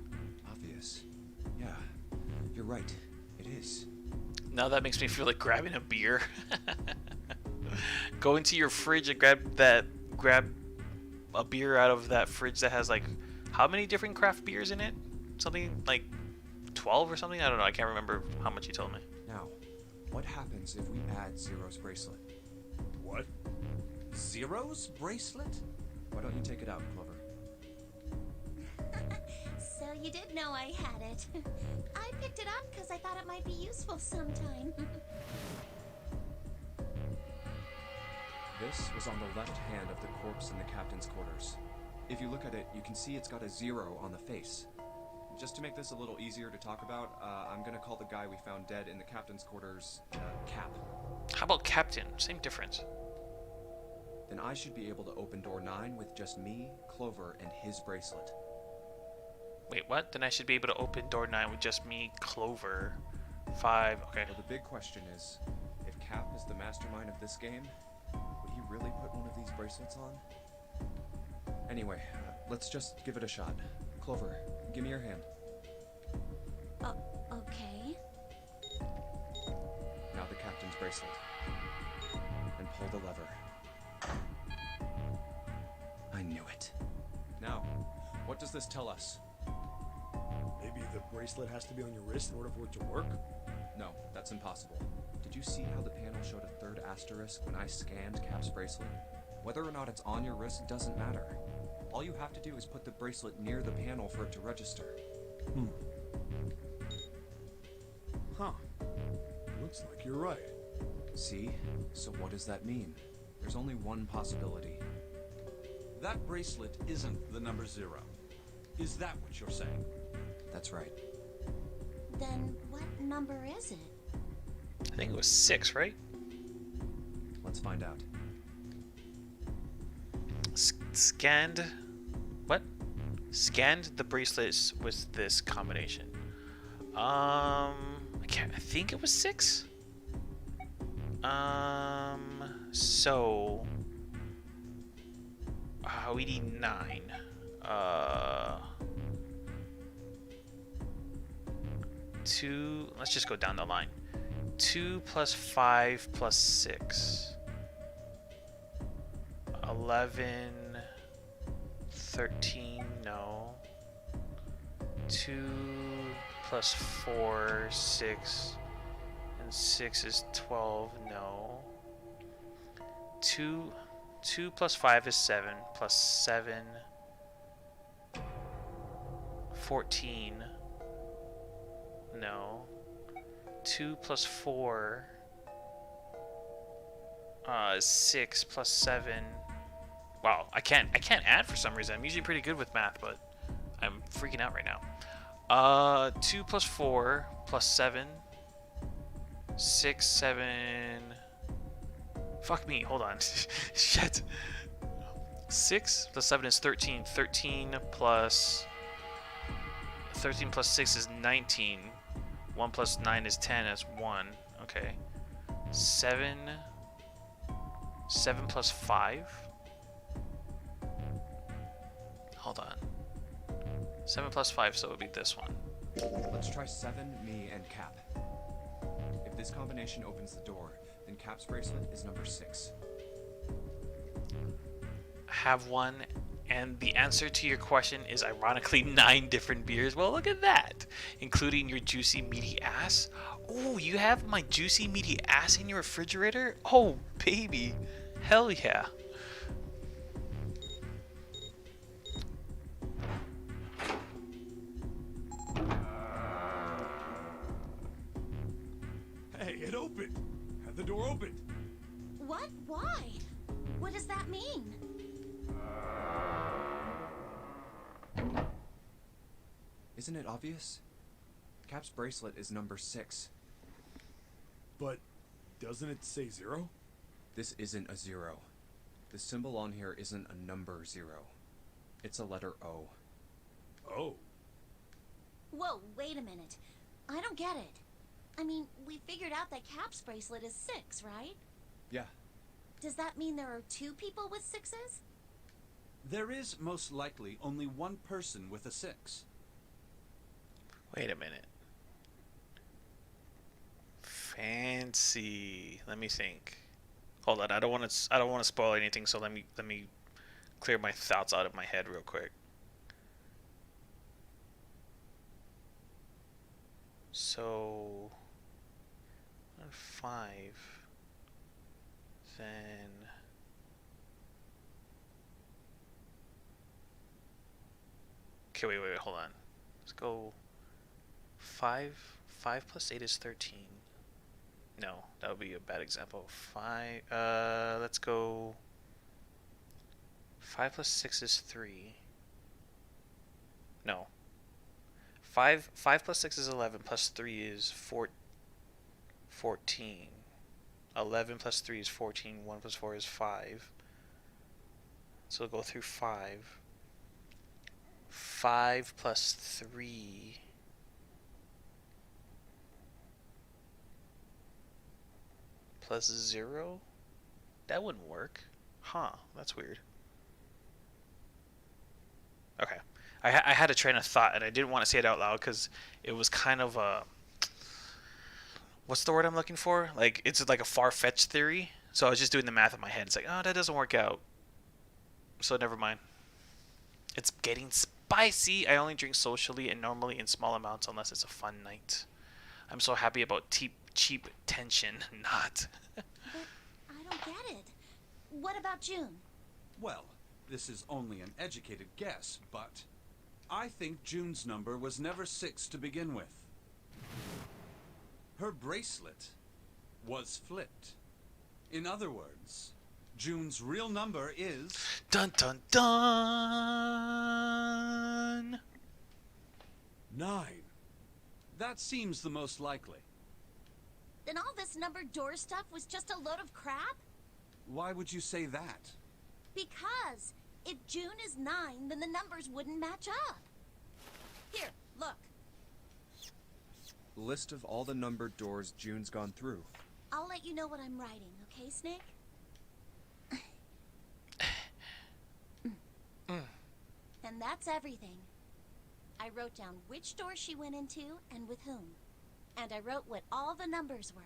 You're right. It is. Now that makes me feel like grabbing a beer. Go into your fridge and grab a beer out of that fridge that has like how many different craft beers in it? Something like 12 or something? I don't know. I can't remember how much you told me. Now, what happens if we add Zero's bracelet? What? Zero's bracelet? Why don't you take it out, Clover? So you did know I had it. I picked it up because I thought it might be useful sometime. This was on the left hand of the corpse in the captain's quarters. If you look at it, you can see it's got a 0 on the face. Just to make this a little easier to talk about, I'm gonna call the guy we found dead in the captain's quarters, Cap. How about Captain? Same difference. Then I should be able to open door 9 with just me, Clover, and his bracelet. Wait, what? Then I should be able to open door 9 with just me, Clover. 5, okay. Well, the big question is, if Cap is the mastermind of this game, would he really put one of these bracelets on? Anyway, let's just give it a shot. Clover, give me your hand. Okay. Now the captain's bracelet. And pull the lever. I knew it. Now, what does this tell us? Maybe the bracelet has to be on your wrist in order for it to work? No, that's impossible. Did you see how the panel showed a third asterisk when I scanned Cap's bracelet? Whether or not it's on your wrist doesn't matter. All you have to do is put the bracelet near the panel for it to register. Huh. Looks like you're right. See? So what does that mean? There's only one possibility. That bracelet isn't the number 0. Is that what you're saying? That's right. Then what number is it? I think it was 6, right? Let's find out. Scanned... What? Scanned the bracelets with this combination. I think it was 6? So... we need 9. 2... Let's just go down the line. 2 plus 5 plus 6. 11... 13, no. 2 plus 4, 6. And 6 is 12, no. 2 plus 5 is 7, plus 7. 14. No. 2 plus 4 is 6 plus 7. Wow, I can't add for some reason. I'm usually pretty good with math, but I'm freaking out right now. 2 plus 4 plus 7. 6, 7. Fuck me, hold on. Shit. 6 plus 7 is 13. 13 plus 6 is 19. 1 plus 9 is 10. That's 1. Okay. 7 plus 5. Hold on. 7 plus 5, so it would be this one. Let's try 7, me, and Cap. If this combination opens the door, then Cap's bracelet is number 6. Have one, and the answer to your question is ironically 9 different beers. Well, look at that, including your juicy meaty ass. Oh, you have my juicy meaty ass in your refrigerator? Oh, baby. Hell yeah. Hey, it opened! Had the door opened! What? Why? What does that mean? Isn't it obvious? Cap's bracelet is number 6. But doesn't it say 0? This isn't a 0. The symbol on here isn't a number 0. It's a letter O. Oh. Whoa, wait a minute. I don't get it. I mean, we figured out that Cap's bracelet is 6, right? Yeah. Does that mean there are 2 people with 6s? There is most likely only one person with a 6. Wait a minute. Let's see. Let me think. Hold on. I don't want to spoil anything. So let me clear my thoughts out of my head real quick. So 5. Then okay. Wait. Hold on. Let's go. 5 plus 8 is 13. No, that would be a bad example. 5. Let's go. 5 plus 6 is 3. No. 5 plus 6 is 11. Plus 3 is 14. 11 plus 3 is 14. 1 plus 4 is 5. So we'll go through 5. 5 plus 3. Plus 0? That wouldn't work. Huh, that's weird. Okay. I had a train of thought, and I didn't want to say it out loud because it was kind of a... What's the word I'm looking for? Like, it's like a far-fetched theory. So I was just doing the math in my head. It's like, oh, that doesn't work out. So never mind. It's getting spicy. I only drink socially and normally in small amounts unless it's a fun night. I'm so happy about cheap tension. Not. But I don't get it. What about June? Well, this is only an educated guess, but I think June's number was never 6 to begin with. Her bracelet was flipped. In other words, June's real number is... Dun dun dun! 9. That seems the most likely. Then all this numbered door stuff was just a load of crap? Why would you say that? Because if June is 9, then the numbers wouldn't match up. Here, look. List of all the numbered doors June's gone through. I'll let you know what I'm writing, okay, Snake? And that's everything. I wrote down which door she went into and with whom. And I wrote what all the numbers were.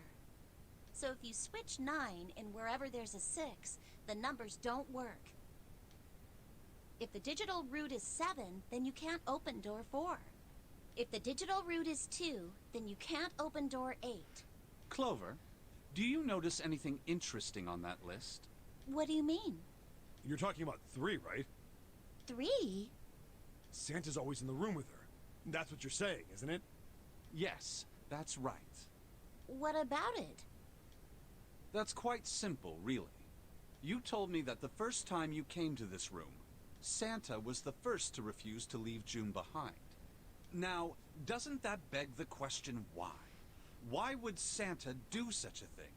So if you switch 9 in wherever there's a 6, the numbers don't work. If the digital root is 7, then you can't open door 4. If the digital root is 2, then you can't open door 8. Clover, do you notice anything interesting on that list? What do you mean? You're talking about 3, right? 3? Santa's always in the room with her. That's what you're saying, isn't it? Yes, that's right. What about it? That's quite simple, really. You told me that the first time you came to this room, Santa was the first to refuse to leave June behind. Now, doesn't that beg the question why? Why would Santa do such a thing?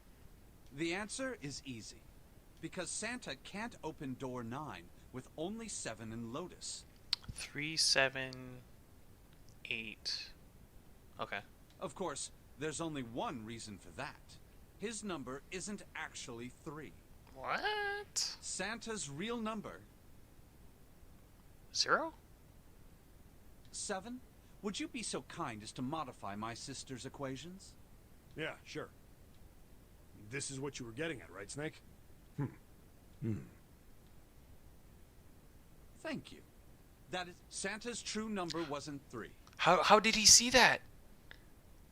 The answer is easy. Because Santa can't open door 9 with only 7 in Lotus. 3, 7, 8. Okay. Of course, there's only one reason for that. His number isn't actually 3. What? Santa's real number... 0? 7? Would you be so kind as to modify my sister's equations? Yeah, sure. This is what you were getting at, right, Snake? Thank you. That is, Santa's true number wasn't 3. How did he see that?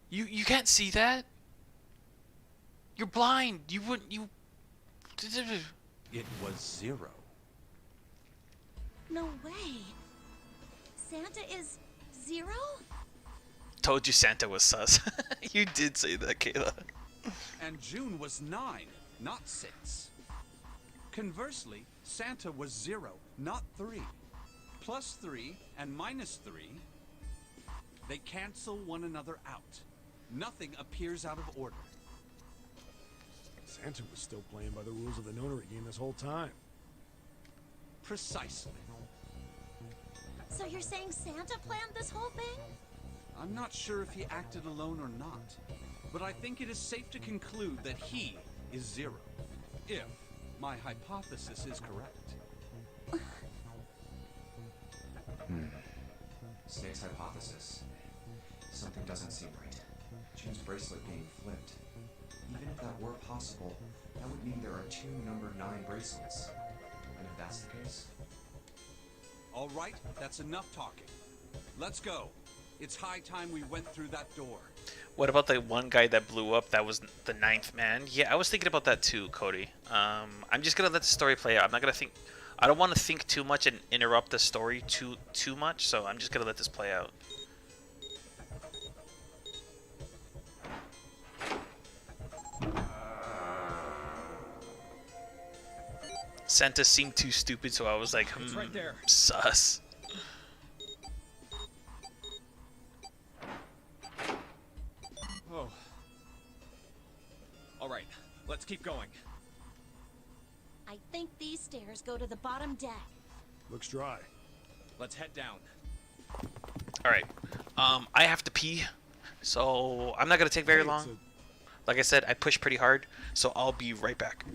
You can't see that. You're blind. You wouldn't. You. It was 0. No way. Santa is 0? Told you Santa was sus. You did say that, Kayla. And June was 9, not 6. Conversely, Santa was 0, not 3. Plus 3 and minus 3, they cancel one another out. Nothing appears out of order. Santa was still playing by the rules of the notary game this whole time. Precisely. So you're saying Santa planned this whole thing? I'm not sure if he acted alone or not, but I think it is safe to conclude that he is 0, if my hypothesis is correct. Snake's hypothesis. Something doesn't seem right. June's bracelet being flipped. Even if that were possible, that would mean there are 2 number 9 bracelets. And if that's the case... All right, that's enough talking. Let's go. It's high time we went through that door. What about the one guy that blew up that was the ninth man? Yeah, I was thinking about that too, Cody. I'm just gonna let the story play out. I'm not gonna think. I don't want to think too much and interrupt the story too much, so I'm just gonna let this play out. Santa seemed too stupid, so I was like, It's right there. Sus. Oh. All right, let's keep going. I think these stairs go to the bottom deck. Looks dry. Let's head down. Alright. I have to pee, so I'm not gonna take very long. Like I said, I pushed pretty hard, so I'll be right back.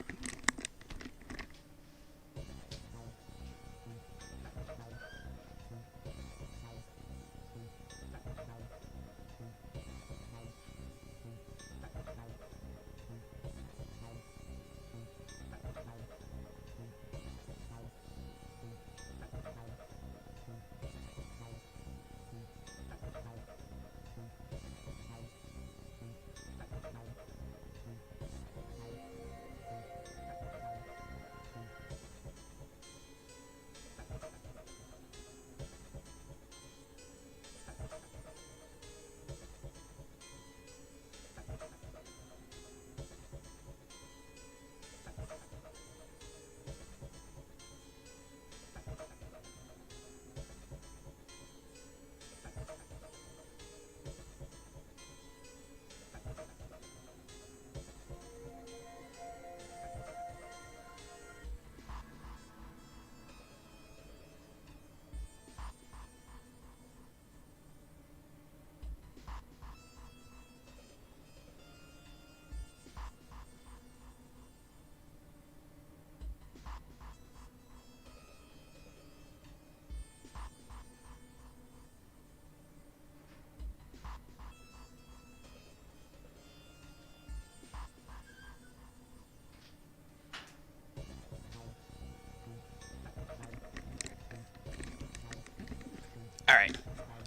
Alright,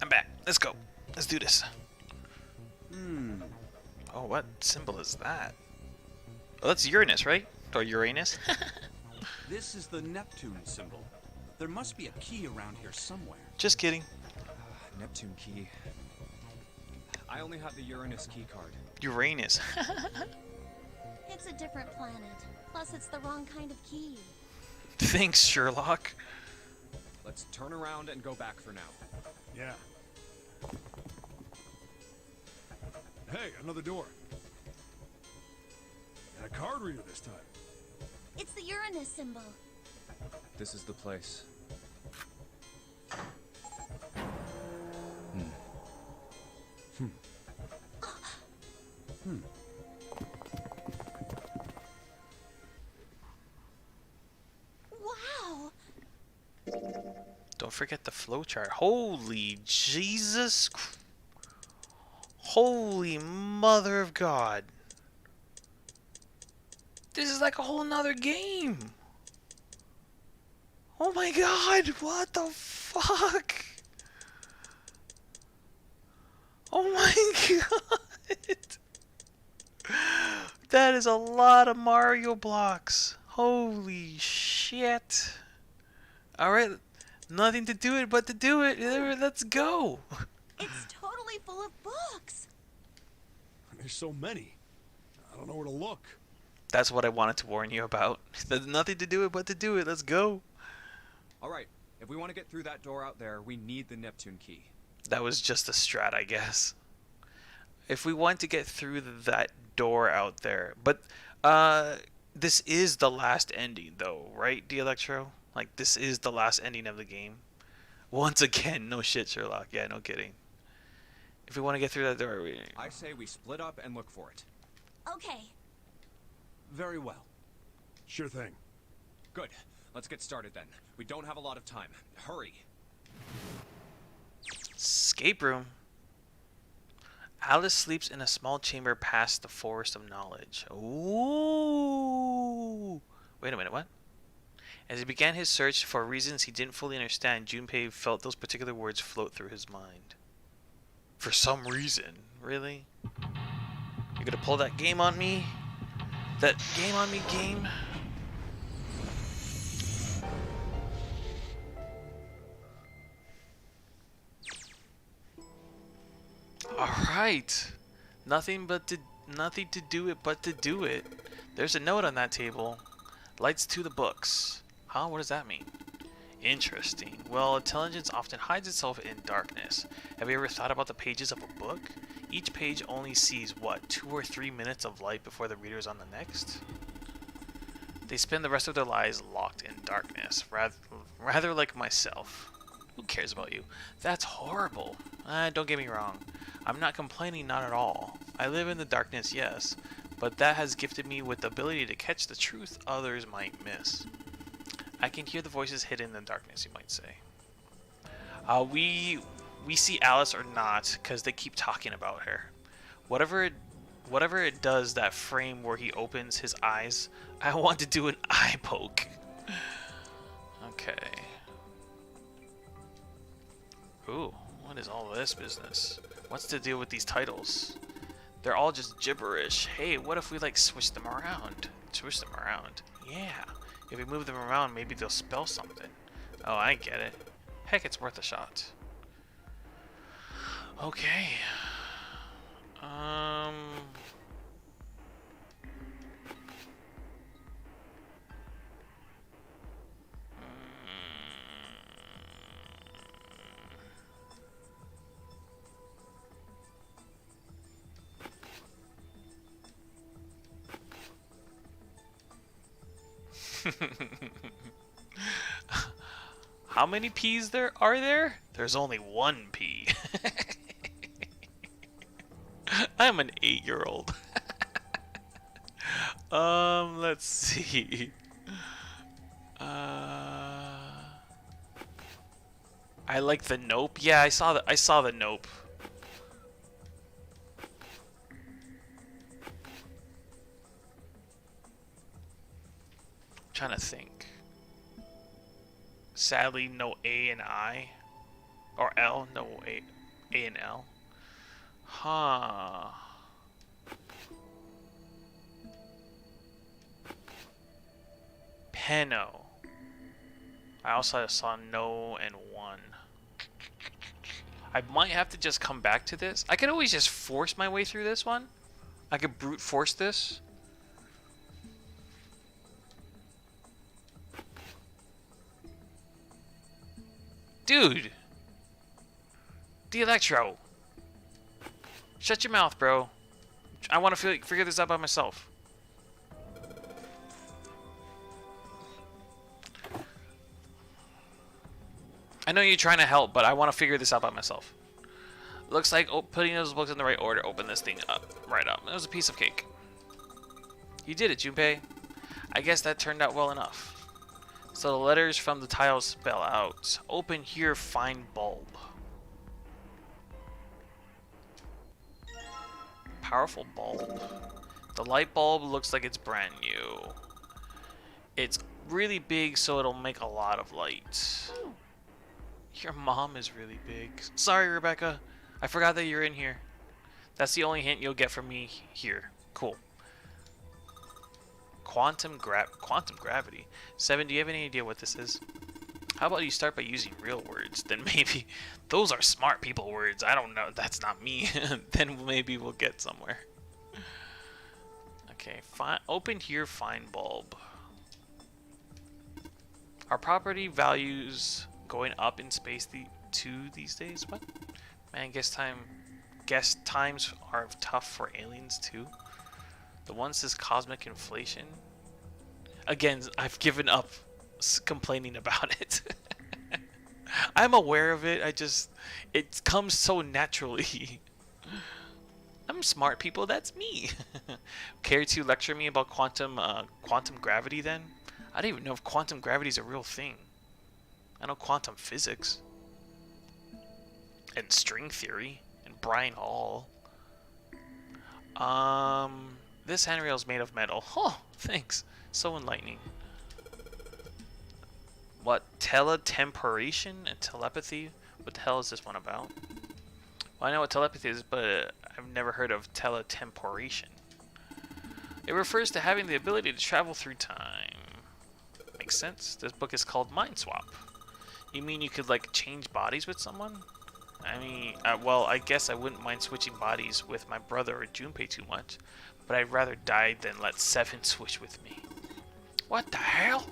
I'm back. Let's go. Let's do this. Oh, what symbol is that? Oh, that's Uranus, right? Or Uranus? This is the Neptune symbol. There must be a key around here somewhere. Just kidding. Neptune key. I only have the Uranus key card. Uranus. It's a different planet. Plus, it's the wrong kind of key. Thanks, Sherlock. Let's turn around and go back for now. Yeah. Hey, another door. And a card reader this time. It's the Uranus symbol. This is the place. Wow! Don't forget the flowchart. Holy Jesus. Holy mother of God. This is like a whole nother game. Oh my God. What the fuck? Oh my God. That is a lot of Mario blocks. Holy shit. Alright. Nothing to do it but to do it. Let's go. It's totally full of books. There's so many. I don't know where to look. That's what I wanted to warn you about. There's nothing to do it but to do it. Let's go. All right, if we want to get through that door out there, we need the Neptune key. That was just a strat, I guess. If we want to get through that door out there. But this is the last ending, though, right, D'Electro? Like, this is the last ending of the game. Once again, no shit, Sherlock. Yeah, no kidding. If we want to get through that door, I say we split up and look for it. Okay. Very well. Sure thing. Good. Let's get started then. We don't have a lot of time. Hurry. Escape room. Alice sleeps in a small chamber past the forest of knowledge. Ooh. Wait a minute, what? As he began his search for reasons he didn't fully understand, Junpei felt those particular words float through his mind. For some reason. Really? You're gonna pull that game on me? That game on me game? Alright. Nothing to do it but to do it. There's a note on that table. Lights to the books. Huh? What does that mean? Interesting. Well, intelligence often hides itself in darkness. Have you ever thought about the pages of a book? Each page only sees, what, 2 or 3 minutes of light before the reader's on the next? They spend the rest of their lives locked in darkness, rather like myself. Who cares about you? That's horrible. Don't get me wrong. I'm not complaining, not at all. I live in the darkness, yes, but that has gifted me with the ability to catch the truth others might miss. I can hear the voices hidden in the darkness, you might say. We see Alice or not, because they keep talking about her. Whatever it does, that frame where he opens his eyes, I want to do an eye poke. Okay. Ooh, what is all this business? What's the deal with these titles? They're all just gibberish. Hey, what if we like switch them around? Switch them around. Yeah. If we move them around, maybe they'll spell something. Oh, I get it. Heck, it's worth a shot. Okay. How many P's there are there? There's only one P. I'm an 8-year-old. Let's see. I like the nope. Yeah, I saw the nope. I'm trying to think. Sadly, no A and I. Or L, no A and L. Huh. Peno. I also saw no and one. I might have to just come back to this. I could always just force my way through this one. I could brute force this. Dude! D-Electro! Shut your mouth, bro. I want to figure this out by myself. I know you're trying to help, but I want to figure this out by myself. Looks like putting those books in the right order opened this thing up. Right up. It was a piece of cake. You did it, Junpei. I guess that turned out well enough. So the letters from the tiles spell out. Open here, find bulb. Powerful bulb. The light bulb looks like it's brand new. It's really big, so it'll make a lot of light. Your mom is really big. Sorry, Rebecca. I forgot that you're in here. That's the only hint you'll get from me here. Cool. Quantum gravity. 7, do you have any idea what this is? How about you start by using real words? Then maybe those are smart people words. I don't know. That's not me. Then maybe we'll get somewhere. Okay, open here, find bulb. Our property values going up in space these days? What? Man, guess times are tough for aliens too. The one says cosmic inflation. Again, I've given up complaining about it. I'm aware of it. It comes so naturally. I'm smart, people. That's me. Care to lecture me about quantum gravity then? I don't even know if quantum gravity is a real thing. I know quantum physics. And string theory. And Brian Hall. This handrail is made of metal. Oh, thanks. So enlightening. What? Teletemporation and telepathy? What the hell is this one about? Well, I know what telepathy is, but I've never heard of teletemporation. It refers to having the ability to travel through time. Makes sense. This book is called Mind Swap. You mean you could, like, change bodies with someone? I mean, well, I guess I wouldn't mind switching bodies with my brother or Junpei too much, but I'd rather die than let Seven switch with me. What the hell?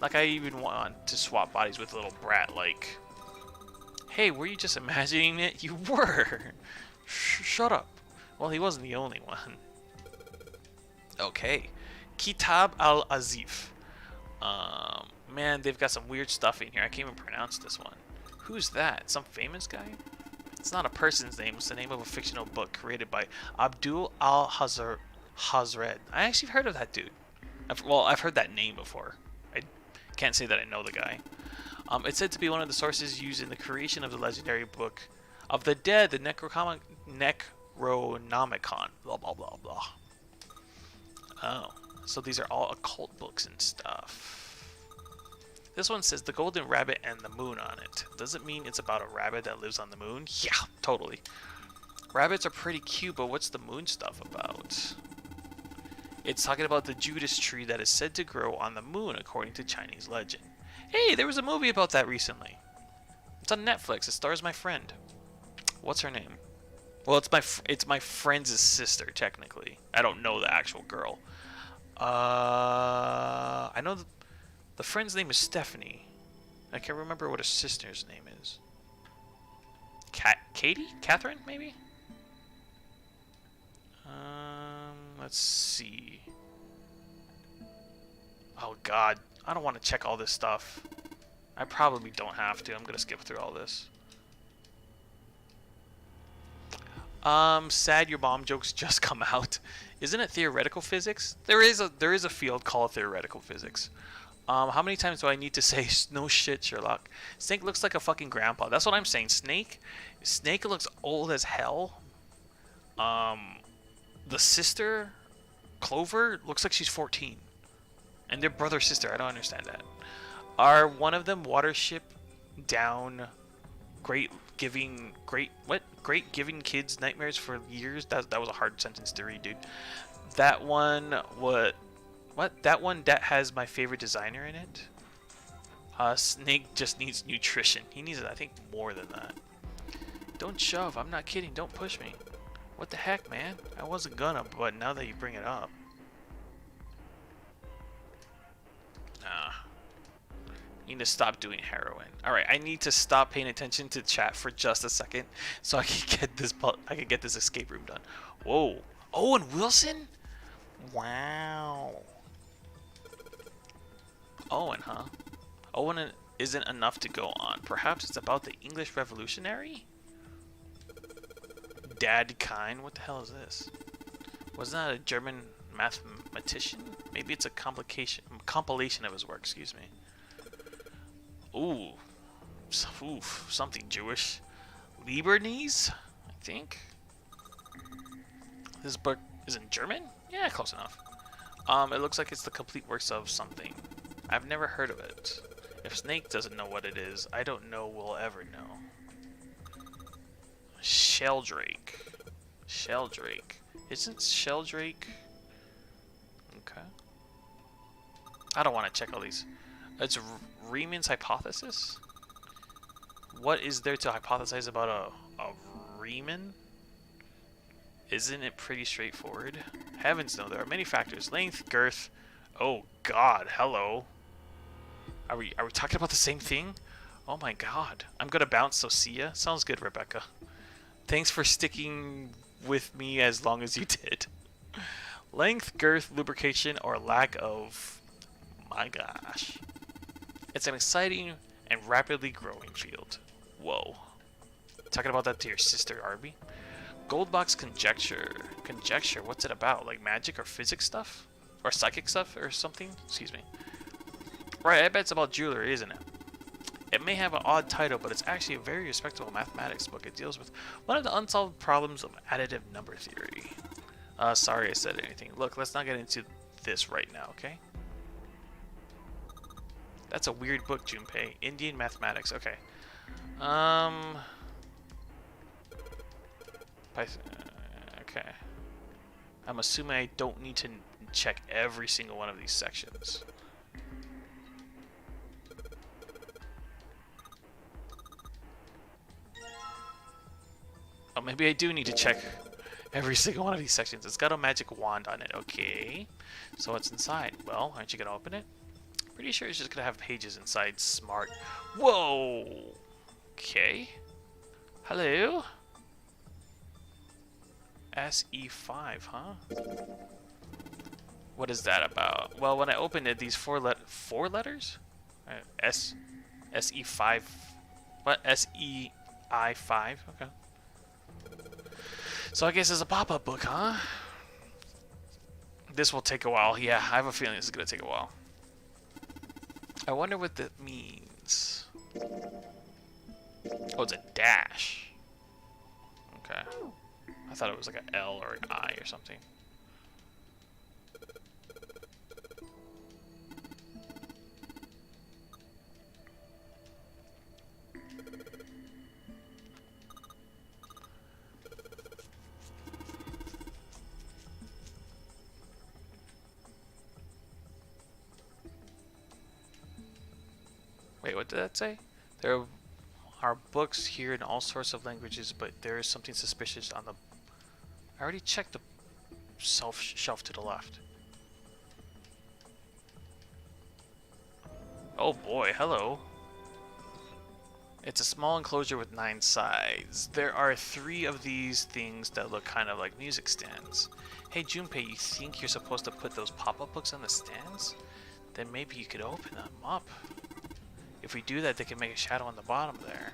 Like, I even want to swap bodies with a little brat, like... Hey, were you just imagining it? You were! Shut up. Well, he wasn't the only one. Okay. Kitab al-Azif. Man, they've got some weird stuff in here. I can't even pronounce this one. Who's that? Some famous guy? It's not a person's name. It's the name of a fictional book created by Abdul al-Hazred. I actually heard of that dude. I've heard that name before. I can't say that I know the guy. It's said to be one of the sources used in the creation of the legendary book of the dead, the Necronomicon. Blah, blah, blah, blah. Oh, so these are all occult books and stuff. This one says the golden rabbit and the moon on it. Does it mean it's about a rabbit that lives on the moon? Yeah, totally. Rabbits are pretty cute, but what's the moon stuff about? It's talking about the Judas tree that is said to grow on the moon according to Chinese legend. Hey, there was a movie about that recently. It's on Netflix. It stars my friend. What's her name? Well, it's my friend's sister, technically. I don't know the actual girl. I know the friend's name is Stephanie. I can't remember what her sister's name is. Katie? Catherine, maybe? Let's see. Oh, God. I don't want to check all this stuff. I probably don't have to. I'm going to skip through all this. Sad your mom jokes just come out. Isn't it theoretical physics? There is a field called theoretical physics. How many times do I need to say no shit, Sherlock? Snake looks like a fucking grandpa. That's what I'm saying. Snake looks old as hell. The sister, Clover, looks like she's 14. And they're brother sister. I don't understand that. Are one of them Watership Down great giving kids nightmares for years? That was a hard sentence to read, dude. That one that one that has my favorite designer in it. Snake just needs nutrition. He needs, I think, more than that. Don't shove. I'm not kidding. Don't push me. What the heck, man? I wasn't gonna, but now that you bring it up. Nah. Need to stop doing heroin. Alright, I need to stop paying attention to chat for just a second so I can get this escape room done. Whoa. Owen Wilson? Wow. Owen, huh? Owen isn't enough to go on. Perhaps it's about the English Revolutionary? Dad Kine? What the hell is this? Wasn't that a German mathematician? Maybe it's a compilation of his work, excuse me. Ooh, something Jewish. Liebernese, I think. This book is in German? Yeah, close enough. It looks like it's the complete works of something. I've never heard of it. If Snake doesn't know what it is, I don't know we'll ever know. Sheldrake. Sheldrake. Isn't Sheldrake... Okay. I don't want to check all these. It's Riemann's hypothesis? What is there to hypothesize about a Riemann? Isn't it pretty straightforward? Heavens no, there are many factors. Length, girth... Oh god, hello. Are we talking about the same thing? Oh my god. I'm gonna bounce, so see ya. Sounds good, Rebecca. Thanks for sticking with me as long as you did. Length, girth, lubrication, or lack of... My gosh. It's an exciting and rapidly growing field. Whoa. Talking about that to your sister, Arby? Goldbox conjecture. Conjecture, what's it about? Like magic or physics stuff? Or psychic stuff or something? Excuse me. Right, I bet it's about jewelry, isn't it? It may have an odd title, but it's actually a very respectable mathematics book. It deals with one of the unsolved problems of additive number theory. Sorry I said anything. Look, let's not get into this right now, okay? That's a weird book, Junpei. Indian mathematics. Okay. Okay. I'm assuming I don't need to check every single one of these sections. Oh, maybe I do need to check every single one of these sections. It's got a magic wand on it. Okay. So what's inside? Well, aren't you gonna open it? Pretty sure it's just gonna have pages inside. Smart. Whoa! Okay. Hello? SE5, huh? What is that about? Well, when I opened it, these four letters? SE5. What? SEI5? Okay. So I guess it's a pop-up book, huh? This will take a while. Yeah, I have a feeling this is gonna take a while. I wonder what that means. Oh, it's a dash. Okay. I thought it was like an L or an I or something. Wait, what did that say? There are books here in all sorts of languages, but there is something suspicious on the... I already checked the shelf to the left. Oh boy, hello. It's a small enclosure with 9 sides. There are 3 of these things that look kind of like music stands. Hey Junpei, you think you're supposed to put those pop-up books on the stands? Then maybe you could open them up. If we do that, they can make a shadow on the bottom there.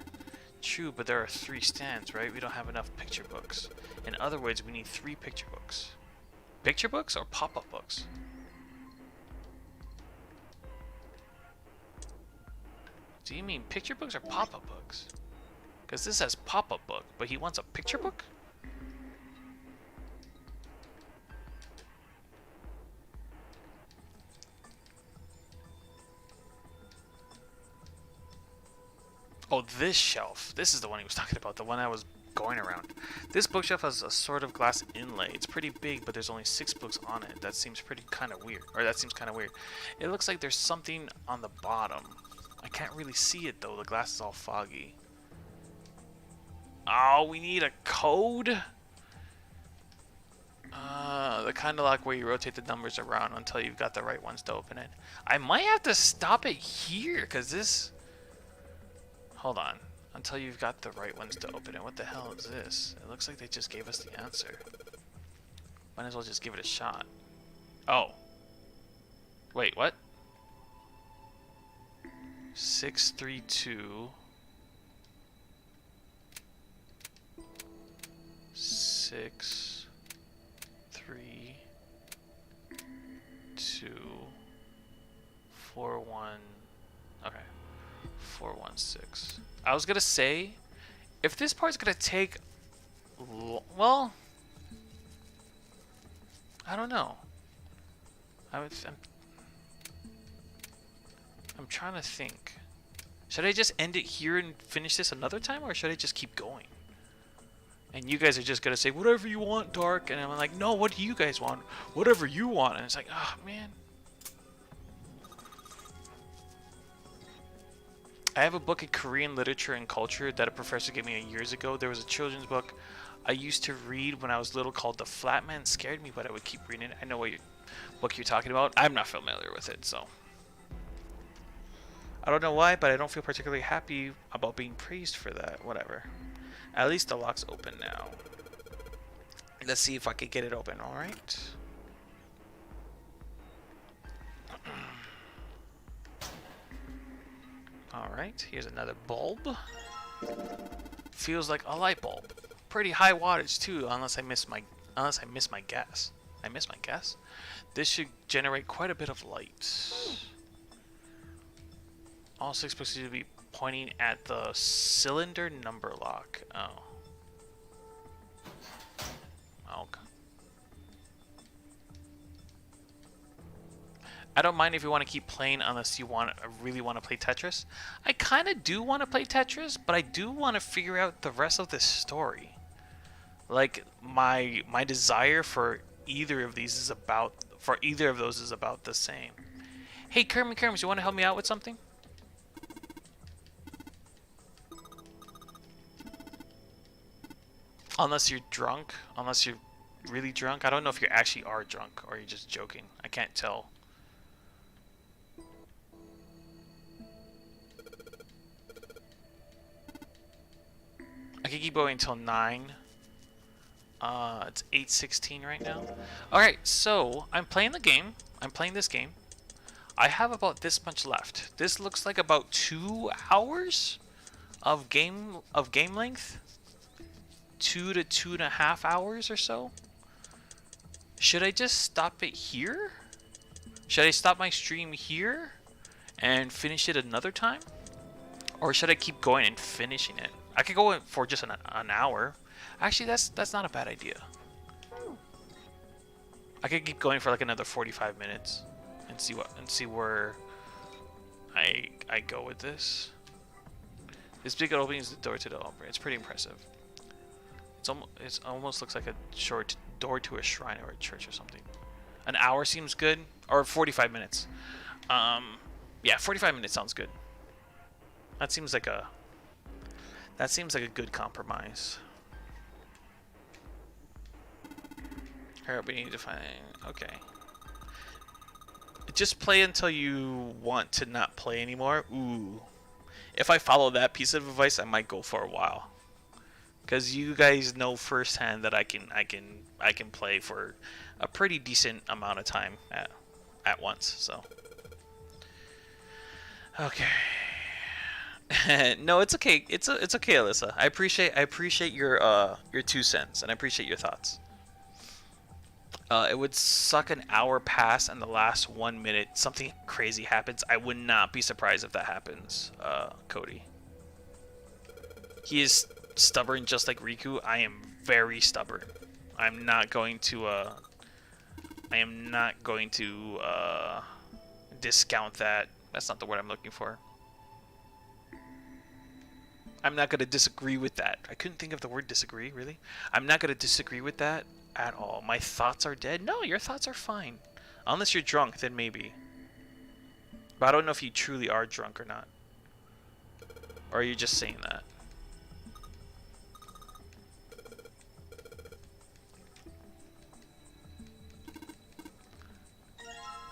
True, but there are 3 stands, right? We don't have enough picture books. In other words, we need 3 picture books. Picture books or pop-up books? Do you mean picture books or pop-up books? Because this says pop-up book, but he wants a picture book? Oh, this shelf. This is the one he was talking about, the one I was going around. This bookshelf has a sort of glass inlay. It's pretty big, but there's only 6 books on it. That seems kind of weird. It looks like there's something on the bottom. I can't really see it, though. The glass is all foggy. Oh, we need a code? The kind of lock where you rotate the numbers around until you've got the right ones to open it. I might have to stop it here, because this... Hold on. Until you've got the right ones to open it. What the hell is this? It looks like they just gave us the answer. Might as well just give it a shot. Oh. Wait, what? 632 6 3 2 4 1. Okay. 416. I was gonna say, if this part's gonna take, well, I don't know. I'm trying to think. Should I just end it here and finish this another time, or should I just keep going? And you guys are just gonna say, whatever you want, Dark, and I'm like, no, what do you guys want? Whatever you want. And it's like, oh man. I have a book in Korean literature and culture that a professor gave me years ago. There was a children's book I used to read when I was little called The Flat Man. It scared me, but I would keep reading it. I know what book you're talking about. I'm not familiar with it, so. I don't know why, but I don't feel particularly happy about being praised for that. Whatever. At least the lock's open now. Let's see if I can get it open, alright? Alright, here's another bulb. Feels like a light bulb. Pretty high wattage too, unless I miss my guess. I miss my guess? This should generate quite a bit of light. All 6 books should be pointing at the cylinder number lock. Oh. Okay. I don't mind if you want to keep playing unless you really want to play Tetris. I kind of do want to play Tetris, but I do want to figure out the rest of this story. Like my desire for either of these is about for either of those is about the same. Hey Kerms, you want to help me out with something? Unless you're drunk, unless you're really drunk. I don't know if you actually are drunk or you're just joking. I can't tell. I can keep going until 9. It's 8:16 right now. Alright, so I'm playing the game. I'm playing this game. I have about this much left. This looks like about 2 hours of game length. 2 to 2.5 hours or so. Should I just stop it here? Should I stop my stream here and finish it another time? Or should I keep going and finishing it? I could go in for just an hour. Actually, that's not a bad idea. I could keep going for like another 45 minutes and see where I go with this. This big opening is the door to the opera. It's pretty impressive. It almost looks like a short door to a shrine or a church or something. An hour seems good, or 45 minutes. Yeah, 45 minutes sounds good. That seems like a good compromise. Here, we need to find. Okay. Just play until you want to not play anymore. Ooh. If I follow that piece of advice, I might go for a while. Because you guys know firsthand that I can play for a pretty decent amount of time at once. So. Okay. No, it's okay. It's okay, Alyssa. I appreciate your 2 cents and I appreciate your thoughts. It would suck an hour pass and the last 1 minute something crazy happens. I would not be surprised if that happens, Cody. He is stubborn just like Riku. I am very stubborn. I'm not going to discount that. That's not the word I'm looking for. I'm not going to disagree with that. I couldn't think of the word disagree, really. I'm not going to disagree with that at all. My thoughts are dead? No, your thoughts are fine. Unless you're drunk, then maybe. But I don't know if you truly are drunk or not. Or are you just saying that?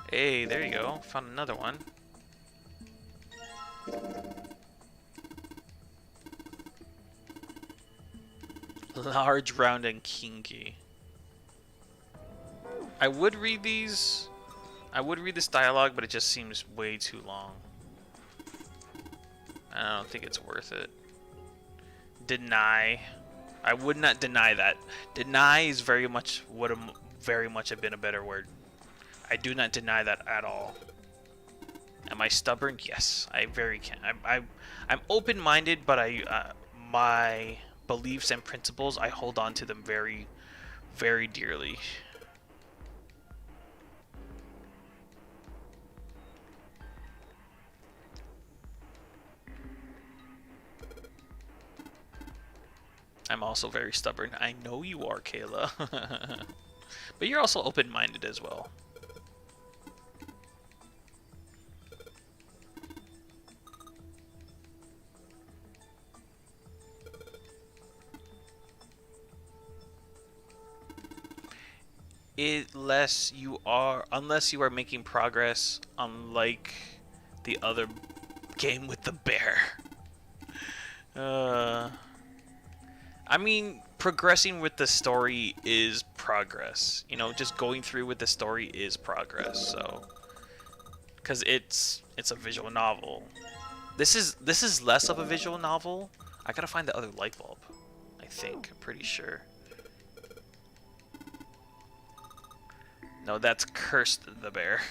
Hey, there you go. Found another one. Large, round, and kinky. I would read these. I would read this dialogue, but it just seems way too long. I don't think it's worth it. Deny. I would not deny that. Deny is very much have been a better word. I do not deny that at all. Am I stubborn? Yes, I very can. I'm open-minded, but my beliefs and principles, I hold on to them very, very dearly. I'm also very stubborn. I know you are, Kayla. But you're also open-minded as well. Unless you are making progress, unlike the other game with the bear. I mean, progressing with the story is progress. You know, just going through with the story is progress. So, because it's a visual novel. This is less of a visual novel. I gotta find the other light bulb. I think. I'm pretty sure. No, that's Cursed the Bear.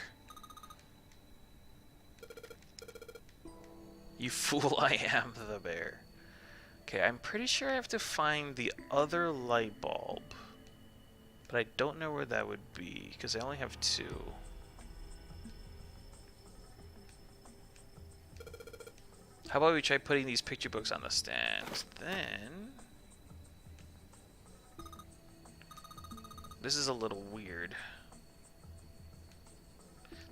You fool, I am the bear. Okay, I'm pretty sure I have to find the other light bulb. But I don't know where that would be, because I only have 2. How about we try putting these picture books on the stand? Then... This is a little weird.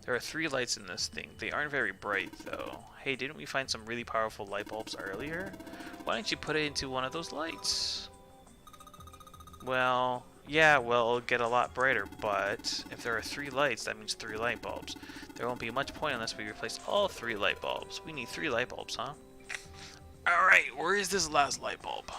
There are 3 lights in this thing. They aren't very bright, though. Hey, didn't we find some really powerful light bulbs earlier? Why don't you put it into one of those lights? Well, yeah, well, it'll get a lot brighter, but if there are 3 lights, that means 3 light bulbs. There won't be much point unless we replace all 3 light bulbs. We need 3 light bulbs, huh? Alright, where is this last light bulb?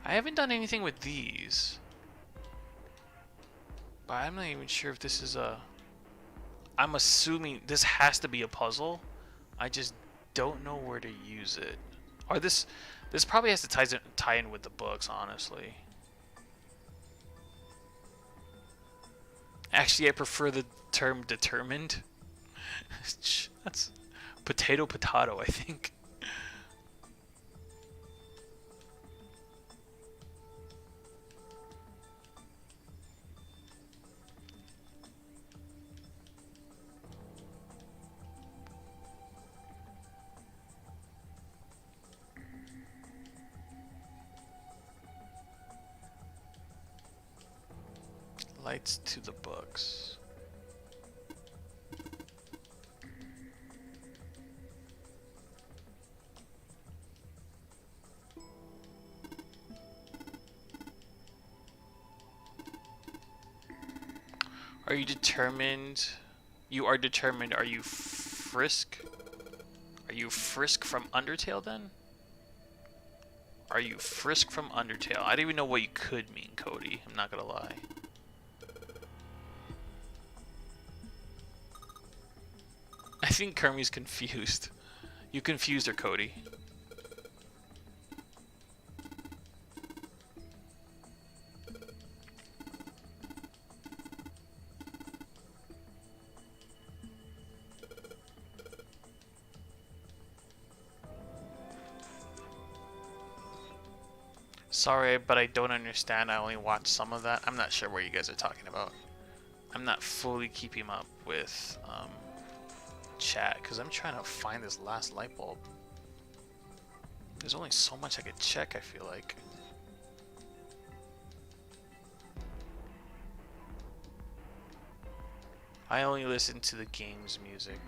I haven't done anything with these. But I'm not even sure if this is a... I'm assuming this has to be a puzzle. I just don't know where to use it. Or this probably has to tie in with the books, honestly. Actually, I prefer the term determined. That's potato, I think. Lights to the books. Are you determined? You are determined. Are you Frisk? Are you Frisk from Undertale then? Are you Frisk from Undertale? I don't even know what you could mean, Cody. I'm not gonna lie. I think Kermie's confused. You confused her, Cody. Sorry, but I don't understand. I only watched some of that. I'm not sure what you guys are talking about. I'm not fully keeping up with chat because I'm trying to find this last light bulb. There's only so much I could check, I feel like. I only listen to the game's music.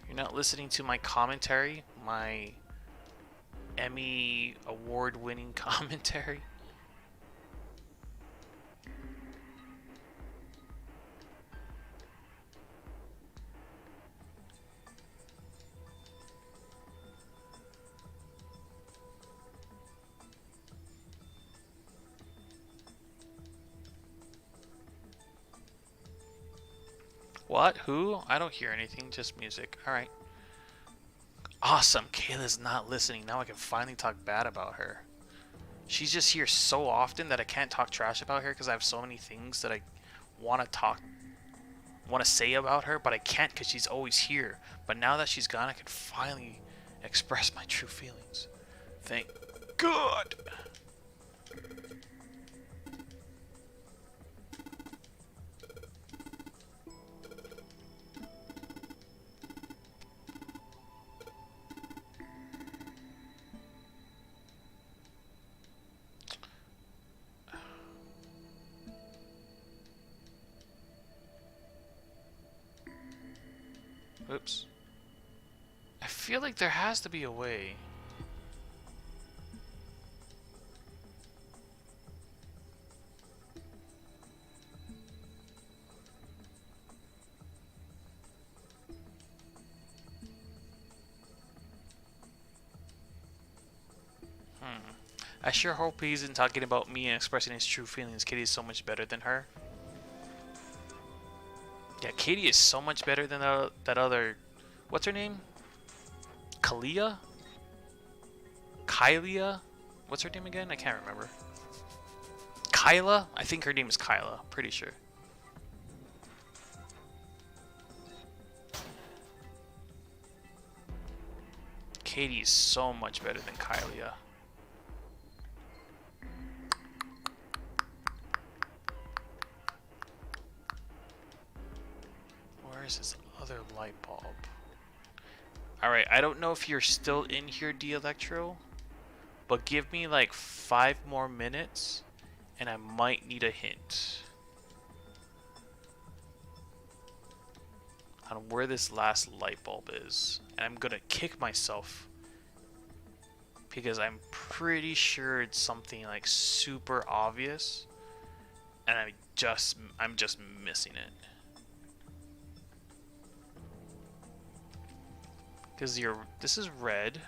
You're not listening to my commentary? My Emmy award-winning commentary? What? Who? I don't hear anything, just music. Alright. Awesome. Kayla's not listening. Now I can finally talk bad about her. She's just here so often that I can't talk trash about her because I have so many things that I want to say about her, but I can't because she's always here. But now that she's gone, I can finally express my true feelings. Thank God. Oops. I feel like there has to be a way. I sure hope he isn't talking about me and expressing his true feelings. Katie is so much better than her. Yeah, Katie is so much better than that other... What's her name? Kalia? Kylia? What's her name again? I can't remember. Kyla? I think her name is Kyla. Pretty sure. Katie is so much better than Kylia. Where's this other light bulb? Alright, I don't know if you're still in here, D-Electro, but give me like 5 more minutes and I might need a hint on where this last light bulb is. And I'm gonna kick myself because I'm pretty sure it's something like super obvious and I'm just missing it. Because this is red,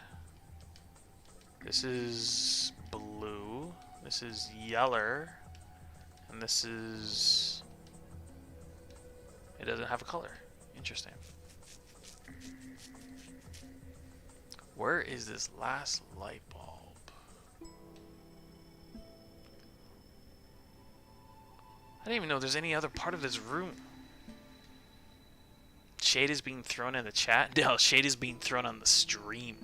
this is blue, this is yellow, and this is... it doesn't have a color. Interesting. Where is this last light bulb? I didn't even know there's any other part of this room. Shade is being thrown in the chat. No, shade is being thrown on the stream.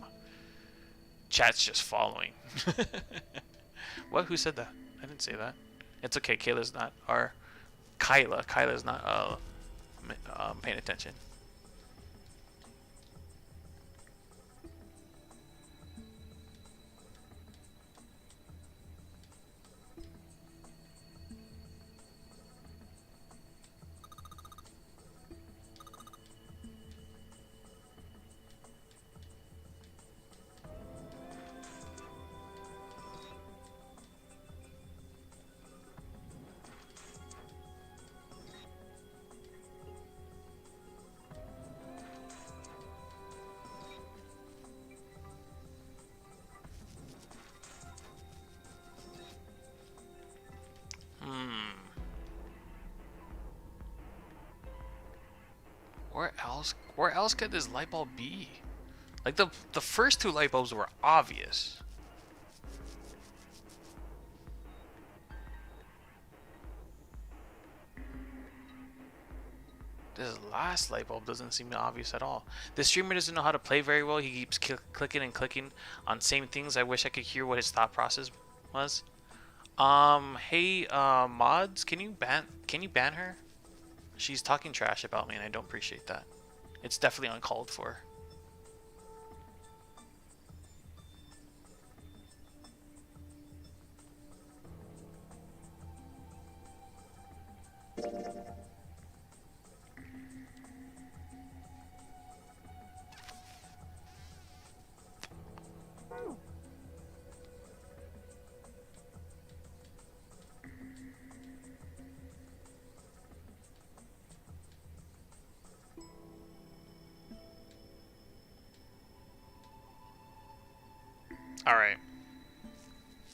Chat's just following. What? Who said that? I didn't say that. It's okay. Kayla's not. Or Kyla's not paying attention. Where else could this light bulb be? Like the first two light bulbs were obvious. This last light bulb doesn't seem obvious at all. The streamer doesn't know how to play very well. He keeps clicking and clicking on same things. I wish I could hear what his thought process was. Hey, mods, can you ban her? She's talking trash about me and I don't appreciate that. It's definitely uncalled for. Alright.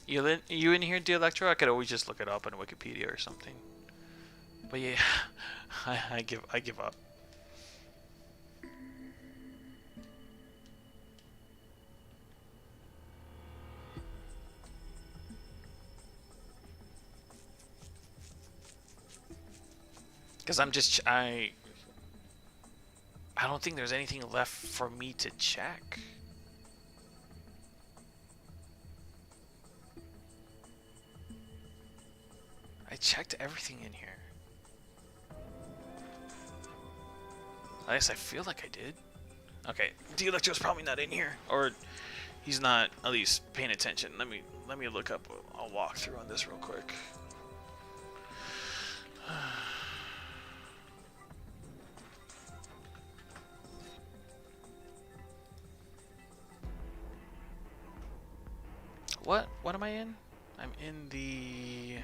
You in here, D-Electro? I could always just look it up on Wikipedia or something. But yeah, I give up. Because I don't think there's anything left for me to check. I checked everything in here. At least I feel like I did. Okay, D-Electro's probably not in here, or he's not at least paying attention. Let me look up a walkthrough on this real quick. What am I in? I'm in the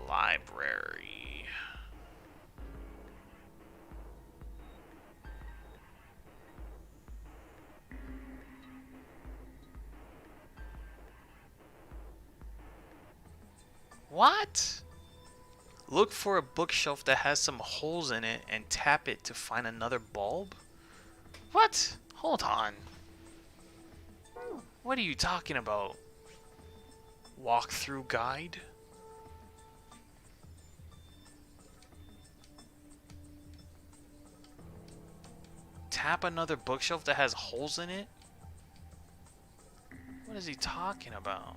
library. What? Look for a bookshelf that has some holes in it and tap it to find another bulb? What? Hold on. What are you talking about? Walkthrough guide? Tap another bookshelf that has holes in it? What is he talking about?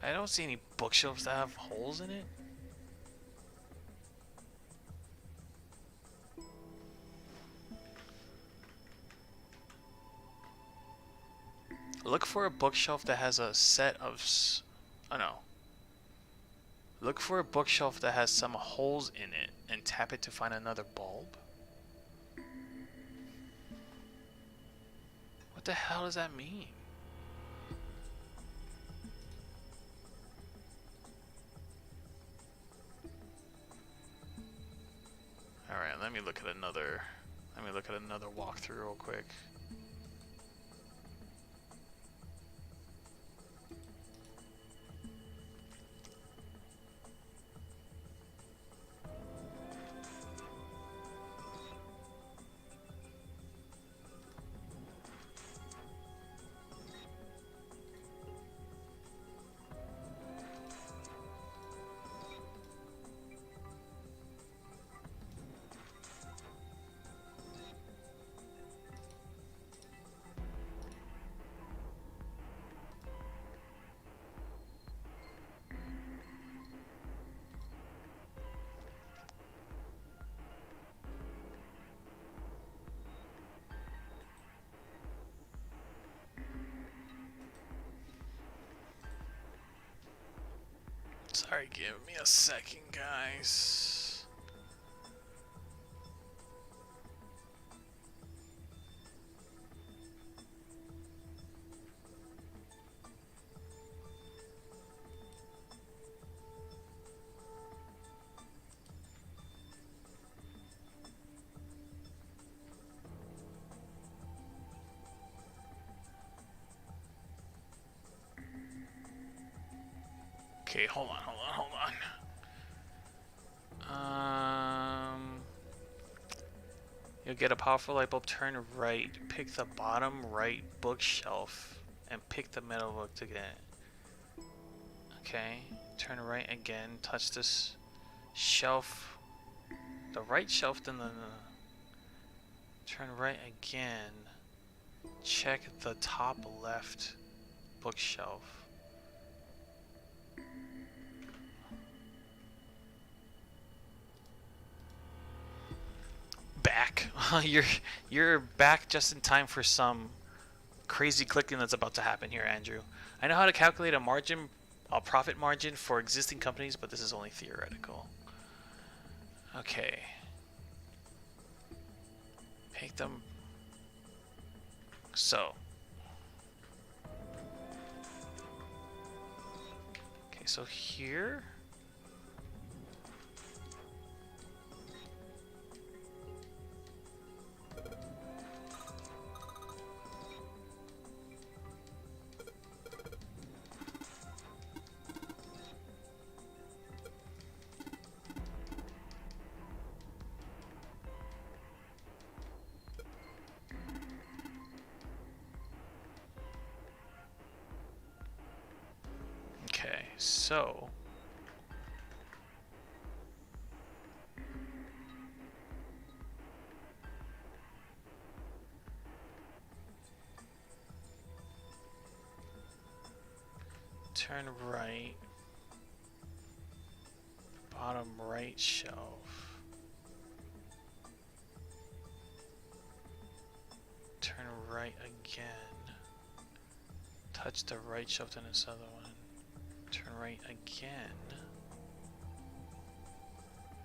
I don't see any bookshelves that have holes in it. Look for a bookshelf that has a set of... Oh no. Look for a bookshelf that has some holes in it and tap it to find another bulb. What the hell does that mean? Alright, let me look at another walkthrough real quick. Sorry, give me a second, guys. Okay, hold on. You'll get a powerful light bulb. Turn right. Pick the bottom right bookshelf and pick the middle book to get it. Okay. Turn right again. Touch this shelf. The right shelf, then the... Turn right again. Check the top left bookshelf. Back. You're back just in time for some crazy clicking that's about to happen here, Andrew. I know how to calculate a profit margin for existing companies, but this is only theoretical. Okay. Pick them. So. Okay, so here. Okay, so turn right, bottom right shelf, turn right again, touch the right shelf, then this other one, turn right again,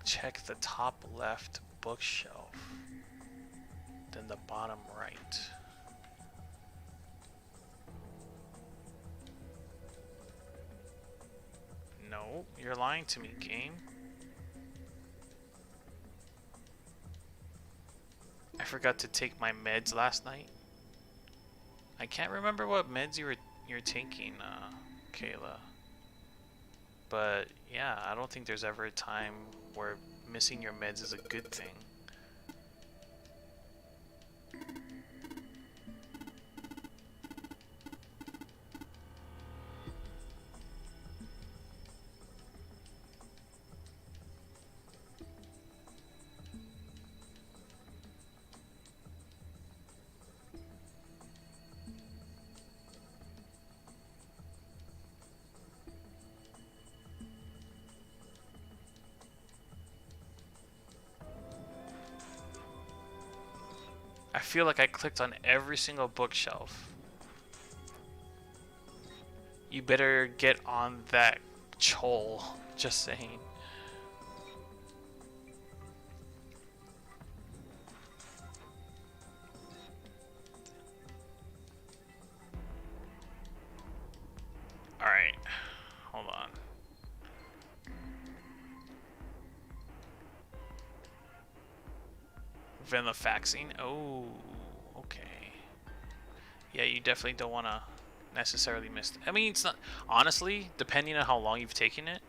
check the top left bookshelf, then the bottom right. No, you're lying to me, game. I forgot to take my meds last night. I can't remember what meds you're taking, Kayla. But yeah, I don't think there's ever a time where missing your meds is a good thing. feel like I clicked on every single bookshelf. You better get on that chole. Just saying. Alright. Hold on. Venifaxine. Oh, okay. Yeah, you definitely don't want to necessarily miss it. I mean, it's not... Honestly, depending on how long you've taken it,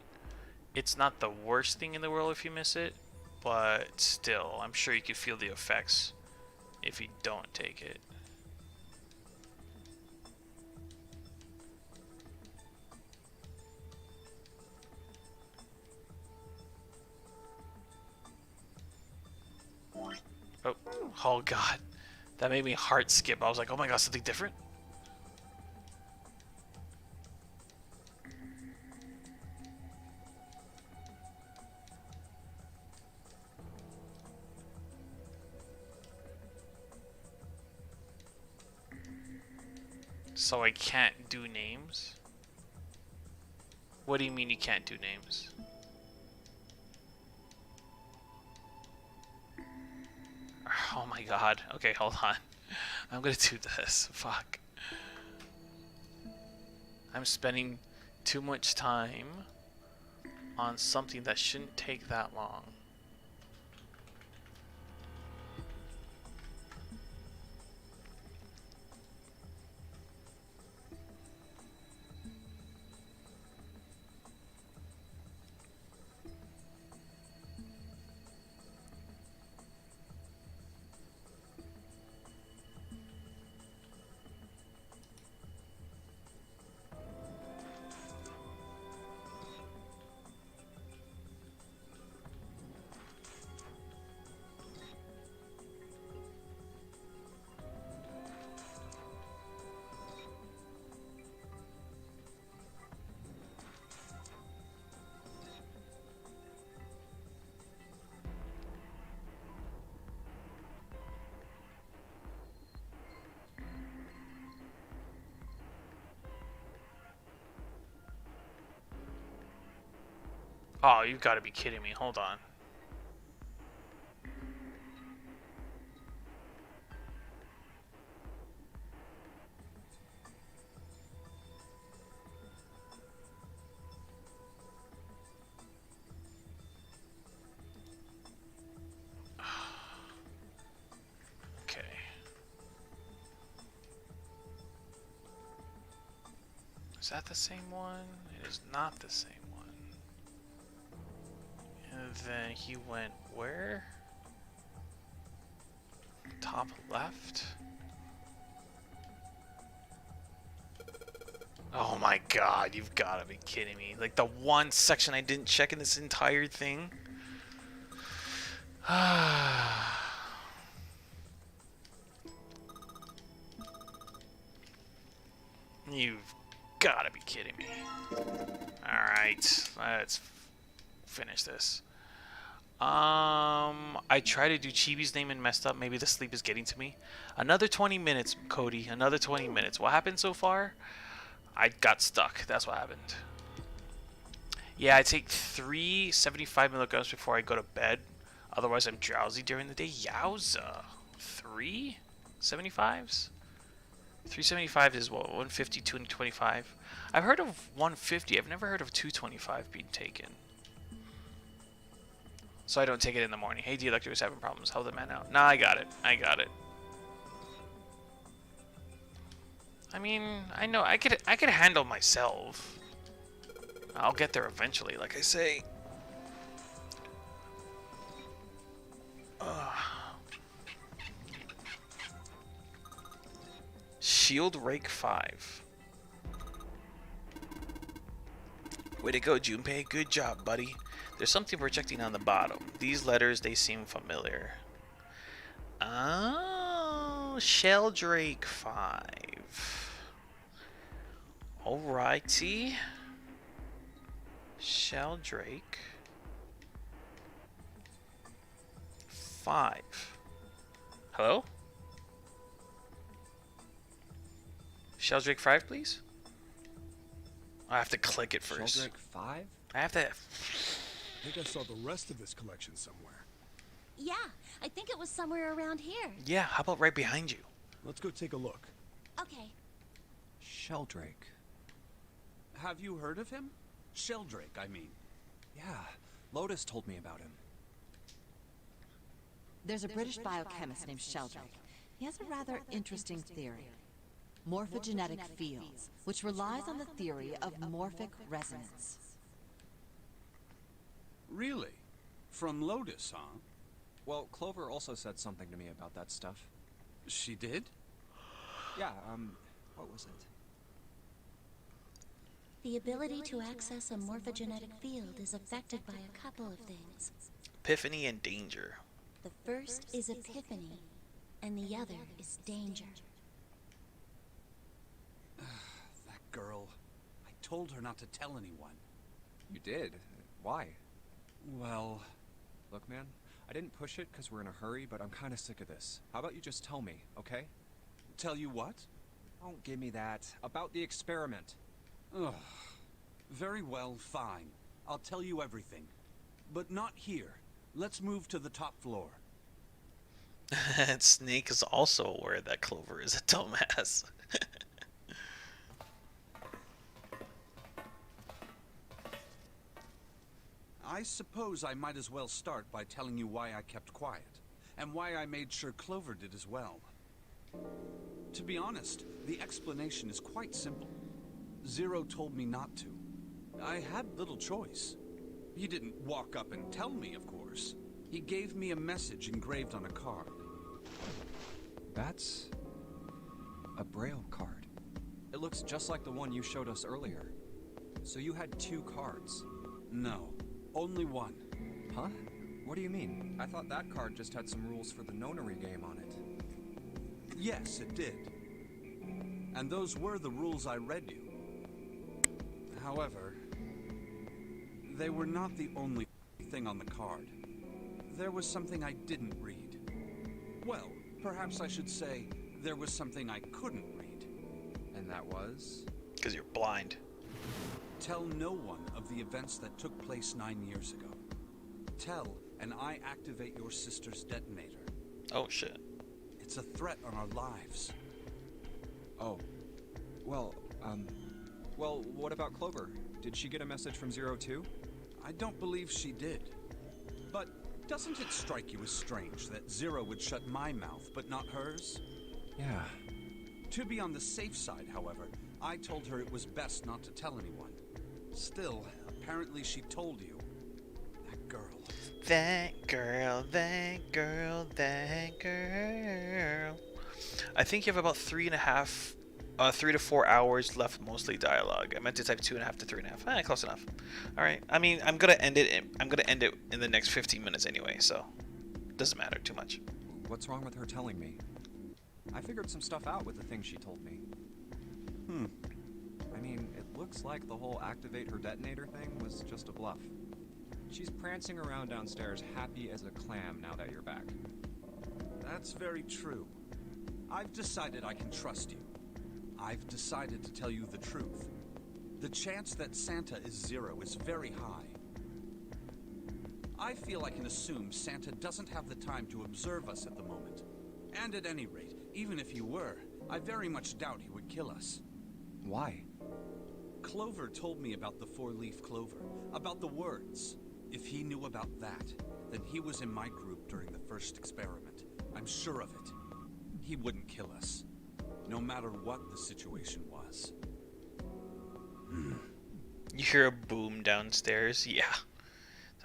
it's not the worst thing in the world if you miss it. But still, I'm sure you could feel the effects if you don't take it. Oh, oh god. That made me heart skip. I was like, oh my god, something different? So I can't do names? What do you mean you can't do names? Oh my god. Okay, hold on. I'm gonna do this. Fuck. I'm spending too much time on something that shouldn't take that long. Oh, you've got to be kidding me. Hold on. Okay. Is that the same one? It is not the same one. And then he went where? Top left? Oh my god, you've got to be kidding me. Like the one section I didn't check in this entire thing? You've got to be kidding me. Alright, let's finish this. I tried to do Chibi's name and messed up. Maybe the sleep is getting to me. Another 20 minutes, Cody. Another 20 minutes. What happened so far? I got stuck. That's what happened. Yeah, I take 3 75 milligrams before I go to bed. Otherwise, I'm drowsy during the day. Yowza. 3 75s? 375 is what? 150, 225. I've heard of 150. I've never heard of 225 being taken. So I don't take it in the morning. Hey, the electric was having problems. Help the man out. Nah, I got it. I got it. I mean, I know I could handle myself. I'll get there eventually, like I say. Shield Rake 5. Way to go, Junpei. Good job, buddy. There's something projecting on the bottom. These letters, they seem familiar. Oh, Sheldrake 5. Alrighty. Sheldrake 5. Hello? Sheldrake 5, please. I have to click it first. Sheldrake 5? I have to. I think I saw the rest of this collection somewhere. Yeah, I think it was somewhere around here. Yeah, how about right behind you? Let's go take a look. Okay. Sheldrake. Have you heard of him? Sheldrake, I mean. Yeah, Lotus told me about him. There's a British biochemist named Sheldrake. He has a rather interesting theory. Morphogenetic fields, which relies on the theory of morphic resonance. Really? From Lotus, huh? Well, Clover also said something to me about that stuff. She did? Yeah, what was it? The ability to access a morphogenetic field is affected by a couple of things. Epiphany and danger. The first is epiphany, and the other is danger. That girl. I told her not to tell anyone. You did? Why? Well, Look, man, I didn't push it because we're in a hurry, but I'm kind of sick of this. How about you just tell me, okay? tell you what? Don't give me that. About the experiment. Ugh. Very well, fine. I'll tell you everything. But not here. Let's move to the top floor. And Snake is also aware that Clover is a dumbass. I suppose I might as well start by telling you why I kept quiet, and why I made sure Clover did as well. To be honest, the explanation is quite simple. Zero told me not to. I had little choice. He didn't walk up and tell me, of course. He gave me a message engraved on a card. That's a Braille card. It looks just like the one you showed us earlier. So you had 2 cards. No, only one. Huh? What do you mean? I thought that card just had some rules for the nonary game on it. Yes, it did. And those were the rules I read you. However, they were not the only thing on the card. There was something I didn't read. Well, perhaps I should say there was something I couldn't read. And that was? Because you're blind. Tell no one of the events that took place 9 years ago. Tell, and I activate your sister's detonator. Oh, shit. It's a threat on our lives. Oh. Well, well, what about Clover? Did she get a message from Zero too? I don't believe she did. But doesn't it strike you as strange that Zero would shut my mouth, but not hers? Yeah. To be on the safe side, however, I told her it was best not to tell anyone. Still, apparently she told you. That girl. That girl, that girl, that girl. I think you have about 3 to 4 hours left, mostly dialogue. I meant to type 2.5 to 3.5. Close enough. All right. I mean, I'm gonna end it in the next 15 minutes anyway, so doesn't matter too much. What's wrong with her telling me? I figured some stuff out with the things she told me. I mean, it looks like the whole activate her detonator thing was just a bluff. She's prancing around downstairs happy as a clam now that you're back. That's very true. I've decided I can trust you. I've decided to tell you the truth. The chance that Santa is Zero is very high. I feel I can assume Santa doesn't have the time to observe us at the moment. And at any rate, even if he were, I very much doubt he would kill us. Why? Clover told me about the 4-leaf clover, about the words. If he knew about that, then he was in my group during the first experiment. I'm sure of it. He wouldn't kill us, no matter what the situation was. You hear a boom downstairs. Yeah.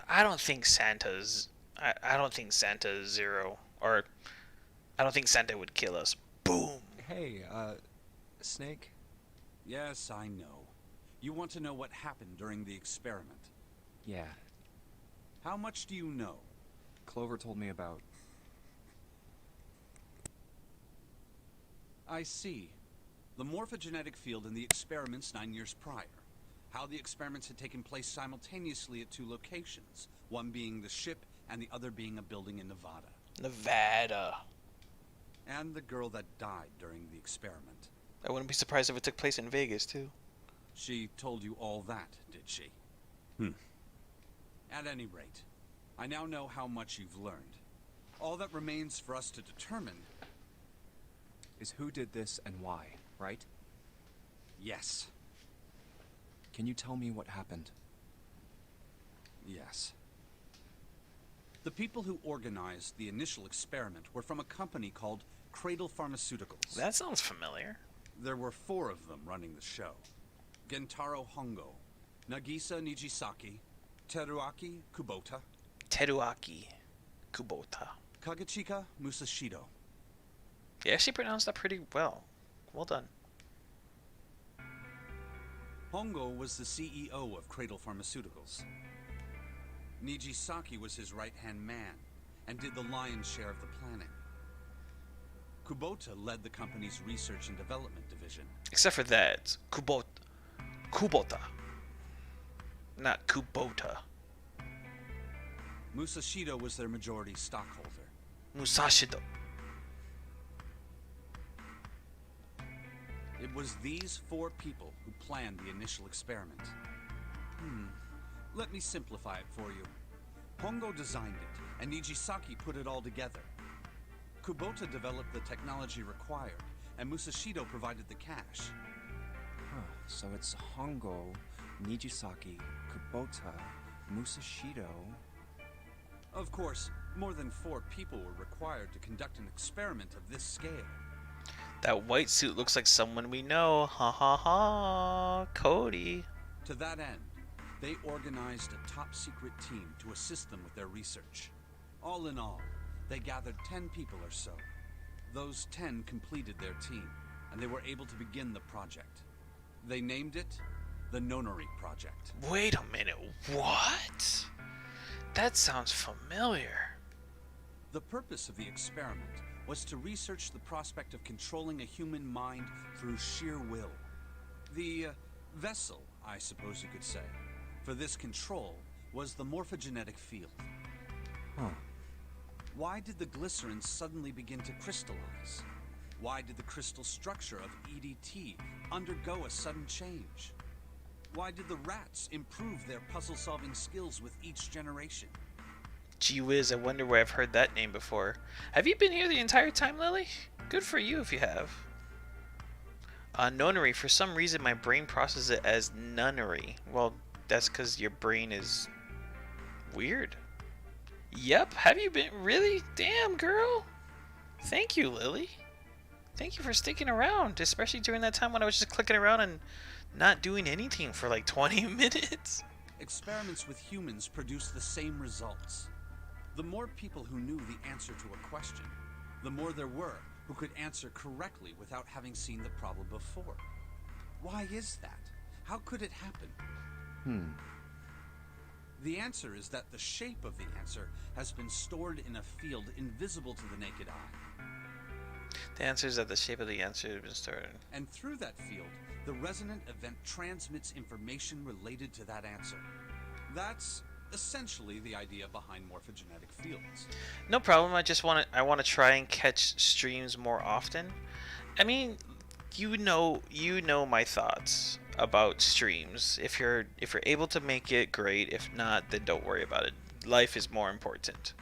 I don't think Santa's Zero, or I don't think Santa would kill us. Boom. Hey, Snake? Yes, I know. You want to know what happened during the experiment. Yeah. How much do you know? Clover told me about... I see. The morphogenetic field in the experiments 9 years prior. How the experiments had taken place simultaneously at 2 locations, one being the ship and the other being a building in Nevada. Nevada. And the girl that died during the experiment. I wouldn't be surprised if it took place in Vegas, too. She told you all that, did she? At any rate, I now know how much you've learned. All that remains for us to determine Is who did this and why, right? yes. Can you tell me what happened? Yes. The people who organized the initial experiment were from a company called Cradle Pharmaceuticals. That sounds familiar. There were 4 of them running the show. Gentaro Hongo, Nagisa Nijisaki, Teruaki Kubota, Teruaki Kubota. Kagechika Musashido. You actually pronounced that pretty well. Well done. Hongo was the CEO of Cradle Pharmaceuticals. Nijisaki was his right-hand man and did the lion's share of the planning. Kubota led the company's research and development division. Except for that, Kubota. Not Kubota. Musashido was their majority stockholder. Musashido. It was these 4 people who planned the initial experiment. Let me simplify it for you. Hongo designed it, and Nijisaki put it all together. Kubota developed the technology required, and Musashido provided the cash. So it's Hongo, Nijisaki, Kubota, Musashido... Of course, more than 4 people were required to conduct an experiment of this scale. That white suit looks like someone we know. Ha ha ha. Cody. To that end, they organized a top-secret team to assist them with their research. All in all, they gathered 10 people or so. Those 10 completed their team, and they were able to begin the project. They named it the Nonori Project. Wait a minute. What? That sounds familiar. The purpose of the experiment was to research the prospect of controlling a human mind through sheer will. The vessel, I suppose you could say, for this control was the morphogenetic field. Why did the glycerin suddenly begin to crystallize? Why did the crystal structure of EDT undergo a sudden change? Why did the rats improve their puzzle-solving skills with each generation? Gee whiz, I wonder where I've heard that name before. Have you been here the entire time, Lily? Good for you if you have. Nonary, for some reason my brain processes it as nunnery. Well, that's because your brain is weird. Yep, have you been? Really? Damn, girl. Thank you, Lily. Thank you for sticking around, especially during that time when I was just clicking around and not doing anything for like 20 minutes. Experiments with humans produce the same results. The more people who knew the answer to a question, the more there were who could answer correctly without having seen the problem before. Why is that? How could it happen? The answer is that the shape of the answer has been stored in a field invisible to the naked eye. The answer is that the shape of the answer has been stored. And through that field, the resonant event transmits information related to that answer. That's essentially the idea behind morphogenetic fields. No problem. I want to try and catch streams more often. I mean, you know my thoughts about streams. If you're able to make it, great. If not, then don't worry about it. Life is more important.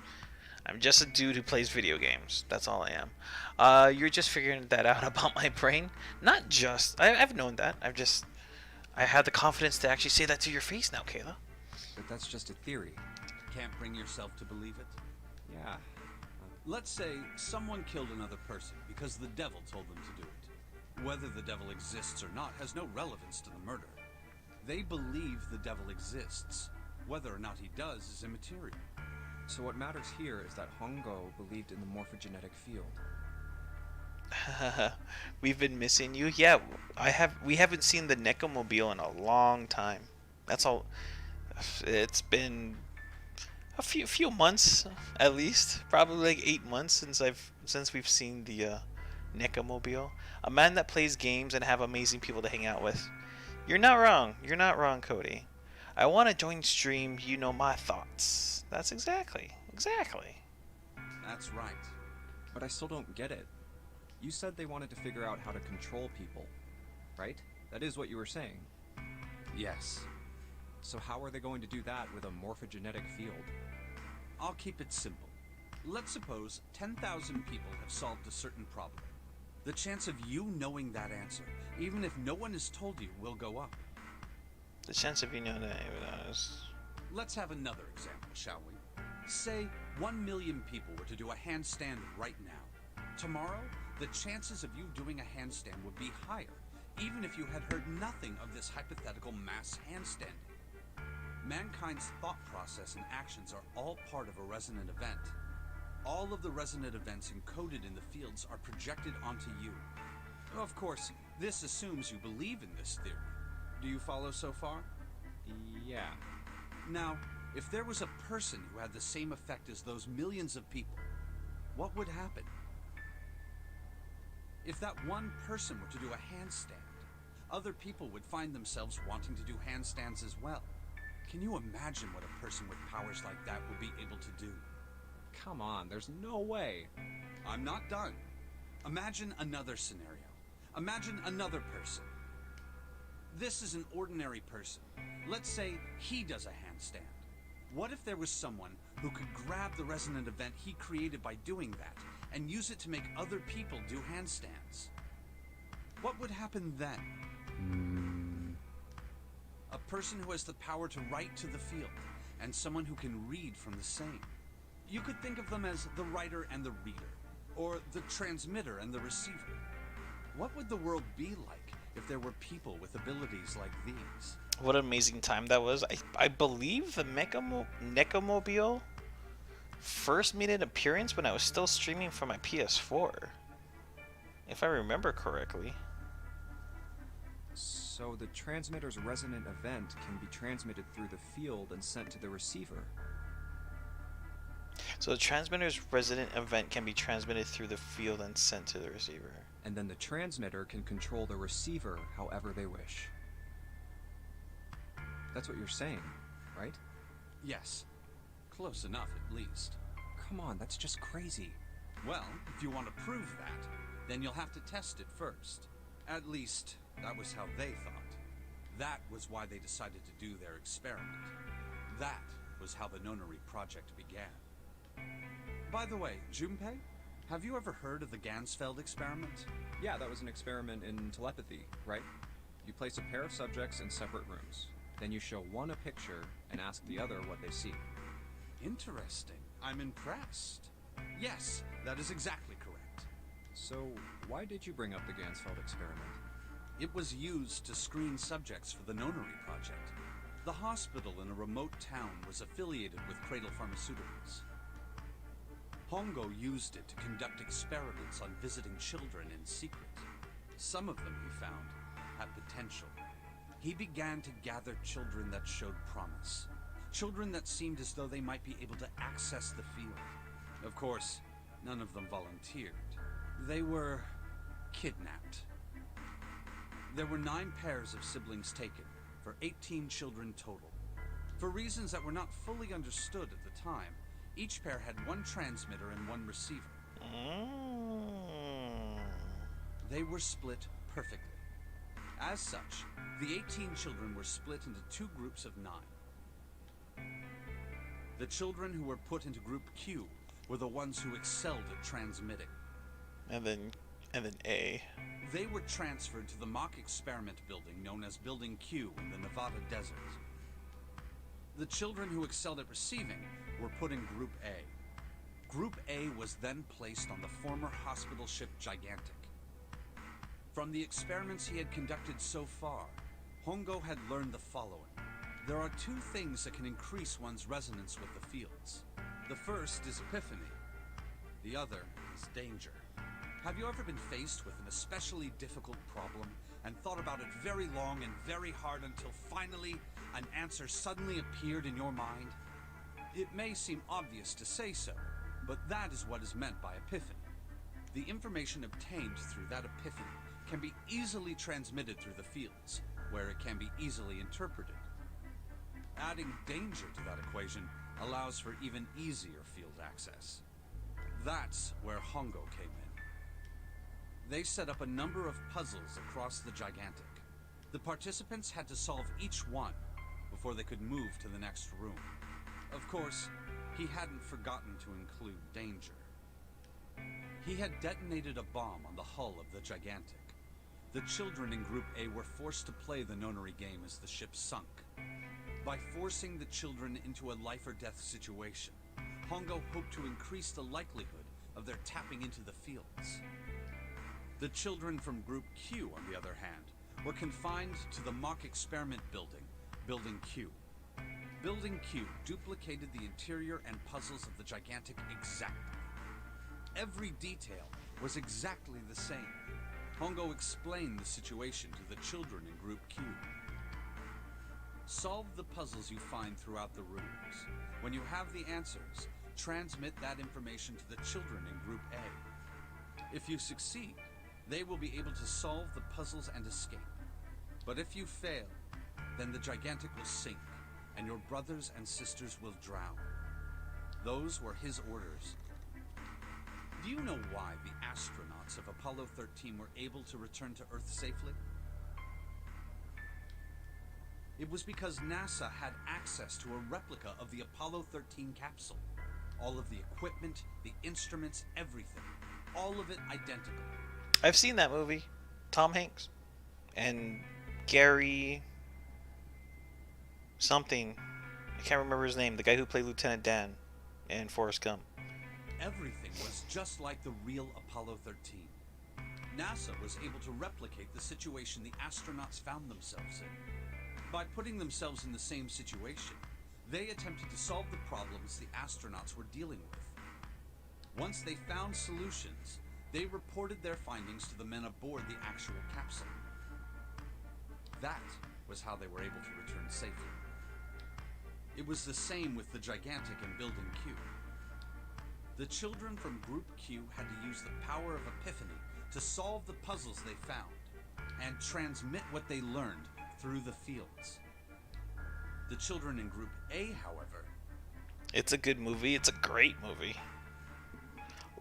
I'm just a dude who plays video games. That's all I am. You're just figuring that out about my brain. Not just. I've known that. I had the confidence to actually say that to your face now, Kayla. But that's just a theory. Can't bring yourself to believe it? Yeah. Let's say someone killed another person because the devil told them to do it. Whether the devil exists or not has no relevance to the murder. They believe the devil exists. Whether or not he does is immaterial. So what matters here is that Hongo believed in the morphogenetic field. We've been missing you. Yeah, we haven't seen the Necomobile in a long time. That's all. It's been a few months at least, probably like 8 months since we've seen the Necomobile. A man that plays games and have amazing people to hang out with. You're not wrong. You're not wrong, Cody. I want to join stream. You know my thoughts. That's exactly. That's right. But I still don't get it. You said they wanted to figure out how to control people, right? That is what you were saying. Yes. So how are they going to do that with a morphogenetic field? I'll keep it simple. Let's suppose 10,000 people have solved a certain problem. The chance of you knowing that answer, even if no one has told you, will go up. The chance of you knowing that is... Let's have another example, shall we? Say 1 million people were to do a handstand right now. Tomorrow, the chances of you doing a handstand would be higher, even if you had heard nothing of this hypothetical mass handstanding. Mankind's thought process and actions are all part of a resonant event. All of the resonant events encoded in the fields are projected onto you. Of course, this assumes you believe in this theory. Do you follow so far? Yeah. Now, if there was a person who had the same effect as those millions of people, what would happen? If that one person were to do a handstand, other people would find themselves wanting to do handstands as well. Can you imagine what a person with powers like that would be able to do? Come on, there's no way. I'm not done. Imagine another scenario. Imagine another person. This is an ordinary person. Let's say he does a handstand. What if there was someone who could grab the resonant event he created by doing that and use it to make other people do handstands? What would happen then? A person who has the power to write to the field, and someone who can read from the same. You could think of them as the writer and the reader, or the transmitter and the receiver. What would the world be like if there were people with abilities like these? What an amazing time that was. I believe the Necomobile first made an appearance when I was still streaming from my PS4. If I remember correctly. So the transmitter's resonant event can be transmitted through the field and sent to the receiver. So the transmitter's resonant event can be transmitted through the field and sent to the receiver. And then the transmitter can control the receiver however they wish. That's what you're saying, right? Yes. Close enough, at least. Come on, that's just crazy. Well, if you want to prove that, then you'll have to test it first. At least, that was how they thought. That was why they decided to do their experiment. That was how the Nonary project began. By the way, Junpei, have you ever heard of the Gansfeld experiment? Yeah, that was an experiment in telepathy, right? You place a pair of subjects in separate rooms. Then you show one a picture and ask the other what they see. Interesting. I'm impressed. Yes, that is exactly correct. So, why did you bring up the Gansfeld experiment? It was used to screen subjects for the Nonary project. The hospital in a remote town was affiliated with Cradle Pharmaceuticals. Hongo used it to conduct experiments on visiting children in secret. Some of them, he found, had potential. He began to gather children that showed promise. Children that seemed as though they might be able to access the field. Of course, none of them volunteered. They were kidnapped. There were 9 pairs of siblings taken, for 18 children total. For reasons that were not fully understood at the time, each pair had one transmitter and one receiver. They were split perfectly. As such, the 18 children were split into 2 groups of 9. The children who were put into Group Q were the ones who excelled at transmitting. And then A. They were transferred to the mock experiment building known as Building Q in the Nevada desert. The children who excelled at receiving were put in Group A. Group A was then placed on the former hospital ship Gigantic. From the experiments he had conducted so far, Hongo had learned the following. There are 2 things that can increase one's resonance with the fields. The first is epiphany. The other is danger. Have you ever been faced with an especially difficult problem and thought about it very long and very hard until finally an answer suddenly appeared in your mind? It may seem obvious to say so, but that is what is meant by epiphany. The information obtained through that epiphany can be easily transmitted through the fields, where it can be easily interpreted. Adding danger to that equation allows for even easier field access. That's where Hongo came in. they set up a number of puzzles across the Gigantic. The participants had to solve each one before they could move to the next room. Of course, he hadn't forgotten to include danger. He had detonated a bomb on the hull of the Gigantic. The children in Group A were forced to play the nonary game as the ship sunk. By forcing the children into a life-or-death situation, Hongo hoped to increase the likelihood of their tapping into the fields. The children from Group Q, on the other hand, were confined to the mock experiment building, Building Q. Building Q duplicated the interior and puzzles of the Gigantic exactly. Every detail was exactly the same. Hongo explained the situation to the children in Group Q. Solve the puzzles you find throughout the rooms. When you have the answers, transmit that information to the children in Group A. If you succeed, they will be able to solve the puzzles and escape. But if you fail, then the Gigantic will sink, and your brothers and sisters will drown. Those were his orders. Do you know why the astronauts of Apollo 13 were able to return to Earth safely? It was because NASA had access to a replica of the Apollo 13 capsule. All of the equipment, the instruments, everything. All of it identical. I've seen that movie. Tom Hanks. And Gary... something. I can't remember his name. The guy who played Lieutenant Dan in Forrest Gump. Everything was just like the real Apollo 13. NASA was able to replicate the situation the astronauts found themselves in. By putting themselves in the same situation, they attempted to solve the problems the astronauts were dealing with. Once they found solutions, they reported their findings to the men aboard the actual capsule. That was how they were able to return safely. It was the same with the Gigantic and Building Q. The children from Group Q had to use the power of epiphany to solve the puzzles they found and transmit what they learned through the fields. The children in Group A, however... It's a good movie. It's a great movie.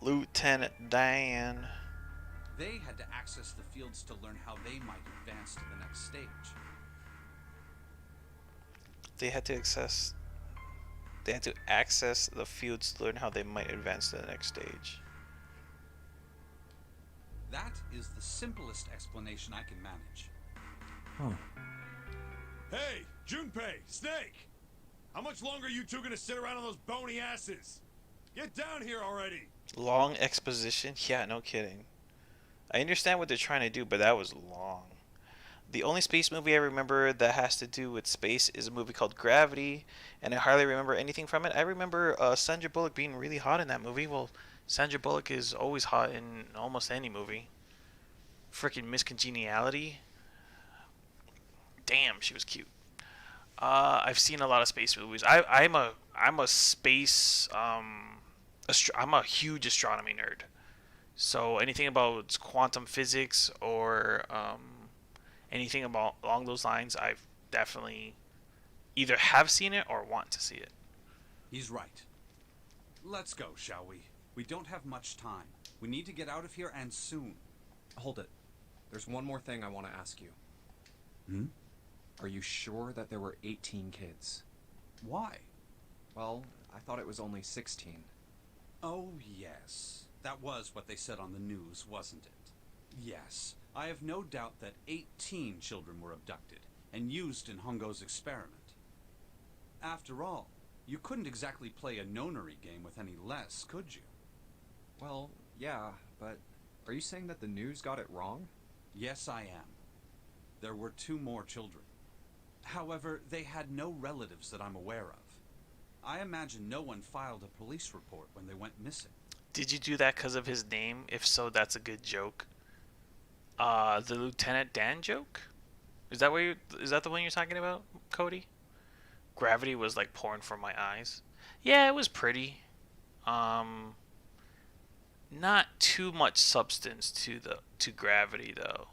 Lieutenant Dan. They had to access the fields to learn how they might advance to the next stage. They had to access the fields to learn how they might advance to the next stage. That is the simplest explanation I can manage. Huh. Hey, Junpei, Snake! How much longer are you two gonna sit around on those bony asses? Get down here already! Long exposition? Yeah, no kidding. I understand what they're trying to do, but that was long. The only space movie I remember that has to do with space is a movie called Gravity, and I hardly remember anything from it. I remember Sandra Bullock being really hot in that movie. Well, Sandra Bullock is always hot in almost any movie. Freaking Miss Congeniality. Damn, she was cute. I've seen a lot of space movies. I'm a space I'm a huge astronomy nerd. So anything about quantum physics or anything about along those lines, I've definitely either have seen it or want to see it. He's right. Let's go, shall we? We don't have much time. We need to get out of here, and soon. Hold it. There's one more thing I want to ask you. Hmm? Are you sure that there were 18 kids? Why? Well, I thought it was only 16. Oh, yes. That was what they said on the news, wasn't it? Yes. I have no doubt that 18 children were abducted and used in Hongo's experiment. After all, you couldn't exactly play a nonary game with any less, could you? Well, yeah, but are you saying that the news got it wrong? Yes, I am. There were 2 more children. However, they had no relatives that I'm aware of. I imagine no one filed a police report when they went missing. Did you do that because of his name? If so, that's a good joke. The Lieutenant Dan joke? Is that the one you're talking about, Cody? Gravity was like porn for my eyes. Yeah, it was pretty. Not too much substance to Gravity though.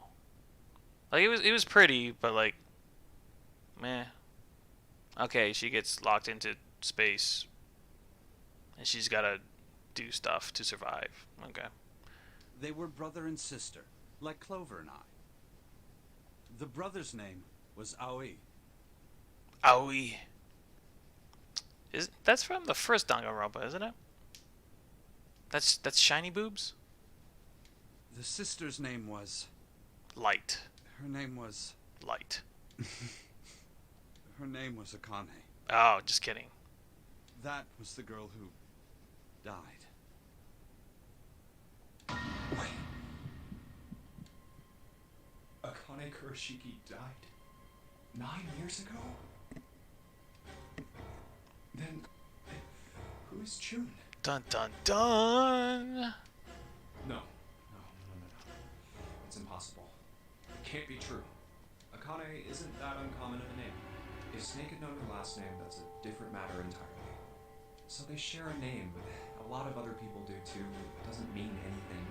Like it was pretty, but like meh. Okay, she gets locked into space and she's got to do stuff to survive. Okay. They were brother and sister, like Clover and I. The brother's name was Aoi. Aoi. That's from the first Danganronpa, isn't it? That's shiny boobs? The sister's name was... Light. Her name was... Light. Her name was Akane. Oh, just kidding. That was the girl who died. Wait. Akane Kurashiki died 9 years ago? Then, who is June? Dun dun dun! No. It's impossible. It can't be true. Akane isn't that uncommon of a name. If Snake had known her last name, that's a different matter entirely. So they share a name, but a lot of other people do too. It doesn't mean anything.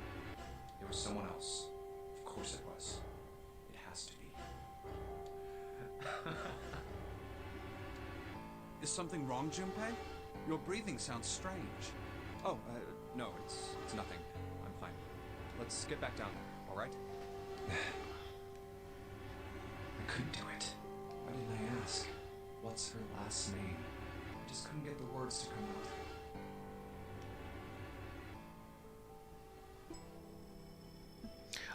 It was someone else. Of course it was. It has to be. Is something wrong, Junpei? Your breathing sounds strange. Oh, no, it's nothing. I'm fine. Let's get back down there, alright? I couldn't do it. Why didn't I ask? What's her last name? I just couldn't get the words to come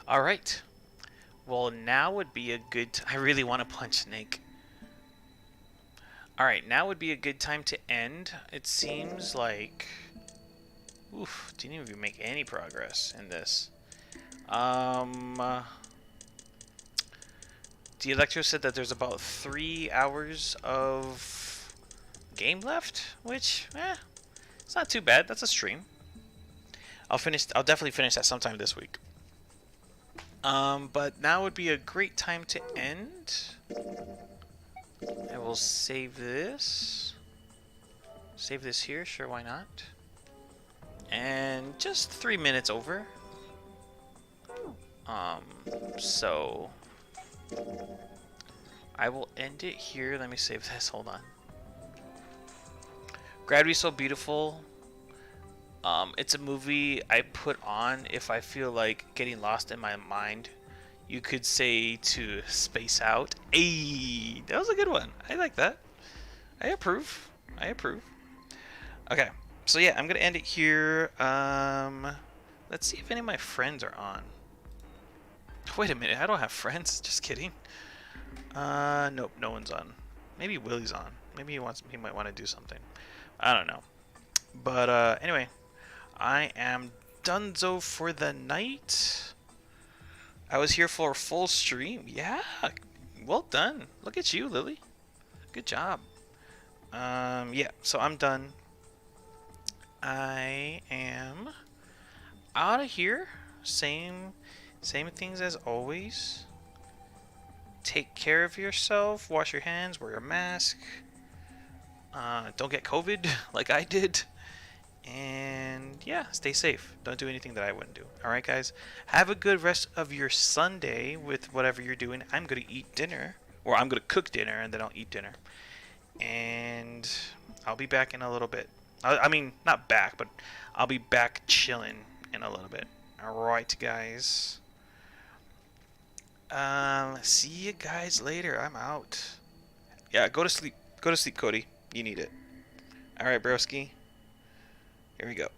out. Alright. Well, now would be a good... I really want to punch Snake. Alright, now would be a good time to end. It seems like... Oof, didn't even make any progress in this. The Electro said that there's about 3 hours of game left, which, it's not too bad. That's a stream. I'll definitely finish that sometime this week. But now would be a great time to end. I will save this. Save this here, sure, why not? And just 3 minutes over. So I will end it here. Let me save this. Hold on. Gravity's So Beautiful. It's a movie I put on if I feel like getting lost in my mind. You could say to space out. Ayy, that was a good one. I like that. I approve. I approve. Okay, so yeah, I'm gonna end it here. Let's see if any of my friends are on. Wait a minute, I don't have friends. Just kidding. Nope, no one's on. Maybe Willie's on. Maybe he might want to do something. I don't know. But anyway, I am donezo for the night. I was here for a full stream. Yeah, well done. Look at you, Lily. Good job. Yeah, so I'm done. I am out of here. Same things as always. Take care of yourself. Wash your hands. Wear a mask. Don't get COVID like I did. And yeah, stay safe. Don't do anything that I wouldn't do. Alright, guys. Have a good rest of your Sunday with whatever you're doing. I'm going to eat dinner. Or I'm going to cook dinner and then I'll eat dinner. And I'll be back in a little bit. I mean, not back, but I'll be back chilling in a little bit. Alright, guys. See you guys later. I'm out. Yeah, go to sleep. Go to sleep, Cody. You need it. Alright, broski. Here we go.